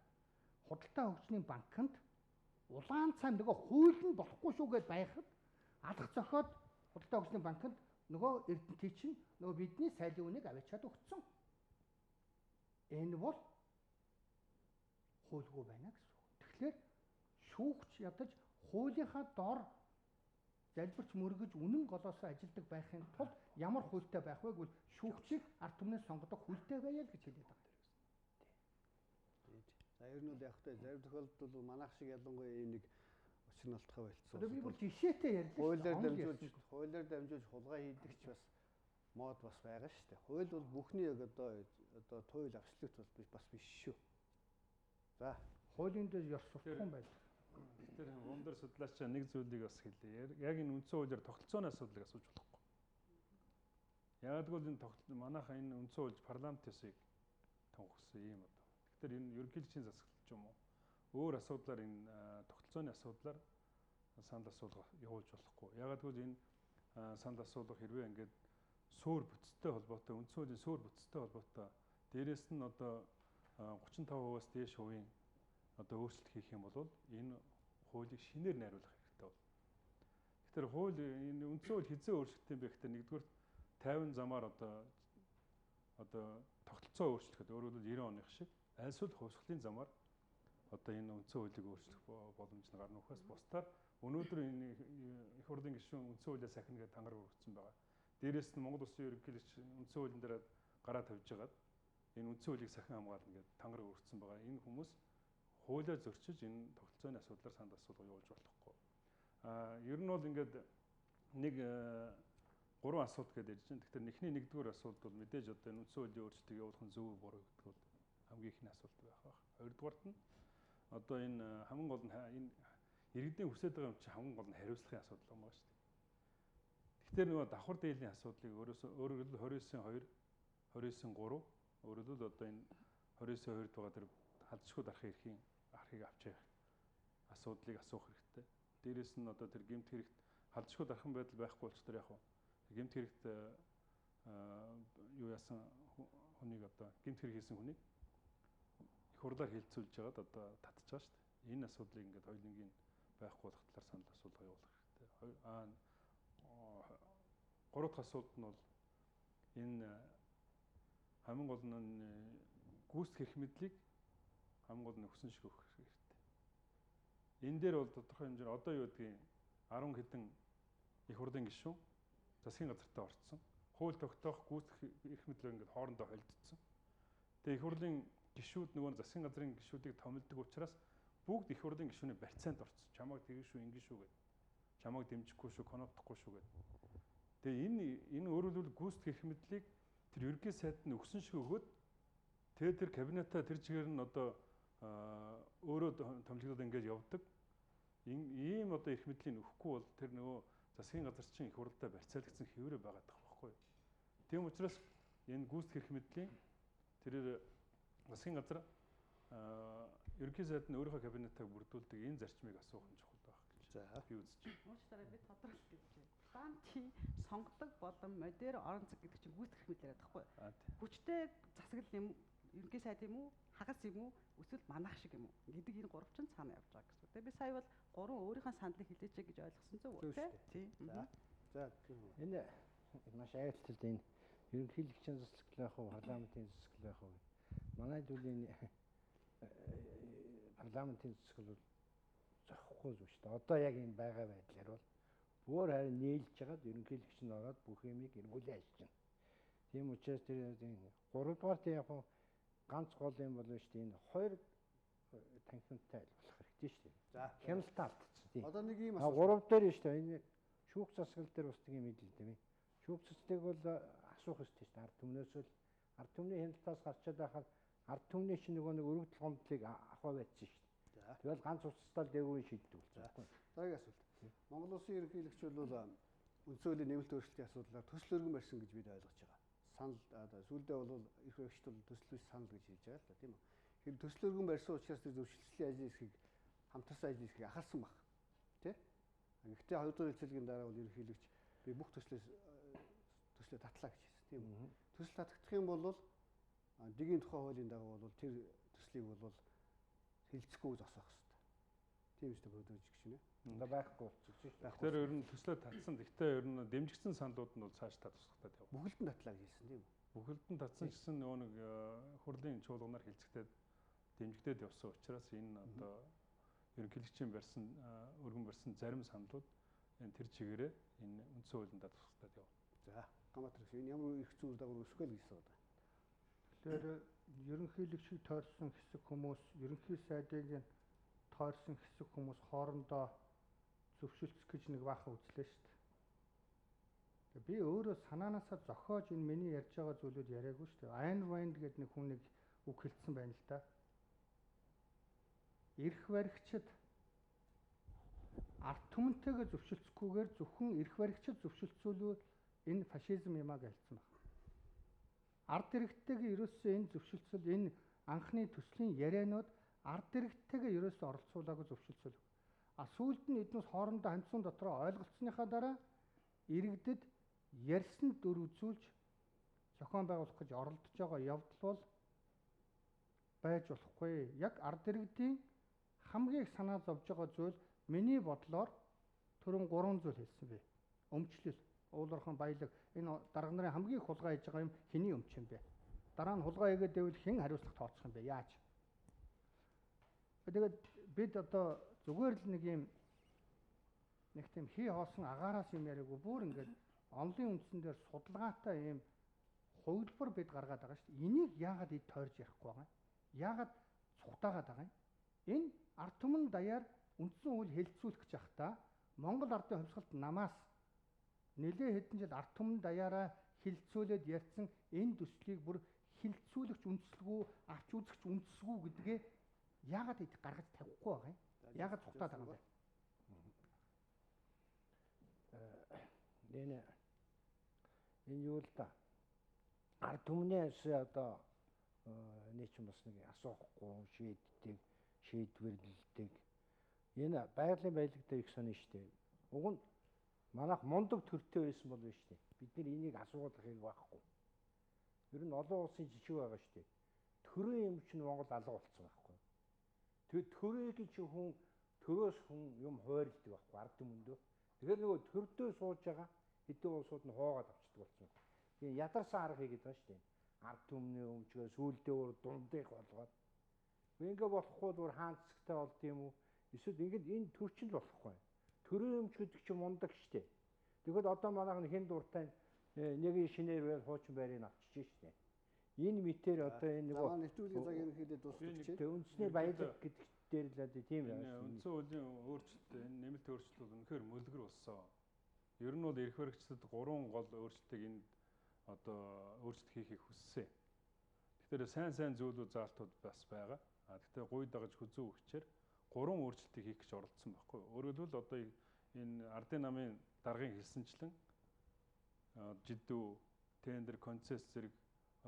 E: худалдаа хөгжлийн банкнд улаан цай нөгөө хууль нь болохгүй шүү гэдээ байхад алга зохиод худалдаа хөгжлийн банкнд нөгөө эрдэнтий чинь нөгөө бидний сайлын үнийг авчиад өгцөн. Энэ бол хуульгүй байна гэсэн үг. Тэгэхээр шүүгч ядаж хуулийнхаа дор залбирч мөргөж үнэн голоосоо ажилдаг байхын тулд ямар хуультай байх вэ гэвэл шүүгчийг ард түмнээс сонгодог хуультай байя л гэж хэлээд байгаа.
C: За ер нь бол яг хөтэй зарим тохиолдолд бол манайх шиг ялангуяа ийм нэг учир налтхай болцсон.
E: Одоо би бүр жишээтэй ярьлаа.
C: Хуулиар дамжуулж хулгай хийдэг ч бас мод бас байгаа шүү дээ. Хууль бол бүхний яг одоо туйл абсолют бас биш шүү. За
E: хуулийн дээр ёс суртахуун байдаг.
D: Тэр өндөр судлаачаа нэг зүйлийг бас хэлье. Яг энэ үндсэн хуулиар тогтолцооны асуудлыг асууж болохгүй. Яг л энэ манайхаа энэ үндсэн хуульд парламент ясыг тунхагсан юм одоо. Тэгэхээр энэ ерөнхийлөгчийн засаглал ч юм уу өөр асуудлаар энэ тогтолцооны асуудлаар санал асуулга явуулж болохгүй. Яг л энэ санал асуулга хэрвээ ингээд суур бүтцтэй холбоотой үндсэн хуулийн суур бүтцтэй холбоотой дээрэс нь одоо 35%-аас дээш хувийн одоо өөрчлөлт хийх юм бол энэ хуулийг шинээр найруулах хэрэгтэй бол. Тэгэхээр хууль энэ үндсэн хууль хизээ өөрчлөлттэй бэ гэхээр нэгдүгээр 50 замаар одоо тогтолцоо өөрчлөхөд өөрөөр хэлбэл 90 оных шиг альсвал хувьсгалын замаар одоо энэ үндсэн хуулийг өөрчлөх боломж нь гарна ухаас бусдаар өнөөдөр энэ их хурлын гишүүн үндсэн хуулиас сахина гэж тангараг өргөцсөн байгаа. Дээрээс нь Монгол Улсын ерөнхийлөгч үндсэн хуулийн дээр гараа тавьж байгаад энэ үндсэн хуулийг сахин хамгаална гэж тангараг өргөцсөн байгаа. Энэ хүмүүс хуулиа зөрчиж энэ тогтолцооны асуудлаар санал асуулга явуулж болохгүй. Ер нь бол ингээд нэг 3 асуудал гэдээ ярьж байна. Тэгэхээр эхний нэгдүгээр асуудал бол мэдээж одоо энэ үндсэн хуулийн өөрчлөлтийг явуулах нь зөв буруу гэдэг бол хамгийн ихний асуулт байх баг. Хоёрдугаарт нь одоо энэ хамгийн гол нь энэ иргэдийн хүсэж байгаа юм чи хамгийн гол нь хариуцлагын асуудал юм байна шүү дээ. Тэгэхээр нөгөө давхар дээлийн асуудлыг өөрөөр хэл 29-2, 29-3 өөрөөр хэл одоо энэ 29-2-д байгаа тэр халдшгүй дарахын эрхийн архийг авч явах асуудлыг асуух хэрэгтэй. Дээрээс нь одоо тэр гэмт хэрэгт халдшгүй дархан байдал байхгүй болчихдоор яг гэмт хэрэгт юу яасан хүнийг одоо гэмт хэрэг хийсэн хүнийг их хурлаар хилцүүлж байгаад одоо татж байгаа шүү дээ. Энэ асуудлыг ингээд хоёулангийн байхгүй болох талаар санал асуулга явуулах хэрэгтэй. Гурав дахь асуулт нь бол энэ хамгийн гол нь гүйцэтгэх эрх мэдлийг хамгийн гол нь өгсөн шиг өгөх хэрэгтэй. Энэ дээр бол тодорхой хэмжээгээр одоо юу гэдгийг 10 хэдэн их хурлын гишүүн засгийн газартаа орцсон. Хууль тогтоох гүйцэтгэх эрх мэдлийг ингээд хоорондоо холилдсон. Тэгээ их хурлын гишүүд нөгөө засгийн газрын гишүүдийг томилдог учраас бүгд их хурлын гишүүний барьцаанд орцсон. Чамайг тэгэн шүү, ингэн шүү гэдэг. Чамайг дэмжихгүй шүү, коноптохгүй шүү гэдэг. Тэгээ энэ өөрөлдвөл гүйцэтгэх эрх мэдлийг тэр ерөнхий сайд нь өгсөн шиг өгөөд тэгээ тэр кабинетаа тэр чигээр нь одоо өөрөө томилогдоод ингээд явдаг. Ийм одоо эрх мэдлийн өгөхгүй бол тэр нөгөө засгийн газарчин их хурлаа барьцаалагдсан хэврээ байгаад байгаа байхгүй юу. Тийм учраас энэ гүйцэтгэх эрх мэдлийн тэрээр засгийн газар ерөнхий сайд нь өөрийнхөө кабинетаа бүрдүүлдэг энэ зарчмыг асуух нь чухал байх гэж би үзэж байна.
F: Уучлаарай би тодорхойлох гэж байна. Банкийн сонгодог болон модер орон зай гэдэг чинь гүйцэтгэх эрх мэдэл байхгүй юу. Хүчтэй засаглал юм ерөнхий сайд юм уу, хагас юм уу, эсвэл манах шиг юм уу гэдэг энэ гурав чинь цаана явж байгаа гэсэн. Тэгээ би сая бол гурван өөрийнхөө сандлыг хэлээч гэж ойлгосон зөв үү те? Тийм.
G: За энэ маш айлталд энэ ерөнхийлөгчийн засаглал байх уу, парламентын засаглал байх уу. Манай зүйлийн парламентын засаглал бол зохихгүй зүйл шүү дээ. Одоо яг энэ байгаа байдлаар бол бүр харин нээлж жагаад ерөнхийлөгч нь ороод бүх юмыг эргүүлээ хийж байна. Тийм учраас тэр 3-р яг ганц гол юм болно шүү дээ. Энэ хоёр танхимтай болох хэрэгтэй шүү дээ. За хяналтаа алдчихсан тийм. Одоо нэг юм асуух. 3 дээр шүү дээ. Энэ шүүх засаглал дээр бас нэг юм хэлээ дээ. Шүүх засаглалыг бол асуух хэрэгтэй шүү дээ. Ард түмнээс л ард түмний хяналтаас гарчаад байхад ард түмний чинь нөгөө нэг өргөдөл гомдлыг авах байсан шүү дээ. Тэгэл ганц уцтал дээгүүр шийддэг болсон.
C: Дараагийн асуулт. Монгол Улсын ерөнхийлөгч бол үндсөөллийн нэмэлт өөрчлөлтийн асуудлаар төсөл өргөн барьсан гэж бид ойлгож байгаа. Санал сүүлдээ бол их багшд бол төслөөс санал гэж хэлж байгаа л да тийм үү. Тэгэхээр төсөл өргөн барьсан учраас тэр зөвшөлтлийн ажлын хэсгийг хамтарсан ажлын хэсгийг ахалсан баг. Тэ? Гэхдээ 2 дугаар хэлцээгийн дараа бол ерөнхийлөгч би бүх төслөө татлаа гэж хэлсэн тийм үү. Төсөл татагдах юм бол дэгийн тухай хуулийн дагуу бол тэр төслийг бол хилцэхгүй зогсоох хэрэгтэй. Тийм үстэй бодож гişнэ.
G: Одоо байхгүй болчихсон шүү дээ.
D: Тэр ер нь төслөө татсан. Гэхдээ ер нь дэмжигдсэн саналууд нь бол цааш та тусахтай тавь.
C: Бүхэлдэн татлаа гэж хэлсэн тийм үү?
D: Бүхэлдэн татсан гэсэн нөгөө нэг хурлын чуулганаар хилцэгдээд дэмжигдээд явсан учраас энэ одоо ерөнхийлөгчийн барьсан өргөн барьсан зарим саналууд энэ тэр чигээрээ энэ үндсэн хуулиндаа тусахтай явна.
C: За, Гамбатар энэ ямар их зүйл дагавар өсгөл гэж байна.
E: Тэгэхээр ерөнхийлөгчийг тойрсон хэсэг хүмүүс, ерөнхий сайдыг тойрсон хэсэг хүмүүс хоорондоо зөвшөлдөх гэж нэг баахан үзлээ шүү дээ. Би өөрөө санаанаасаа зохиож энэ миний ярьж байгаа зүйлүүд яриаггүй шүү дээ. Айн Ранд гэдэг нэг хүн нэг үг хэлсэн байна л да. Эрх баригчид ард түмэнтэйгээ зөвшөлдсөхгүйгээр зөвхөн эрх баригчид зөвшөлдсөөлөө энэ фашизм юмаа гэлцсэн байна. Ард иргэдтэйгээ ерөөсөө энэ зөвшөлдсөл энэ анхны төслийн ярианууд ард иргэдтэйгээ ерөөсөө оролцуулаагүй зөвшөлдсөл. Сүүлд нь эднээс хоорондоо хамтсан дотроо ойлголцсныхаа дараа иргэдэд ярьсан дүр үзүүлж зохион байгуулах гэж оролдож байгаа явдал бол байж болохгүй. Яг ард иргэдийн хамгийн их санаа зовж байгаа зүйл миний бодлоор түрүүн 3 зүйл хэлсэн бэ. Өмчлөл, уулуурхан баялаг энэ дарга нарын хамгийн их хулгай хийж байгаа юм хэний өмч юм бэ? Дараа нь хулгай хийгээд байвал хэн хариуцлага тооцох юм бэ? Яаж? Тэгээд бид одоо зүгээр л нэг юм нэг тийм хий хоосон агаараас юм яриаггүй бүр ингээд онлын үндсэн дээр судалгаатай юм хувилбар бид гаргаад байгаа шүү дээ. Энийг яагаад ид тойрж ярихгүй байгаа юм? Яагаад цухтаагаад байгаа юм? Энэ ард түмэн даяар үндсэн хууль хэлэлцүүлэх гэж байхдаа Монгол ардын хувьсгалт намаас нэлээ хэдэн жил ард түмэн даяараа хилцүүлээд ярьсан энэ төслийг бүр хилцүүлэгч үндсэлгүй авч үзэгч үндсэлгүй гэдгээ яагаад ид гаргаж тавихгүй байгаа юм? Яагаад цухтаад байгаа юм бэ?
G: Энэ Энэ юу л да. Ард түмнээс одоо нэг ч бас нэг асуухгүй шийддэг, шийдвэрлэдэг. Энэ байгалийн баялаг дээр их сонин шүү дээ. Уг нь манайх мундаг төртэй байсан бол биш дээ. Бид нар энийг асуулах хэрэг байхгүй. Ер нь олон улсын жишг байгаа шүү дээ. Төрийн юм чинь Монгол алга болцсон байхгүй. Тэгээд төрийг чинь хүн төрөөс хүн юм хойрлдог байхгүй ард түмэндөө. Тэгэхээр нөгөө төрдөө сууж байгаа хэдэн улсууд нь хоогаад авчдаг болсон. Тэгээ ядарсан арга хийгээд байгаа шүү дээ. Ард түмний өмчгөө сүулдээ уур дундыг болгоод. Ингээ болохгүй зүгээр хаан цэцэгтэй болд юм уу? Эсвэл ингээд энэ төрчин л болохгүй. Төрийн өмч гэдэг чинь мундаг шүү дээ. Тэгэхэд одоо манайх нь хэн дуртай нэг шинээр байл хуучин байрыг авчиж шүү дээ. Энэ мэтэр одоо энэ нөгөө
C: нэвтрүүлгийн цаг ерөнхийдөө дуусчихжээ.
G: Тэгээ үндэсний баялаг гэдэг дээр л одоо тийм байна.
D: Үндсэн хуулийн өөрчлөлт энэ нэмэлт өөрчлөлт бол үнэхээр мөлгөр болсон. Ер нь бол эрх баригчдад 3 гол өөрчлөлтийг энд одоо өөрчлөлт хийхийг хүссэн. Тэгэхээр сайн зүйлүүд заалтууд бас байгаа. Гэхдээ гуй дагаж хүзүү өгчээр 3 өөрчлөлтийг хийх гэж оролдсон байхгүй. Өөрөөр хэлбэл одоо энэ ардын намын даргын хэлсэнчлэн жидүү, тендер, концесс зэрэг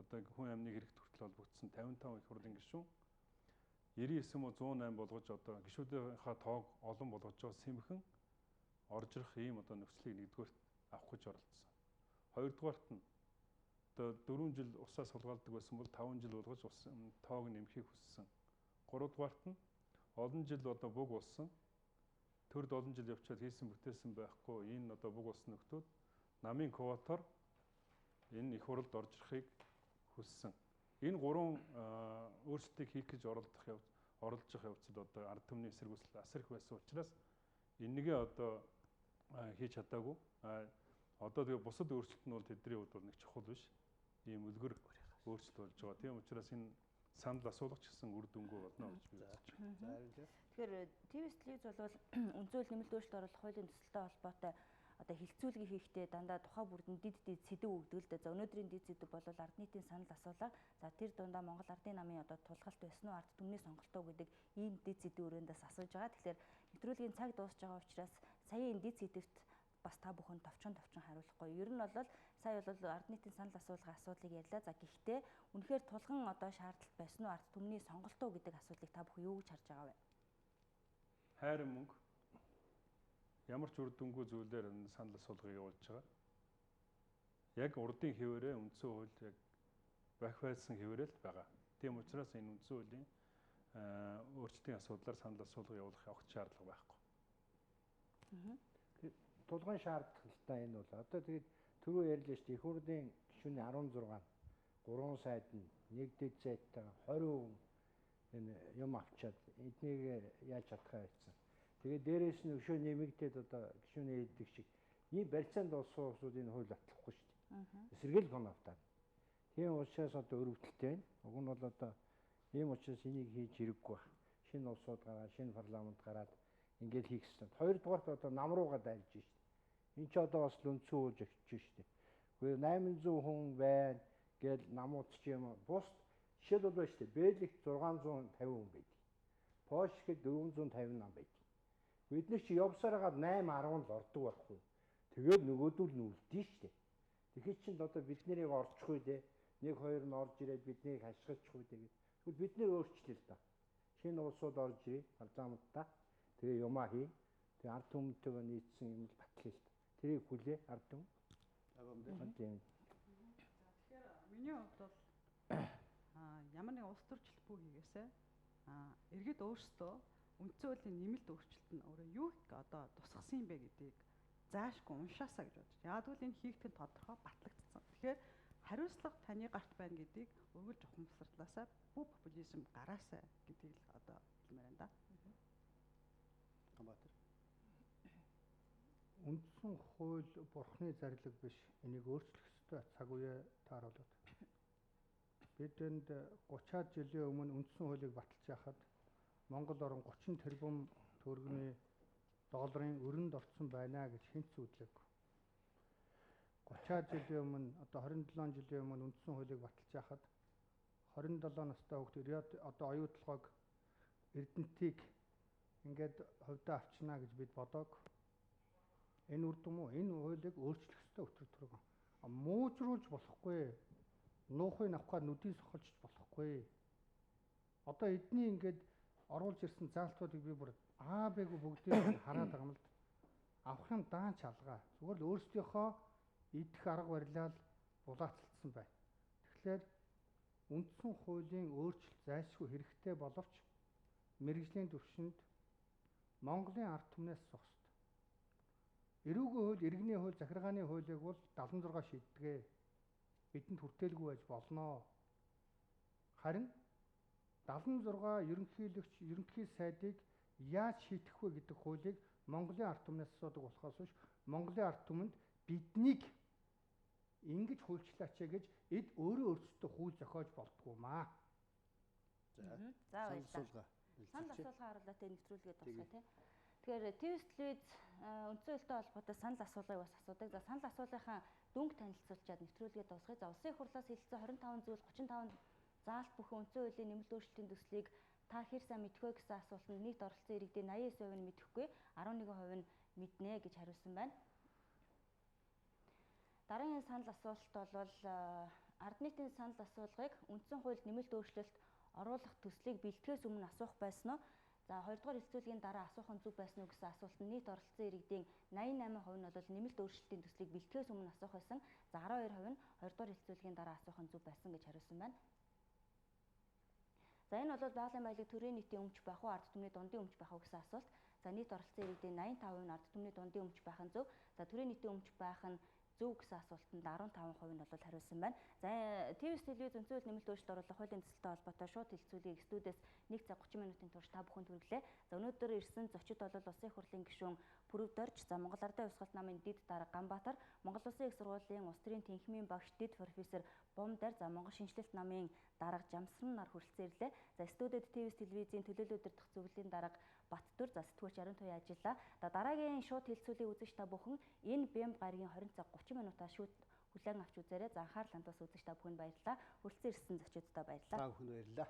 D: одоо хүн амныг хэрэгт хүртэл холбогдсон 55 их хурлын гишүүн 99.108 болгож одоо гишүүдийнхаа тоог олон болгож байгаа сэмхэн орж ирэх ийм одоо нөхцөлийг нэгдүгээрт авах гэж оролдсон. Хоёрдугаарт нь одоо 4 жил усаас сулгаалдаг байсан бол 5 жил болгож тоог нэмэхийг хүссэн. Гуравдугаарт нь олон жил одоо буг болсон төрд олон жил явчаад хийсэн бүтээсэн байхгүй энэ одоо буг болсон нөхдүүд намын квотоор энэ их хурлд орж ирэхийг хүссэн. Энэ 3 өөрчлөлтийг хийх гэж оролдож явцад одоо ард түмний эсэргүүцэл асар их байсан учраас энэгээ одоо хийж чадаагүй. Одоо тэгээ бусад өөрчлөлт нь бол тэдний хувьд бол нэг чухал биш. Ийм өлгөр өөрчлөлт болж байгаа. Тийм учраас энэ санал асуулгач гэсэн үр дүнгүй болно гэж би үзэж байна.
A: Тэгэхээр ТV-с телевиз бол үндсэн хууль нэмэлт өөрчлөлт оруулах хуулийн төсөлтэй холбоотой одоо хилцүүлгийг хийхдээ дандаа тухай бүрдэн дид сэдв өгдөг л дээ. За өнөөдрийн дид сэдв бол ард нийтийн санал асуулга. За тэр дундаа Монгол Ардын намын одоо тулгалт байсан уу, ард түмний сонголтоо гэдэг ийм дид сэдв өрөөндөөс асууж байгаа. Тэгэхээр нэвтрүүлгийн цаг дуусж байгаа учраас сая энэ дид сэдвт бас та бүхэн товчхон хариулахгүй. Ер нь бол сая бол ард нийтийн санал асуулгын асуудлыг ярьлаа. За гэхдээ үнэхээр тулган одоо шаардлагатай байсан уу, ард түмний сонголтоо гэдэг асуудлыг та бүхэн юу гэж харж байгаа вэ?
D: Хайрын мөнгө ямар ч үр дүнгүй зүйлээр энэ санал асуулгыг явуулж байгаа. Яг урдын хэвээрээ үндсэн хууль яг бахивайлсан хэвээрээ л байгаа. Тийм учраас энэ үндсэн хуулийн өөрчлөлтийн асуудлаар санал асуулга явуулах шаардлага байхгүй.
G: Тулгын шаардлагатай энэ бол одоо тэгээд түрүү ярьлаа шүү дээ. Их хурлын гишүүний 16 3 сайд нь нэгдэж зайтай 20% энэ юм авчаад эднийг яаж чадхаа байсан. Тэгээд дээрээс нь өшөө нэмэгдээд одоо гишүүний хэлдэг шиг ийм барьцаанд олсон улсууд энэ хууль батлахгүй шүү дээ. Эсэргэл гонавтаад. Тийм учраас одоо өрөвдөлттэй байна. Уг нь бол одоо ийм учраас энийг хийж хэрэггүй байна. Шинэ улсууд гараад, шинэ парламент гараад ингээд хийх хэрэгтэй. Хоёрдугаарт одоо нам руугаа дайрж шүү дээ. Энд ч одоо бас л үндсэн хууль өгч шүү дээ. Гэхдээ 800 хүн байна гэж намууд ч юм бус жишээл бол байна шүү дээ. Бэлэгт 650 хүн байдаг. Польшид 450 нам байдаг. Бид нар чи явсаар хагаад 8 10 л ордог байхгүй. Тэгээд нөгөөдөл нь үлдээ шүү дээ. Тэгэхээр чинь одоо бид нарыг орчихгүй дээ. 1 2 нь орж ирээд биднийг хашгирчихгүй тэгээд. Тэгвэл бид нэр өөрчлөлөө л да. Шинэ улсууд орж ирээ парламентаа. Тэгээ юмаа хий. Тэгээ ард түмэнтэйгээ нийцсэн юм л батлая л да. Тэрийг хүлээ ард түмэн. Тийм.
F: Тэгэхээр миний хувьд бол ямар нэг улс төрчлөлт бүү хийгээсэ иргэд өөрсдөө үндсэн хуулийн нэмэлт өөрчлөлт нь өөрөө юу одоо тусгасан юм бэ гэдгийг заашгүй уншаасаа гэж бодож. Яг л энэ хийх нь тодорхой батлагдсан. Тэгэхээр хариуцлага таны гарт байна гэдгийг өргөж ухамсарлаасаа бүх популизм гараасаа гэдгийг л одоо хэлмээр байна да.
C: Хамаатар.
E: Үндсэн хууль бурхны зарлиг биш. Энийг өөрчлөх ёстой цаг үе тааруулаад. Бидэнд 30-аад жилийн өмнө үндсэн хуулийг баталж яхад Монгол орн 30 тэрбум төгрөгийн долларын өрөнд орсон байна гэж хэн ч зүтлээгүй. 30-аад жилийн өмнө одоо 27 жилийн өмнө үндсэн хуулийг баталж яхад 27 настай хүүхд одоо оюутлогоог эрдэнтийг ингээд хувьдаа авчнаа гэж бид бодог. Энэ үр дүн үү? Энэ хуулийг өөрчлөх ёстой өтөр түргэн. муужруулж болохгүй. Нуухыг авахаар нүдийг сохолж болохгүй. Одоо эдний ингээд оруулж ирсэн заалтуудыг би бүр Аа бэгүү бүгдийг хараад байгаа юм л. Авах юм даан чалгаа. Зүгээр л өөрсдийнхөө идэх арга барилаа л булаацалдсан байна. Тэгэхээр үндсэн хуулийн өөрчлөлт зайлшгүй хэрэгтэй боловч мэрэгжлийн түвшинд Монголын ард түмнээс сох ёстой. Эрүүгийн хууль, иргэний хууль, захиргааны хуулийг бол 76 шийддэг. Бидэнд хүртээлгүй байж болно. Харин 76 ерөнхий сайдыг яаж шийдэх вэ гэдэг хуулийг Монголын ард түмнээс асуудаг болохоос биш Монголын ард түмэнд биднийг ингэж хуульчлаач гэж эд өөрөө өөрсдөө хууль зохиож болтгоо маа.
A: За баярлалаа. Санал асуулгын харуултаа нэвтрүүлгээд тусгая тий. Тэгэхээр ТV телевиз үндсэн хуулитай холбоотой санал асуулгыг бас асуудаг. За санал асуулгынхаа дүнг танилцуулчаад нэвтрүүлгээд тусгая. За улсын их хурлаас хэлсэн 25 зүйл 35 заалт бүхэн үндсэн хуулийн нэмэлт өөрчлөлтийн төслийг та хэр сайн мэдэх вэ гэсэн асуултанд нийт оролцсон иргэдийн 89% нь мэдэхгүй, 11% нь мэднэ гэж хариулсан байна. Дараагийн санал асуулт бол ард нийтийн санал асуулгыг үндсэн хуульд нэмэлт өөрчлөлт оруулах төслийг бэлтгэхээс өмнө асуух байсан уу? За 2 дугаар хэлцүүлгийн дараа асуух нь зөв байсан уу гэсэн асуултанд нийт оролцсон иргэдийн 88% нь бол нэмэлт өөрчлөлтийн төслийг бэлтгэхээс өмнө асуух байсан. За 12% нь 2 дугаар хэлцүүлгийн дараа асуух нь зөв байсан гэж хариулсан байна. За энэ бол байгалийн баялаг төрийн нийтийн өмч байх уу, ард түмний дундын өмч байх уу гэсэн асуулт. За нийт оролцсон иргэдийн 80% нь ард түмний дундын өмч байх нь зөв. За төрийн нийтийн өмч байх нь зөв гэсэн асуултанд 15% нь бол хариулсан байна. За ТV телевиз үндсэн хууль нэмэлт өөрчлөлт оруулах хуулийн төсөлтэй холбоотой шууд хэлцүүлгийг студиэс 1 цаг 30 минутын турш та бүхэнд хүргэлээ. За өнөөдөр ирсэн зочид бол улсын их хурлын гишүүн Пүрэв Дорж, за Монгол Ардын Хувьсгалт намын дэд дарга Ганбаатар, Монгол Улсын их сургуулийн улс төрийн тэнхимийн багш дэд профессор Бомдар, за Монгол шинжлэлт намын дарга Жамсран нар хүрэлцэн ирлээ. За студиуд ТV телевизийн төлөөлөл удирдах зөвлөлийн дарга Баттүр, за сэтгүүлч Ариун Туяа ажиллаа. За дараагийн шууд хэлцүүлгийг үзэж та бүхэн энэ Бямб гарагийн 20 цаг 30 минутаа шууд хүлээн авч үзээрэй. За анхаарал хандуулсан үзэж та бүхэнд баярлалаа. Хүрэлцэн ирсэн зочидтой баярлалаа.
C: Та бүхэнд баярлалаа.